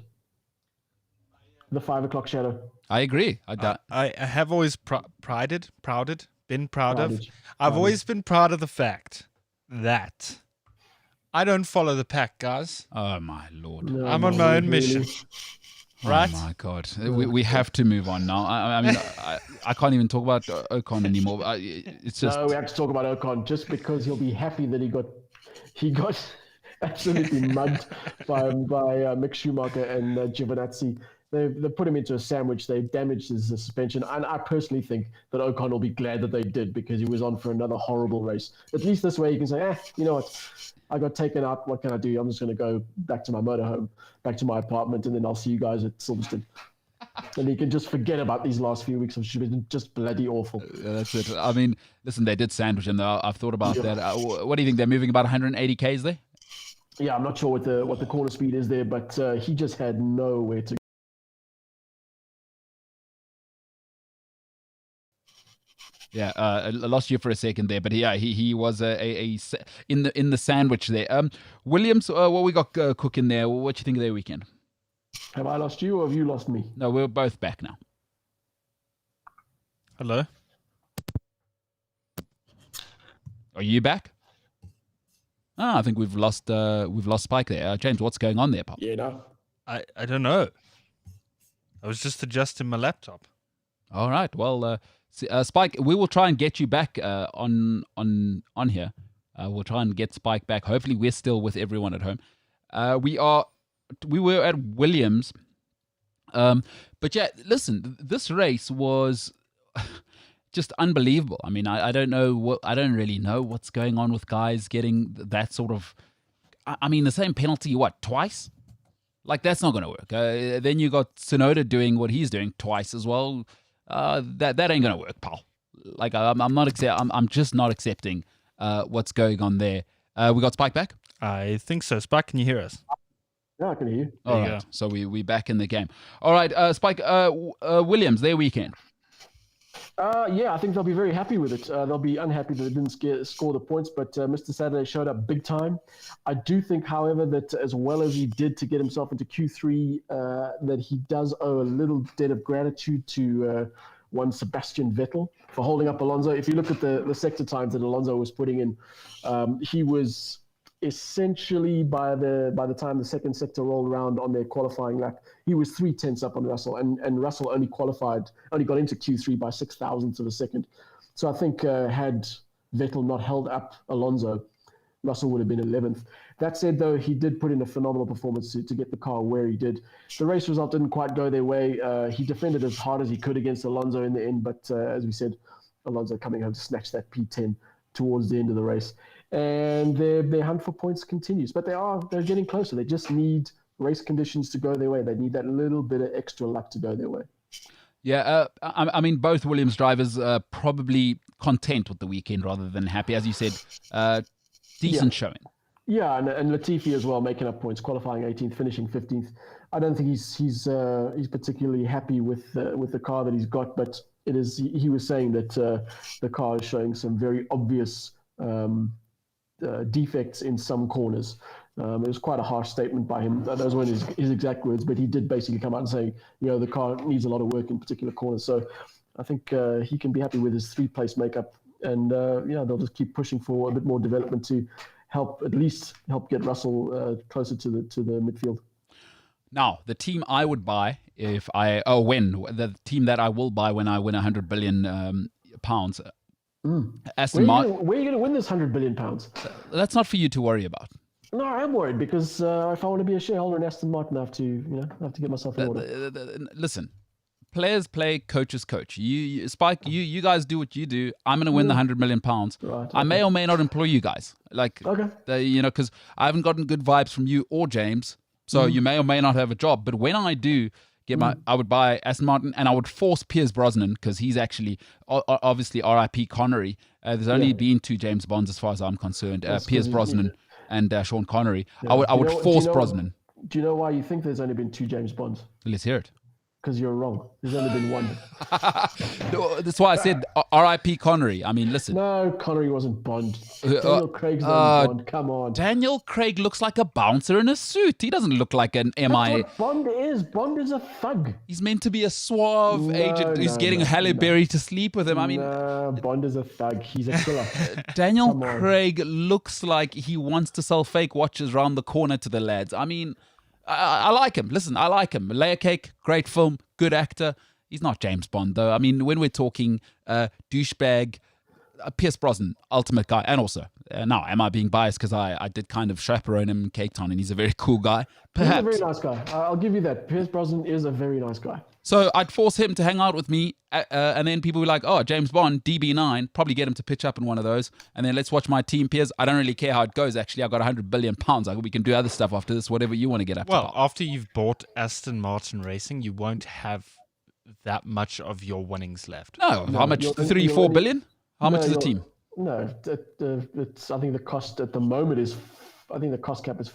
The 5 o'clock shadow. I agree. I have always been proud of. I've always been proud of the fact that I don't follow the pack, guys. Oh my Lord! No, I'm on my own mission. Right? Oh my God! We have to move on now. I mean, I can't even talk about Ocon anymore. It's just we have to talk about Ocon just because he'll be happy that he got absolutely mugged by Mick Schumacher and Giovinazzi. They put him into a sandwich. They damaged his suspension, and I personally think that Ocon will be glad that they did because he was on for another horrible race. At least this way he can say, you know what? I got taken out. What can I do? I'm just going to go back to my motorhome, back to my apartment, and then I'll see you guys at Silverstone. And he can just forget about these last few weeks, which have been just bloody awful. That's it. I mean, listen, they did sandwich him, though. I've thought about that. What do you think? They're moving about 180 Ks there? Yeah, I'm not sure what the corner speed is there, but he just had nowhere to go. Yeah, I lost you for a second there, but he was in the sandwich there. Williams, what we got cooking there? What do you think of their weekend? Have I lost you or have you lost me? No, we're both back now. Hello. Are you back? I think we've lost Spike there. James, what's going on there, Pop? Yeah, no. I don't know. I was just adjusting my laptop. All right. Well, Spike, we will try and get you back on here. We'll try and get Spike back. Hopefully, we're still with everyone at home. We were at Williams, but yeah, listen, this race was just unbelievable. I mean, I don't really know what's going on with guys getting that sort of. I mean, the same penalty twice? Like, that's not going to work. Then you got Tsunoda doing what he's doing twice as well. That ain't gonna work, pal. Like I'm just not accepting what's going on there. We got Spike back? I think so. Spike, can you hear us? Yeah, I can hear you. All right. So we back in the game. All right, Spike. Williams, their weekend. Yeah, I think they'll be very happy with it. They'll be unhappy that they didn't score the points, but Mr. Saturday showed up big time. I do think, however, that as well as he did to get himself into Q3, that he does owe a little debt of gratitude to one Sebastian Vettel for holding up Alonso. If you look at the sector times that Alonso was putting in, he was essentially by the time the second sector rolled around on their qualifying lap, he was 0.3 up on Russell, and Russell only got into Q3 by 0.06 of a second. So I think had Vettel not held up Alonso, Russell would have been 11th. That said, though, he did put in a phenomenal performance to get the car where he did. The race result didn't quite go their way. He defended as hard as he could against Alonso in the end, but as we said, Alonso coming home to snatch that P10 towards the end of the race. And their hunt for points continues. But they're getting closer. They just need race conditions to go their way. They need that little bit of extra luck to go their way. Yeah, I mean, both Williams drivers are probably content with the weekend rather than happy. As you said, decent showing. Yeah, and Latifi as well, making up points, qualifying 18th, finishing 15th. I don't think he's particularly happy with the car that he's got, but it is. He was saying that the car is showing some very obvious defects in some corners. It was quite a harsh statement by him. Those weren't his exact words, but he did basically come out and say, the car needs a lot of work in particular corners. So I think he can be happy with his 3-place makeup, and they'll just keep pushing for a bit more development to help get Russell closer to the midfield. Now, the team I would buy the team that I will buy when I win 100 billion pounds. Aston Martin. Where are you going to win this 100 billion pounds? That's not for you to worry about. No, I am worried because if I want to be a shareholder in Aston Martin, I have to get myself in order. Listen, players play, coaches coach. Spike, you guys do what you do. I'm going to win the 100 million pounds. Right, okay. I may or may not employ you guys. Because I haven't gotten good vibes from you or James. So you may or may not have a job. But when I do I would buy Aston Martin, and I would force Piers Brosnan, because he's actually obviously RIP Connery. There's only been 2 James Bonds as far as I'm concerned. Piers Brosnan and Sean Connery. Yeah. I would force Brosnan. Do you know why you think there's only been 2 James Bonds? Let's hear it. Because you're wrong. There's only been 1. That's why I said R.I.P. Connery. I mean, listen. No, Connery wasn't Bond. Daniel Craig's not Bond. Come on. Daniel Craig looks like a bouncer in a suit. He doesn't look like an MI. That's what Bond is. Bond is a thug. He's meant to be a suave agent who's getting Halle Berry to sleep with him. I mean, Bond is a thug. He's a killer. Daniel Craig looks like he wants to sell fake watches round the corner to the lads. I mean, I like him. Listen, I like him. Layer Cake, great film, good actor. He's not James Bond, though. I mean, when we're talking douchebag, Pierce Brosnan, ultimate guy. And also, now, am I being biased because I did kind of chaperone him in Cape Town, and he's a very cool guy? Perhaps. He's a very nice guy. I'll give you that. Pierce Brosnan is a very nice guy. So I'd force him to hang out with me, and then people were like, oh, James Bond, DB9, probably get him to pitch up in one of those, and then let's watch my team, Piers. I don't really care how it goes, actually. I've got 100 billion pounds. We can do other stuff after this, whatever you want to get up to. Well, after you've bought Aston Martin Racing, you won't have that much of your winnings left. No, how much? 3-4 billion? How much is the team? No, it's. I think the cost at the moment is. I think the cost cap is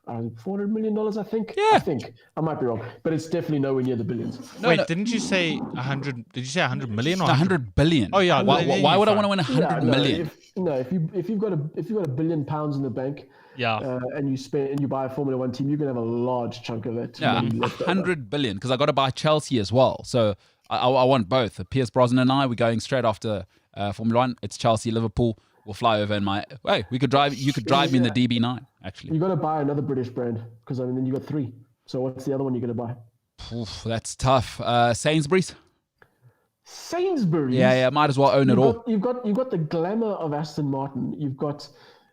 $400 million. I think. Yeah. I think I might be wrong, but it's definitely nowhere near the billions. Wait, didn't you say 100? Did you say 100 million or 100 billion? Oh yeah. Why would I want to win 100 million? If you've got £1 billion in the bank. Yeah. And you buy a Formula One team, you can have a large chunk of it. Yeah, 100 billion, because I got to buy Chelsea as well. So I want both. Pierce Brosnan and I, we're going straight after Formula One. It's Chelsea, Liverpool. We'll fly over in my. Hey, we could drive. You could drive me in the DB9. Actually, you got to buy another British brand, because then you got 3. So what's the other one you're going to buy? Oof, that's tough. Sainsbury's. Sainsbury's. Yeah. Might as well own it all. You've got the glamour of Aston Martin. You've got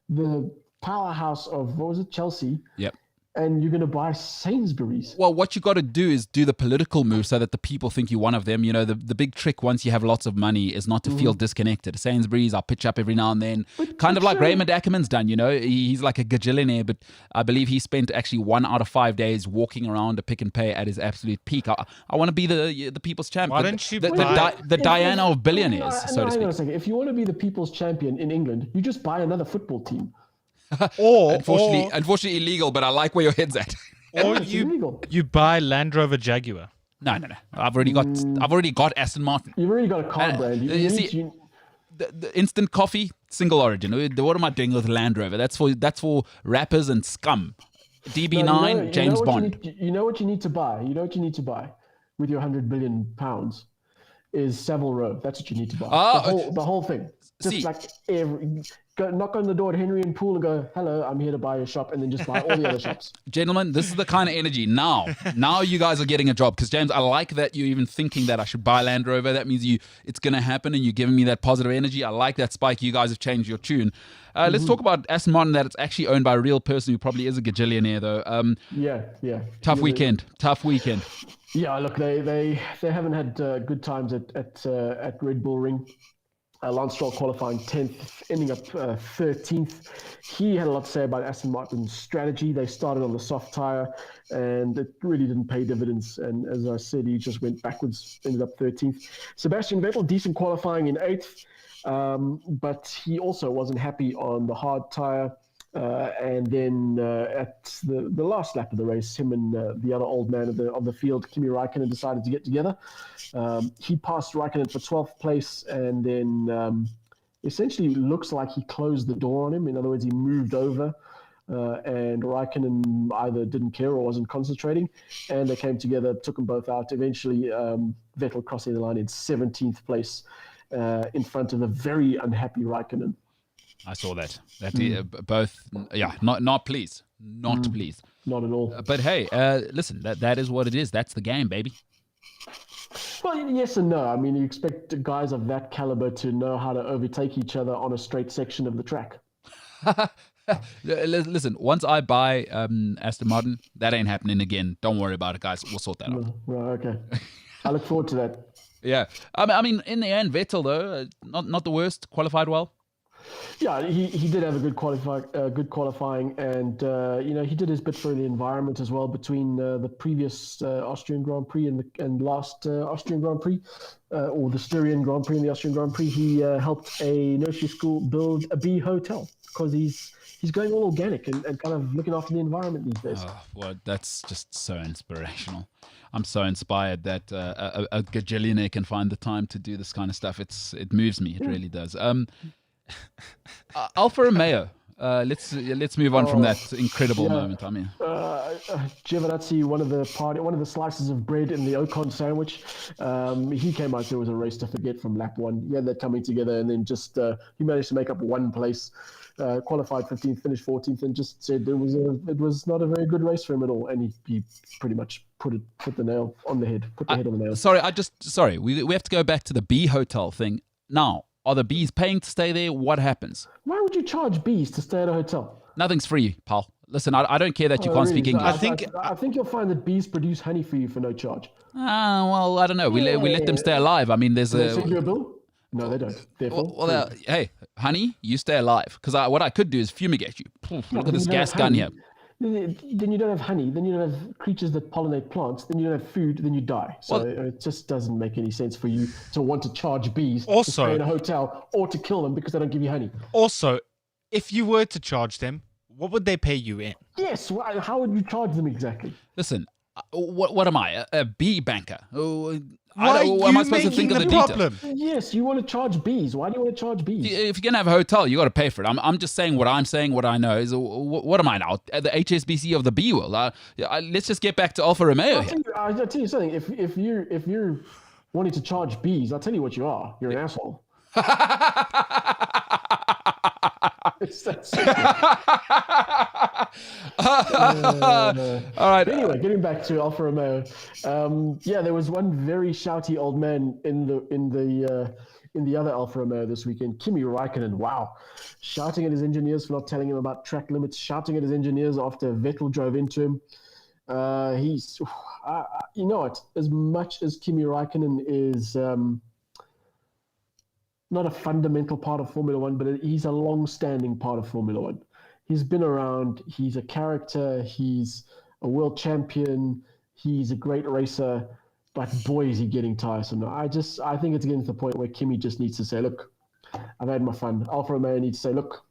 the powerhouse of, what was it, Chelsea? Yep. And you're going to buy Sainsbury's. Well, what you got to do is do the political move so that the people think you're one of them. You know, the big trick once you have lots of money is not to feel disconnected. Sainsbury's, I'll pitch up every now and then. Kind of like Raymond Ackerman's done, you know. He's like a gajillionaire, but I believe he spent actually 1 out of 5 days walking around a Pick and Pay at his absolute peak. I want to be the people's champ. Why don't you the Diana of billionaires, so to speak. Hang on a second. If you want to be the people's champion in England, you just buy another football team. Unfortunately illegal, but I like where your head's at. Or you buy Land Rover Jaguar. No. I've already got Aston Martin. You've already got a car brand. You see, the instant coffee, single origin. What am I doing with Land Rover? That's for rappers and scum. DB9, James Bond. You know what you need to buy? You know what you need to buy with your £100 billion is Savile Row. That's what you need to buy. The whole thing. Just knock on the door at Henry and Poole and go, hello, I'm here to buy your shop, and then just buy all the other shops. Gentlemen, this is the kind of energy. Now you guys are getting a job. Because, James, I like that you're even thinking that I should buy Land Rover. That means it's going to happen, and you're giving me that positive energy. I like that, Spike. You guys have changed your tune. Let's talk about Aston Martin, that it's actually owned by a real person who probably is a gajillionaire, though. Yeah. Tough weekend. Yeah, look, they haven't had good times at Red Bull Ring. Lance Stroll qualifying 10th, ending up 13th. He had a lot to say about Aston Martin's strategy. They started on the soft tyre, and it really didn't pay dividends. And as I said, he just went backwards, ended up 13th. Sebastian Vettel, decent qualifying in 8th, but he also wasn't happy on the hard tyre. And then at the last lap of the race, him and the other old man of the field, Kimi Räikkönen, decided to get together. He passed Räikkönen for 12th place, and then essentially looks like he closed the door on him. In other words, he moved over, and Räikkönen either didn't care or wasn't concentrating, and they came together, took them both out. Eventually, Vettel crossing the line in 17th place in front of a very unhappy Räikkönen. I saw that. Both, not pleased. Not pleased. Not at all. But hey, listen, that is what it is. That's the game, baby. Well, yes and no. I mean, you expect guys of that caliber to know how to overtake each other on a straight section of the track. Listen, once I buy Aston Martin, that ain't happening again. Don't worry about it, guys. We'll sort that out. Right, okay. I look forward to that. Yeah. I mean, in the end, Vettel, though, not the worst. Qualified well. Yeah, he did have a good qualifying, and he did his bit for the environment as well between the previous Austrian Grand Prix and last Austrian Grand Prix, or the Styrian Grand Prix and the Austrian Grand Prix. He helped a nursery school build a bee hotel because he's going all organic and kind of looking after the environment these days. Oh, well, that's just so inspirational. I'm so inspired that a gajillionaire can find the time to do this kind of stuff. It moves me. It really does. Alfa Romeo. Let's move on from that incredible moment. I mean, Giovinazzi, one of the slices of bread in the Ocon sandwich. He came out there was a race to forget from lap 1. He had that coming together, and then just he managed to make up one place. Qualified 15th, finished 14th, and just said it was not a very good race for him at all. And he pretty much put the nail on the head, put the head on the nail. Sorry, we have to go back to the B hotel thing now. Are the bees paying to stay there? What happens? Why would you charge bees to stay at a hotel? Nothing's free, pal. Listen, I don't care that you can't speak English. I think you'll find that bees produce honey for you for no charge. Well, I don't know. We let them stay alive. I mean, there's Do they send you a bill? No, they don't. Therefore, hey, honey, you stay alive. Because what I could do is fumigate you. Look at this gas gun here. Then you don't have honey. Then you don't have creatures that pollinate plants. Then you don't have food. Then you die. So it just doesn't make any sense for you to want to charge bees to stay in a hotel or to kill them because they don't give you honey. Also, if you were to charge them, what would they pay you in? Yes. How would you charge them exactly? Listen, what am I? A bee banker? Why am I supposed to think of the problem? Yes, you want to charge bees. Why do you want to charge bees? If you're going to have a hotel, you got to pay for it. I'm just saying what I'm saying, what I know. Is what am I now? The HSBC of the bee world. Let's just get back to Alfa Romeo here. I'll tell you something. If you're wanting to charge bees, I'll tell you what you are. You're an asshole. It's that simple. All right. Anyway, getting back to Alfa Romeo. There was one very shouty old man in the other Alfa Romeo this weekend, Kimi Räikkönen. Wow, shouting at his engineers for not telling him about track limits. Shouting at his engineers after Vettel drove into him. He's, you know what? As much as Kimi Räikkönen is. Not a fundamental part of Formula One, but he's a long-standing part of Formula One. He's been around. He's a character. He's a world champion. He's a great racer. But boy, is he getting tiresome now. I think it's getting to the point where Kimi just needs to say, "Look, I've had my fun." Alfa Romeo needs to say, "Look,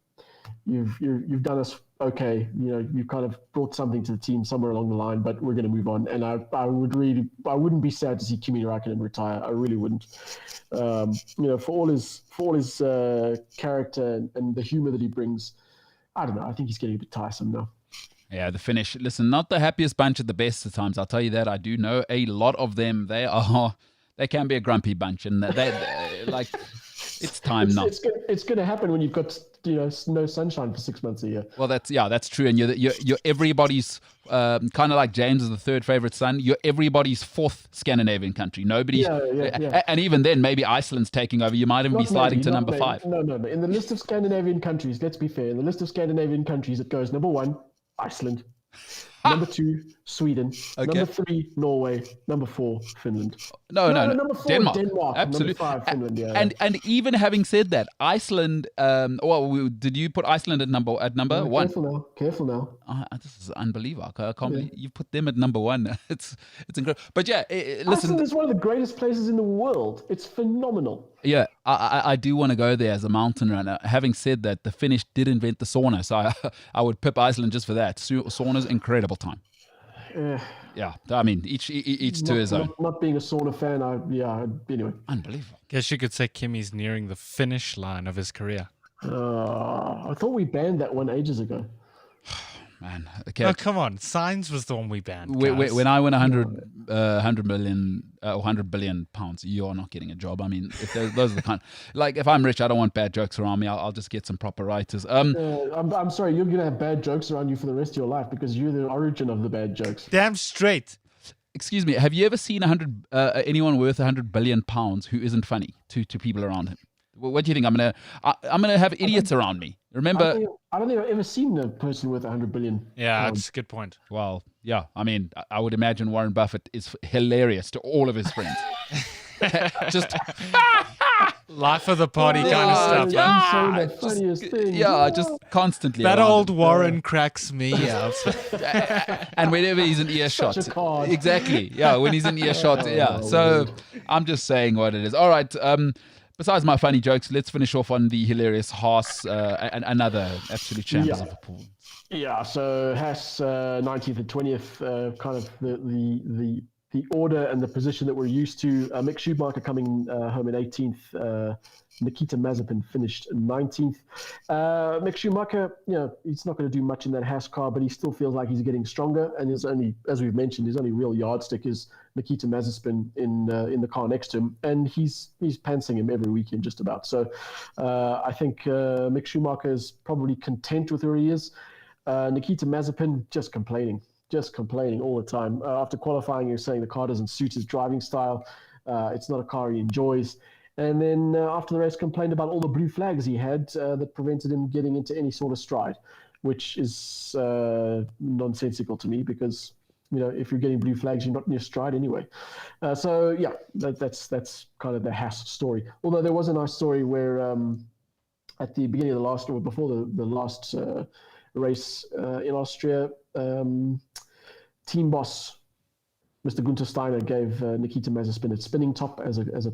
you've done us okay, you've kind of brought something to the team somewhere along the line, but we're going to move on. And I wouldn't be sad to see Kimi Räikkönen retire. I really wouldn't. For all his character and the humor that he brings, I don't know. I think he's getting a bit tiresome now. Yeah, the finish. Listen, not the happiest bunch at the best of times. I'll tell you that. I do know a lot of them. They can be a grumpy bunch, and they like. It's time now. It's going to happen when you've got no sunshine for 6 months a year. Well, that's true, and you're everybody's kind of like James is the third favorite son. You're everybody's fourth Scandinavian country. Nobody's, and even then, maybe Iceland's taking over. You might even be sliding to number 5. No. In the list of Scandinavian countries, let's be fair. In the list of Scandinavian countries, it goes number 1, Iceland. Number 2, Sweden. Okay. Number 3, Norway. Number 4, Finland. No. Number 4, Denmark. Absolutely. Number 5, Finland. Yeah. And even having said that, Iceland. Did you put Iceland at number 1? Careful now. This is unbelievable. I can't believe you put them at number 1. It's incredible. But yeah, listen. Iceland is one of the greatest places in the world. It's phenomenal. Yeah, I do want to go there as a mountain runner. Having said that, the Finnish did invent the sauna, so I would pip Iceland just for that. Sauna's incredible time. Yeah, I mean, each to his own. Not being a sauna fan, anyway. Unbelievable. Guess you could say Kimi's nearing the finish line of his career. I thought we banned that one ages ago. Man, okay. Oh, come on. Signs was the one we banned. When I win 100 million or 100 billion pounds, you're not getting a job. I mean, if those are the kind, like if I'm rich, I don't want bad jokes around me. I'll just get some proper writers. I'm sorry, you're gonna have bad jokes around you for the rest of your life because you're the origin of the bad jokes. Damn straight. Excuse me. Have you ever seen anyone worth 100 billion pounds who isn't funny to people around him? What do you think? I'm gonna have idiots around me. Remember, I don't think I've ever seen a person worth 100 billion. Yeah, that's a good point. Well, yeah. I mean, I would imagine Warren Buffett is hilarious to all of his friends. Just life of the party kind of stuff. Yeah, the funniest thing. Yeah, just constantly. That old Warren cracks me up. And whenever he's in earshot, such a card. Exactly. Yeah, when he's in earshot. Yeah. So I'm just saying what it is. All right. Besides my funny jokes, let's finish off on the hilarious Haas, another absolute champions of the pool. Yeah, so Haas 19th and 20th, kind of the order and the position that we're used to. Mick Schumacher coming home in 18th. Nikita Mazepin finished 19th. Mick Schumacher, he's not going to do much in that Haas car, but he still feels like he's getting stronger. And his only, as we've mentioned, his only real yardstick is Nikita Mazepin in the car next to him, and he's pantsing him every weekend just about. So I think Mick Schumacher is probably content with where he is. Nikita Mazepin just complaining all the time. After qualifying, he was saying the car doesn't suit his driving style. It's not a car he enjoys. And then after the race, complained about all the blue flags he had that prevented him getting into any sort of stride, which is nonsensical to me because, if you're getting blue flags, you're not in your stride anyway. That's kind of the Haas story. Although there was a nice story where at the beginning of the last, or before the last race in Austria, team boss Mr. Gunther Steiner gave Nikita Mazepin a spinning top as a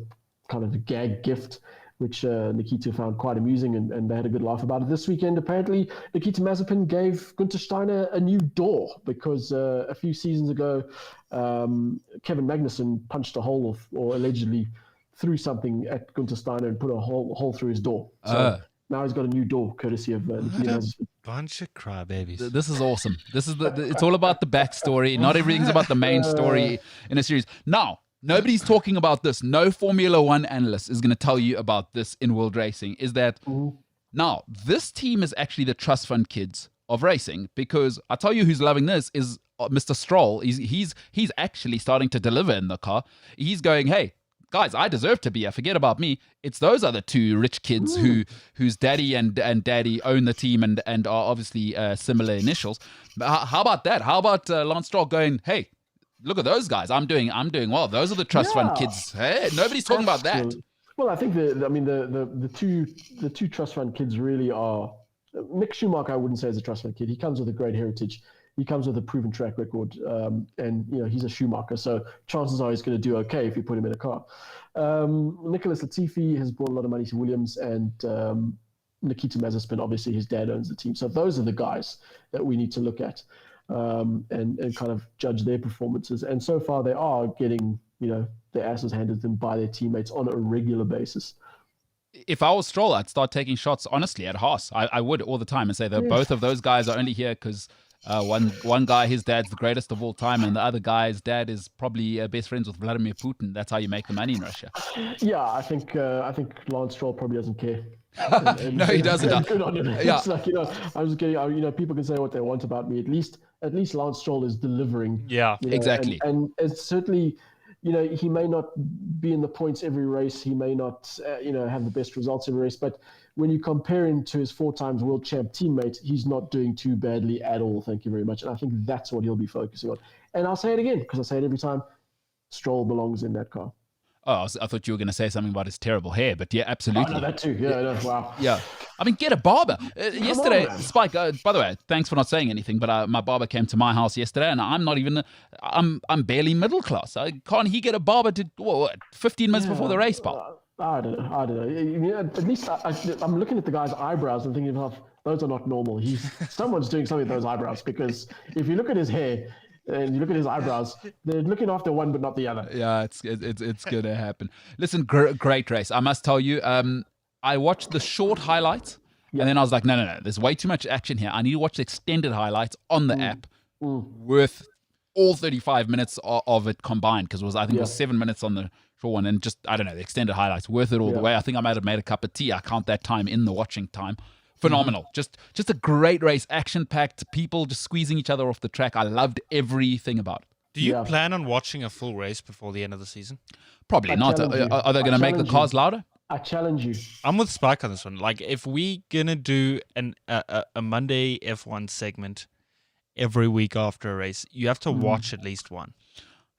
kind of a gag gift, which Nikita found quite amusing, and they had a good laugh about it. This weekend, apparently, Nikita Mazepin gave Gunther Steiner a new door because a few seasons ago, Kevin Magnussen punched a hole or allegedly threw something at Gunther Steiner and put a hole through his door. So now he's got a new door, courtesy of Nikita Mazepin. Bunch of crybabies. This is awesome. This is it's all about the backstory. Not everything's about the main story in a series. Now, nobody's talking about this. No Formula One analyst is going to tell you about this in world racing. Is that now this team is actually the trust fund kids of racing, because I tell you who's loving this is Mr. Stroll. He's actually starting to deliver in the car. He's going, hey, guys, I deserve to be here. Forget about me. It's those other two rich kids whose daddy and daddy own the team and are obviously similar initials. How about that? How about Lance Stroll going, hey, look at those guys. I'm doing well. Those are the trust fund kids. Hey, nobody's talking about that. Well, I think the two trust fund kids really are. Mick Schumacher, I wouldn't say is a trust fund kid. He comes with a great heritage. He comes with a proven track record, and he's a Schumacher. So chances are he's going to do okay if you put him in a car. Nicholas Latifi has brought a lot of money to Williams, and Nikita Mazepin, obviously his dad owns the team. So those are the guys that we need to look at and kind of judge their performances. And so far they are getting, their asses handed to them by their teammates on a regular basis. If I was Stroll, I'd start taking shots, honestly, at Haas. I would all the time and say that both of those guys are only here because one guy, his dad's the greatest of all time, and the other guy's dad is probably best friends with Vladimir Putin. That's how you make the money in Russia. Yeah, I think Lance Stroll probably doesn't care. No, he doesn't. Good on him. Yeah. It's like, I'm just kidding. People can say what they want about me. At least Lance Stroll is delivering. Yeah, exactly. And it's certainly, he may not be in the points every race. He may not, have the best results every race. But when you compare him to his 4 times world champ teammate, he's not doing too badly at all. Thank you very much. And I think that's what he'll be focusing on. And I'll say it again, because I say it every time. Stroll belongs in that car. Oh, I thought you were going to say something about his terrible hair, but yeah, absolutely. Oh, no, that too. Yeah, wow. Yeah. I mean, get a barber. Yesterday, Spike, by the way, thanks for not saying anything, but my barber came to my house yesterday, and I'm barely middle class. Can't he get a barber to 15 minutes before the race, pal? I don't know. At least I'm looking at the guy's eyebrows and thinking, those are not normal. Someone's doing something with those eyebrows, because if you look at his hair, and you look at his eyebrows, they're looking after one but not the other. Yeah, it's going to happen. Listen, great race. I must tell you, I watched the short highlights, and then I was like, no, there's way too much action here. I need to watch the extended highlights on the app, worth all 35 minutes of it combined, because it was 7 minutes on the short one, and just, I don't know, the extended highlights, worth it all the way. I think I might have made a cup of tea. I count that time in the watching time. Phenomenal. Just a great race, action-packed, people just squeezing each other off the track. I loved everything about it. Do you plan on watching a full race before the end of the season? Probably not. Are they going to make the cars louder? I challenge you. I'm with Spike on this one. Like, if we going to do a Monday F1 segment every week after a race, you have to watch at least one.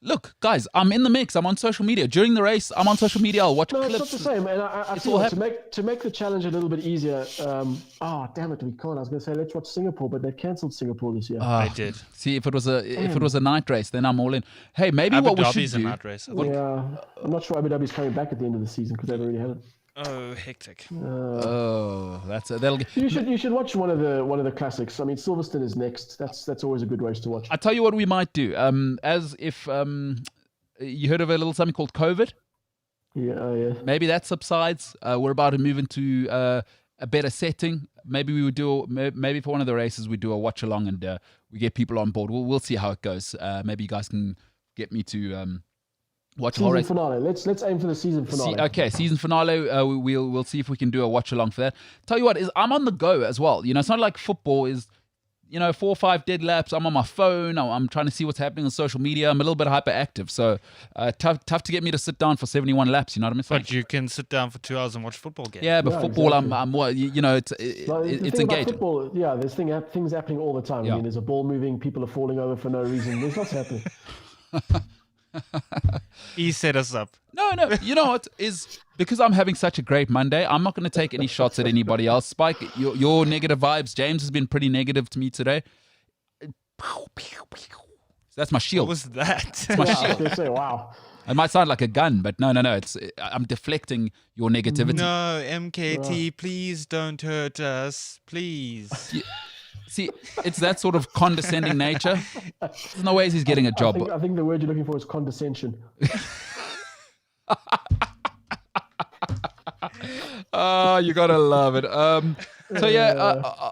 Look, guys, I'm in the mix. I'm on social media. During the race, I'm on social media. I'll watch clips. No, it's not the same. And I feel to make the challenge a little bit easier, damn it, we can't. I was going to say, let's watch Singapore, but they cancelled Singapore this year. They did. See, if it was a night race, then I'm all in. Hey, maybe Abu what we Dhabi's should do... a night race. Yeah, I'm not sure Abu Dhabi's coming back at the end of the season, because they've already had it. Oh, hectic. You should watch one of the classics. I mean, Silverstone is next. That's always a good race to watch. I tell you what we might do. As if you heard of a little something called COVID? Yeah. Maybe that subsides. We're about to move into a better setting. Maybe we would do. Maybe for one of the races we do a watch along and we get people on board. We'll see how it goes. Maybe you guys can get me to. Watch season finale. Let's aim for the season finale. Season finale. We'll see if we can do a watch along for that. Tell you what, I'm on the go as well. It's not like football is, 4 or 5 dead laps. I'm on my phone. I'm trying to see what's happening on social media. I'm a little bit hyperactive, so tough to get me to sit down for 71 laps. You know what I mean? But you can sit down for 2 hours and watch football games. Yeah, but football, exactly. I'm more. It's engaging. Football, there's things happening all the time. Yeah. I mean, there's a ball moving. People are falling over for no reason. There's lots happening. He set us up. No. You know what? Is because I'm having such a great Monday, I'm not going to take any shots at anybody else. Spike, your negative vibes. James has been pretty negative to me today. That's my shield. What was that? It's my shield. I was gonna say, wow. It might sound like a gun, but no. I'm deflecting your negativity. No, MKT, please don't hurt us. Please. See, it's that sort of condescending nature. There's no ways he's getting a job. I think the word you're looking for is condescension. You gotta love it.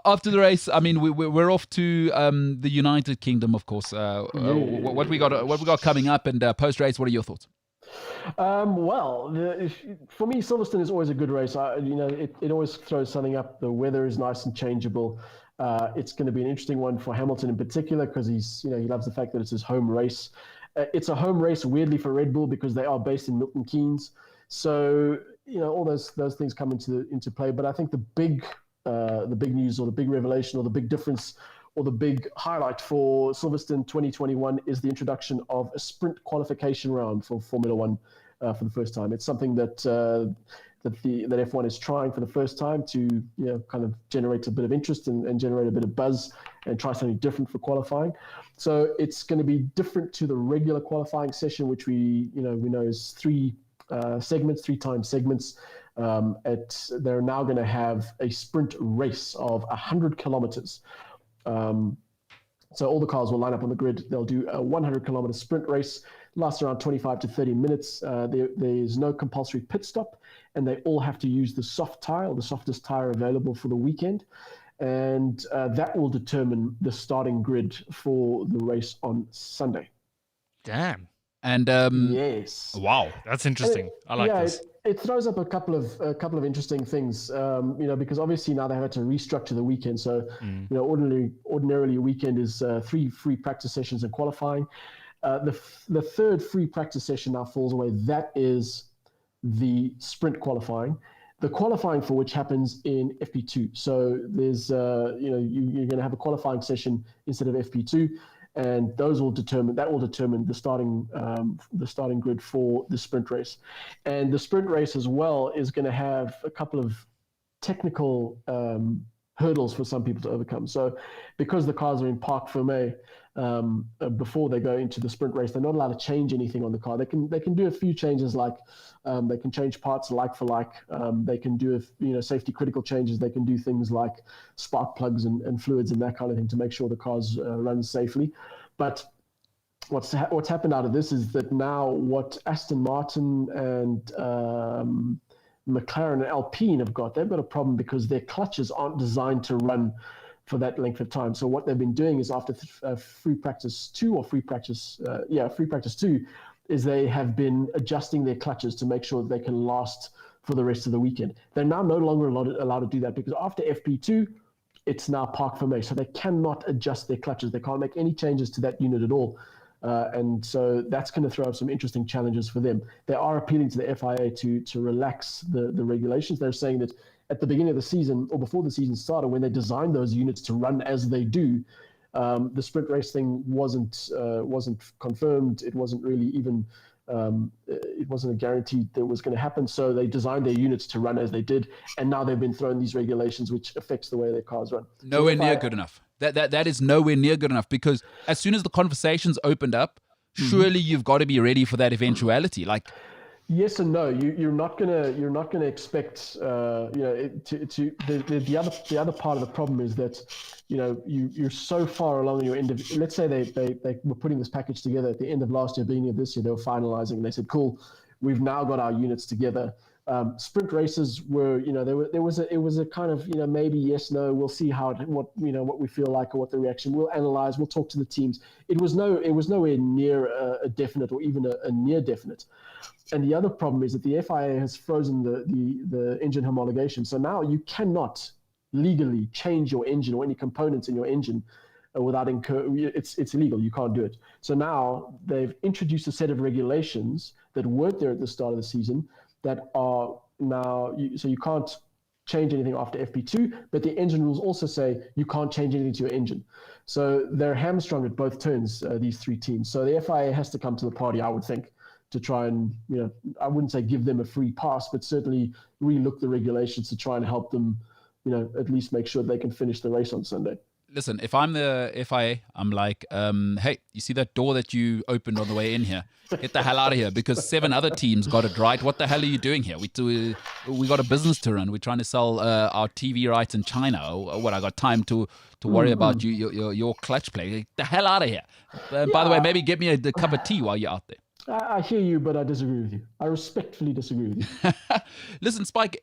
After the race, I mean, we're off to the United Kingdom, of course. What we got coming up, and post race, what are your thoughts? For me, Silverstone is always a good race. It always throws something up. The weather is nice and changeable. It's going to be an interesting one for Hamilton in particular, because he loves the fact that it's his home race. It's a home race, weirdly, for Red Bull, because they are based in Milton Keynes. So all those things come into play. But I think the big news, or the big revelation, or the big difference, or the big highlight for Silverstone 2021 is the introduction of a sprint qualification round for Formula One for the first time. It's something that F1 is trying for the first time to kind of generate a bit of interest and generate a bit of buzz and try something different for qualifying. So it's going to be different to the regular qualifying session, which we know is 3 segments, 3 time segments. They're now going to have a sprint race of 100 kilometers. So all the cars will line up on the grid. They'll do a 100-kilometer sprint race, lasts around 25 to 30 minutes. There's no compulsory pit stop, and they all have to use the soft tire, or the softest tire available for the weekend. And that will determine the starting grid for the race on Sunday. Damn. And yes, wow, that's interesting. I like this. It throws up a couple of interesting things, because obviously now they have to restructure the weekend. So, ordinarily a weekend is 3 free practice sessions and qualifying. The third free practice session now falls away. That is the sprint qualifying. The qualifying for which happens in FP2. So there's, you're going to have a qualifying session instead of FP2. And that will determine the starting grid for the sprint race. And the sprint race as well is going to have a couple of technical hurdles for some people to overcome. So because the cars are in Parc Fermé before they go into the sprint race, they're not allowed to change anything on the car. They can do a few changes, like they can change parts like for like. They can do safety critical changes. They can do things like spark plugs and fluids and that kind of thing to make sure the cars run safely. But what's happened out of this is that now what Aston Martin and McLaren and Alpine they've got a problem because their clutches aren't designed to run for that length of time. So what they've been doing is after free practice 2 is they have been adjusting their clutches to make sure that they can last for the rest of the weekend. They're now no longer allowed to do that because after FP2, it's now Parc Fermé, so they cannot adjust their clutches. They can't make any changes to that unit at all. And so that's going to throw up some interesting challenges for them. They are appealing to the FIA to relax the regulations. They're saying that at the beginning of the season or before the season started, when they designed those units to run as they do, the sprint race thing wasn't confirmed. It wasn't really even it wasn't a guarantee that it was going to happen. So they designed their units to run as they did, and now they've been thrown these regulations which affects the way their cars run. Nowhere near good enough. That is nowhere near good enough, because as soon as the conversations opened up, surely you've got to be ready for that eventuality. Like, yes and no. You're not gonna expect the other part of the problem is that you're so far along in your end of, let's say they were putting this package together at the end of last year, beginning of this year, they were finalizing, and they said, cool, we've now got our units together. Sprint races were, it was a kind of, maybe yes, no, we'll see what we feel like or what the reaction. We'll analyze, we'll talk to the teams. It was nowhere near a definite or even a near definite. And the other problem is that the FIA has frozen the engine homologation. So now you cannot legally change your engine or any components in your engine without it's illegal. You can't do it. So now they've introduced a set of regulations that weren't there at the start of the season that are now, so you can't change anything after FP2, but the engine rules also say you can't change anything to your engine. So they're hamstrung at both turns, these three teams. So the FIA has to come to the party, I would think, to try and, I wouldn't say give them a free pass, but certainly relook the regulations to try and help them, at least make sure they can finish the race on Sunday. Listen, if I'm the FIA, I'm like, hey, you see that door that you opened on the way in here? Get the hell out of here, because 7 other teams got it right. What the hell are you doing here? We got a business to run. We're trying to sell our TV rights in China. What, I got time to worry about your clutch play? Get the hell out of here. By the way, maybe get me a cup of tea while you're out there. I hear you, but I disagree with you. I respectfully disagree with you. Listen, Spike,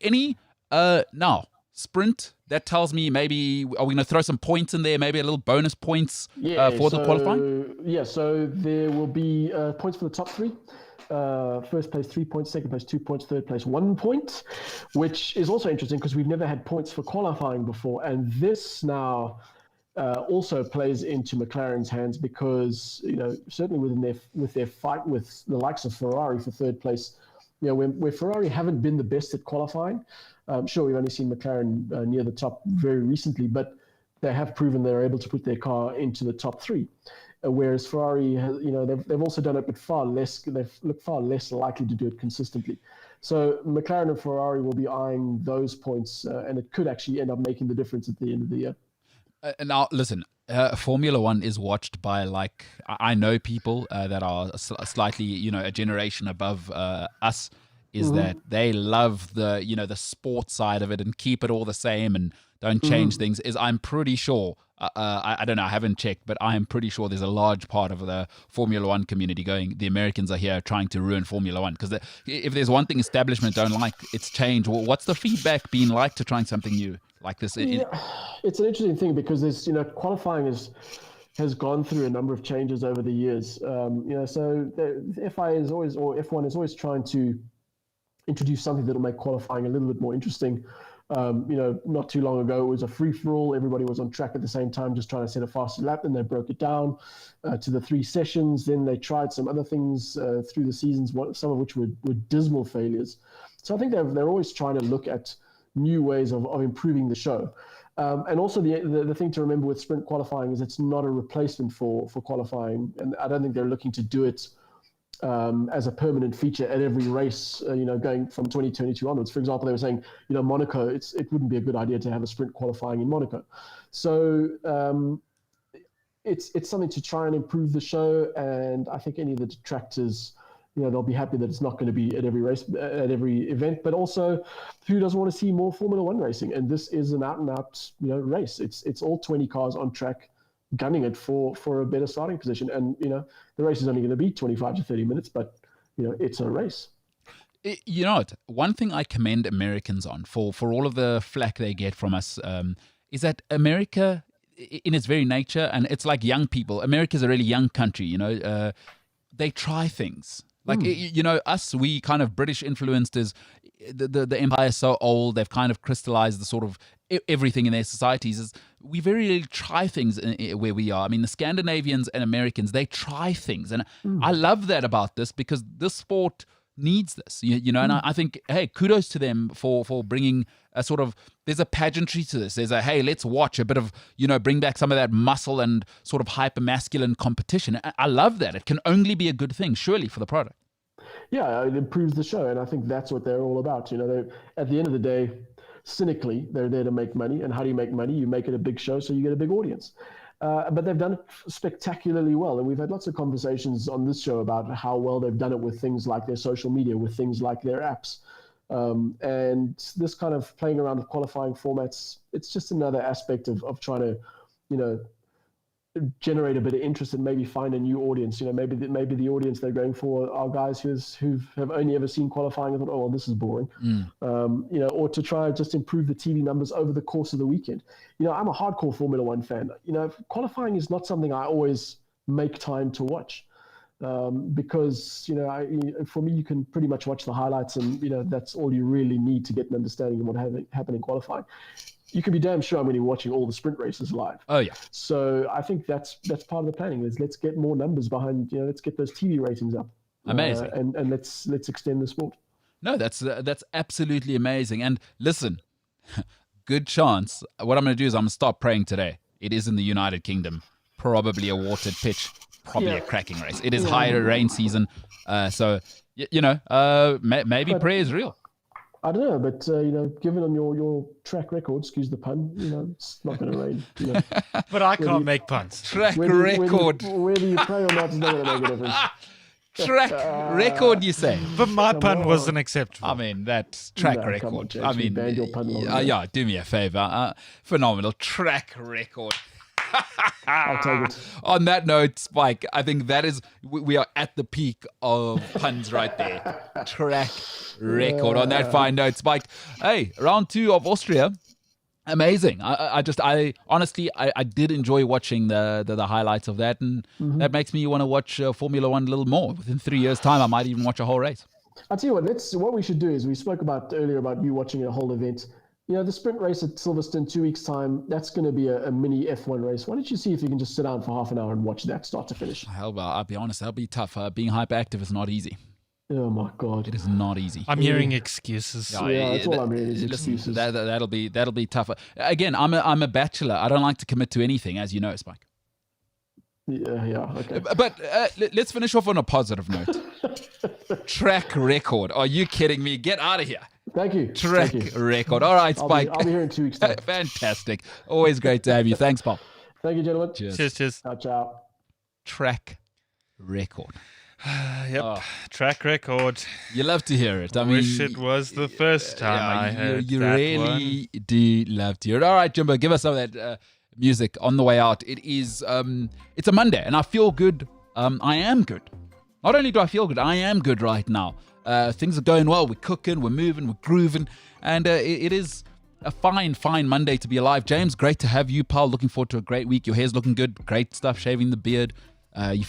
now, sprint, that tells me maybe, are we going to throw some points in there, maybe a little bonus points for the qualifying? Yeah, so there will be points for the top 3. First place 3 points, second place 2 points, third place 1 point, which is also interesting because we've never had points for qualifying before. And this now also plays into McLaren's hands because, certainly with their fight with the likes of Ferrari for third place, where Ferrari haven't been the best at qualifying. Sure, we've only seen McLaren near the top very recently, but they have proven they're able to put their car into the top 3. Whereas Ferrari, they've also done it, but they've looked far less likely to do it consistently. So McLaren and Ferrari will be eyeing those points, and it could actually end up making the difference at the end of the year. Now, listen, Formula One is watched by, I know people that are slightly, a generation above us is that they love the, the sport side of it and keep it all the same and don't change things. Is I'm pretty sure, I don't know, I haven't checked, but I am pretty sure there's a large part of the Formula One community going, the Americans are here trying to ruin Formula One. Because if there's one thing establishment don't like, it's change. Well, what's the feedback been like to trying something new like this? It's an interesting thing because there's, qualifying has gone through a number of changes over the years. So the FIA is always, or F1 is always trying to introduce something that'll make qualifying a little bit more interesting. Not too long ago, it was a free-for-all. Everybody was on track at the same time, just trying to set a faster lap. Then they broke it down to the 3 sessions. Then they tried some other things through the seasons, some of which were dismal failures. So I think they're always trying to look at new ways of improving the show. And also the thing to remember with sprint qualifying is it's not a replacement for qualifying. And I don't think they're looking to do it as a permanent feature at every race, going from 2022 onwards. For example, they were saying, Monaco, it wouldn't be a good idea to have a sprint qualifying in Monaco. So it's something to try and improve the show. And I think any of the detractors, they'll be happy that it's not going to be at every race, at every event. But also, who doesn't want to see more Formula One racing? And this is an out-and-out, race. It's all 20 cars on track, gunning it for a better starting position. And, the race is only going to be 25 to 30 minutes, but, it's a race. You know what? One thing I commend Americans on for all of the flack they get from us is that America, in its very nature, and it's like young people, America's a really young country, they try things. Like, us, we kind of British influenced as the empire is so old, they've kind of crystallized the sort of everything in their societies. Is we very rarely try things where we are. I mean, the Scandinavians and Americans, they try things. And I love that about this because this sport needs this, and I think, hey, kudos to them for bringing a sort of, there's a pageantry to this. There's a, hey, let's watch a bit of, bring back some of that muscle and sort of hyper masculine competition. I love that. It can only be a good thing, surely, for the product. Yeah, it improves the show. And I think that's what they're all about. At the end of the day, cynically, they're there to make money. And how do you make money? You make it a big show so you get a big audience. But they've done it spectacularly well. And we've had lots of conversations on this show about how well they've done it with things like their social media, with things like their apps. And this kind of playing around with qualifying formats, it's just another aspect of trying to, generate a bit of interest and maybe find a new audience. Maybe the audience they're going for are guys who have only ever seen qualifying and thought, oh, well, this is boring. Or to try and just improve the TV numbers over the course of the weekend. I'm a hardcore Formula One fan. Qualifying is not something I always make time to watch. Because for me, you can pretty much watch the highlights, and that's all you really need to get an understanding of what happened in qualifying. You can be damn sure I'm going to be watching all the sprint races live. Oh yeah. So I think that's part of the planning is let's get more numbers behind. Let's get those TV ratings up. Amazing. And let's extend the sport. No, that's absolutely amazing. And listen, good chance. What I'm going to do is I'm going to stop praying today. It is in the United Kingdom, probably a watered pitch. Probably a cracking race. It is higher rain season, so maybe prayer is real. I don't know, but given on your track record, excuse the pun, it's not going to rain. But I can't make puns. Track record. Whether you pray or not is not going to make a difference. Track record, you say? But my pun wasn't acceptable. I mean, that's track record. On, your pun yeah, do me a favor. Phenomenal track record. I'll take it. On that note, Spike, I think that is, we are at the peak of puns right there. Track record. On that fine note, Spike. Hey, round 2 of Austria. Amazing. I honestly did enjoy watching the highlights of that, and that makes me want to watch Formula One a little more. Within 3 years' time, I might even watch a whole race. I'll tell you what we should do is, we spoke about earlier about you watching a whole event. The sprint race at Silverstone, 2 weeks' time, that's going to be a mini F1 race. Why don't you see if you can just sit down for half an hour and watch that start to finish? Hell, I'll be honest, that'll be tough. Being hyperactive is not easy. Oh, my God. It is not easy. I'm hearing excuses. Yeah, that's all I'm hearing is excuses. That'll be tougher. Again, I'm a bachelor. I don't like to commit to anything, as you know, Spike. Yeah, okay. But let's finish off on a positive note. Track record. Are you kidding me? Get out of here. Thank you. Track record. All right, Spike. I'll be here in 2 weeks' time. Fantastic. Always great to have you. Thanks, Paul. Thank you, gentlemen. Cheers. Cheers. Ciao. Track record. Yep. Oh. Track record. You love to hear it. I Wish mean, it was the first time I heard you that really do love to hear it. All right, Jimbo, give us some of that music on the way out. It is, it's a Monday, and I feel good. I am good. Not only do I feel good, I am good right now. Things are going well. We're cooking, we're moving, we're grooving, and it is a fine Monday to be alive. James, great to have you, pal. Looking forward to a great week. Your hair's looking good. Great stuff. Shaving the beard. You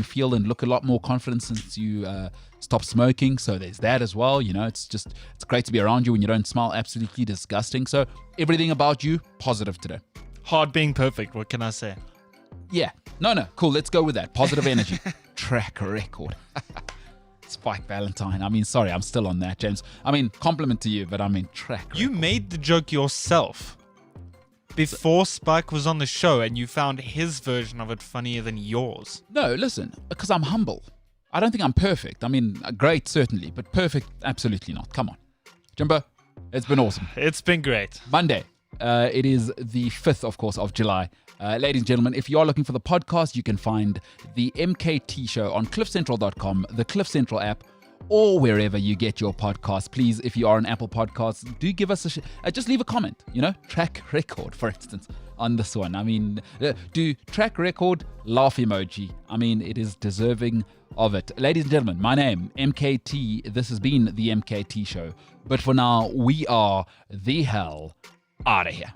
feel and look a lot more confident since you stopped smoking. So there's that as well. You know, it's great to be around you when you don't smell absolutely disgusting. So everything about you positive today. Hard being perfect. What can I say? Yeah. No. Cool. Let's go with that. Positive energy. Track record. Spike Valentine. I mean, sorry, I'm still on that, James. I mean, compliment to you, but I mean, track record. You made the joke yourself before Spike was on the show, and you found his version of it funnier than yours. No, listen, because I'm humble. I don't think I'm perfect. I mean, great, certainly, but perfect, absolutely not. Come on. Jimbo, it's been awesome. It's been great. Monday. It is the 5th, of course, of July. Ladies and gentlemen, if you are looking for the podcast, you can find the MKT Show on cliffcentral.com, the Cliff Central app, or wherever you get your podcasts. Please, if you are an Apple Podcast, do give us just leave a comment, track record, for instance, on this one. I mean, do track record, laugh emoji. I mean, it is deserving of it. Ladies and gentlemen, my name, MKT. This has been the MKT Show. But for now, we are the hell out of here.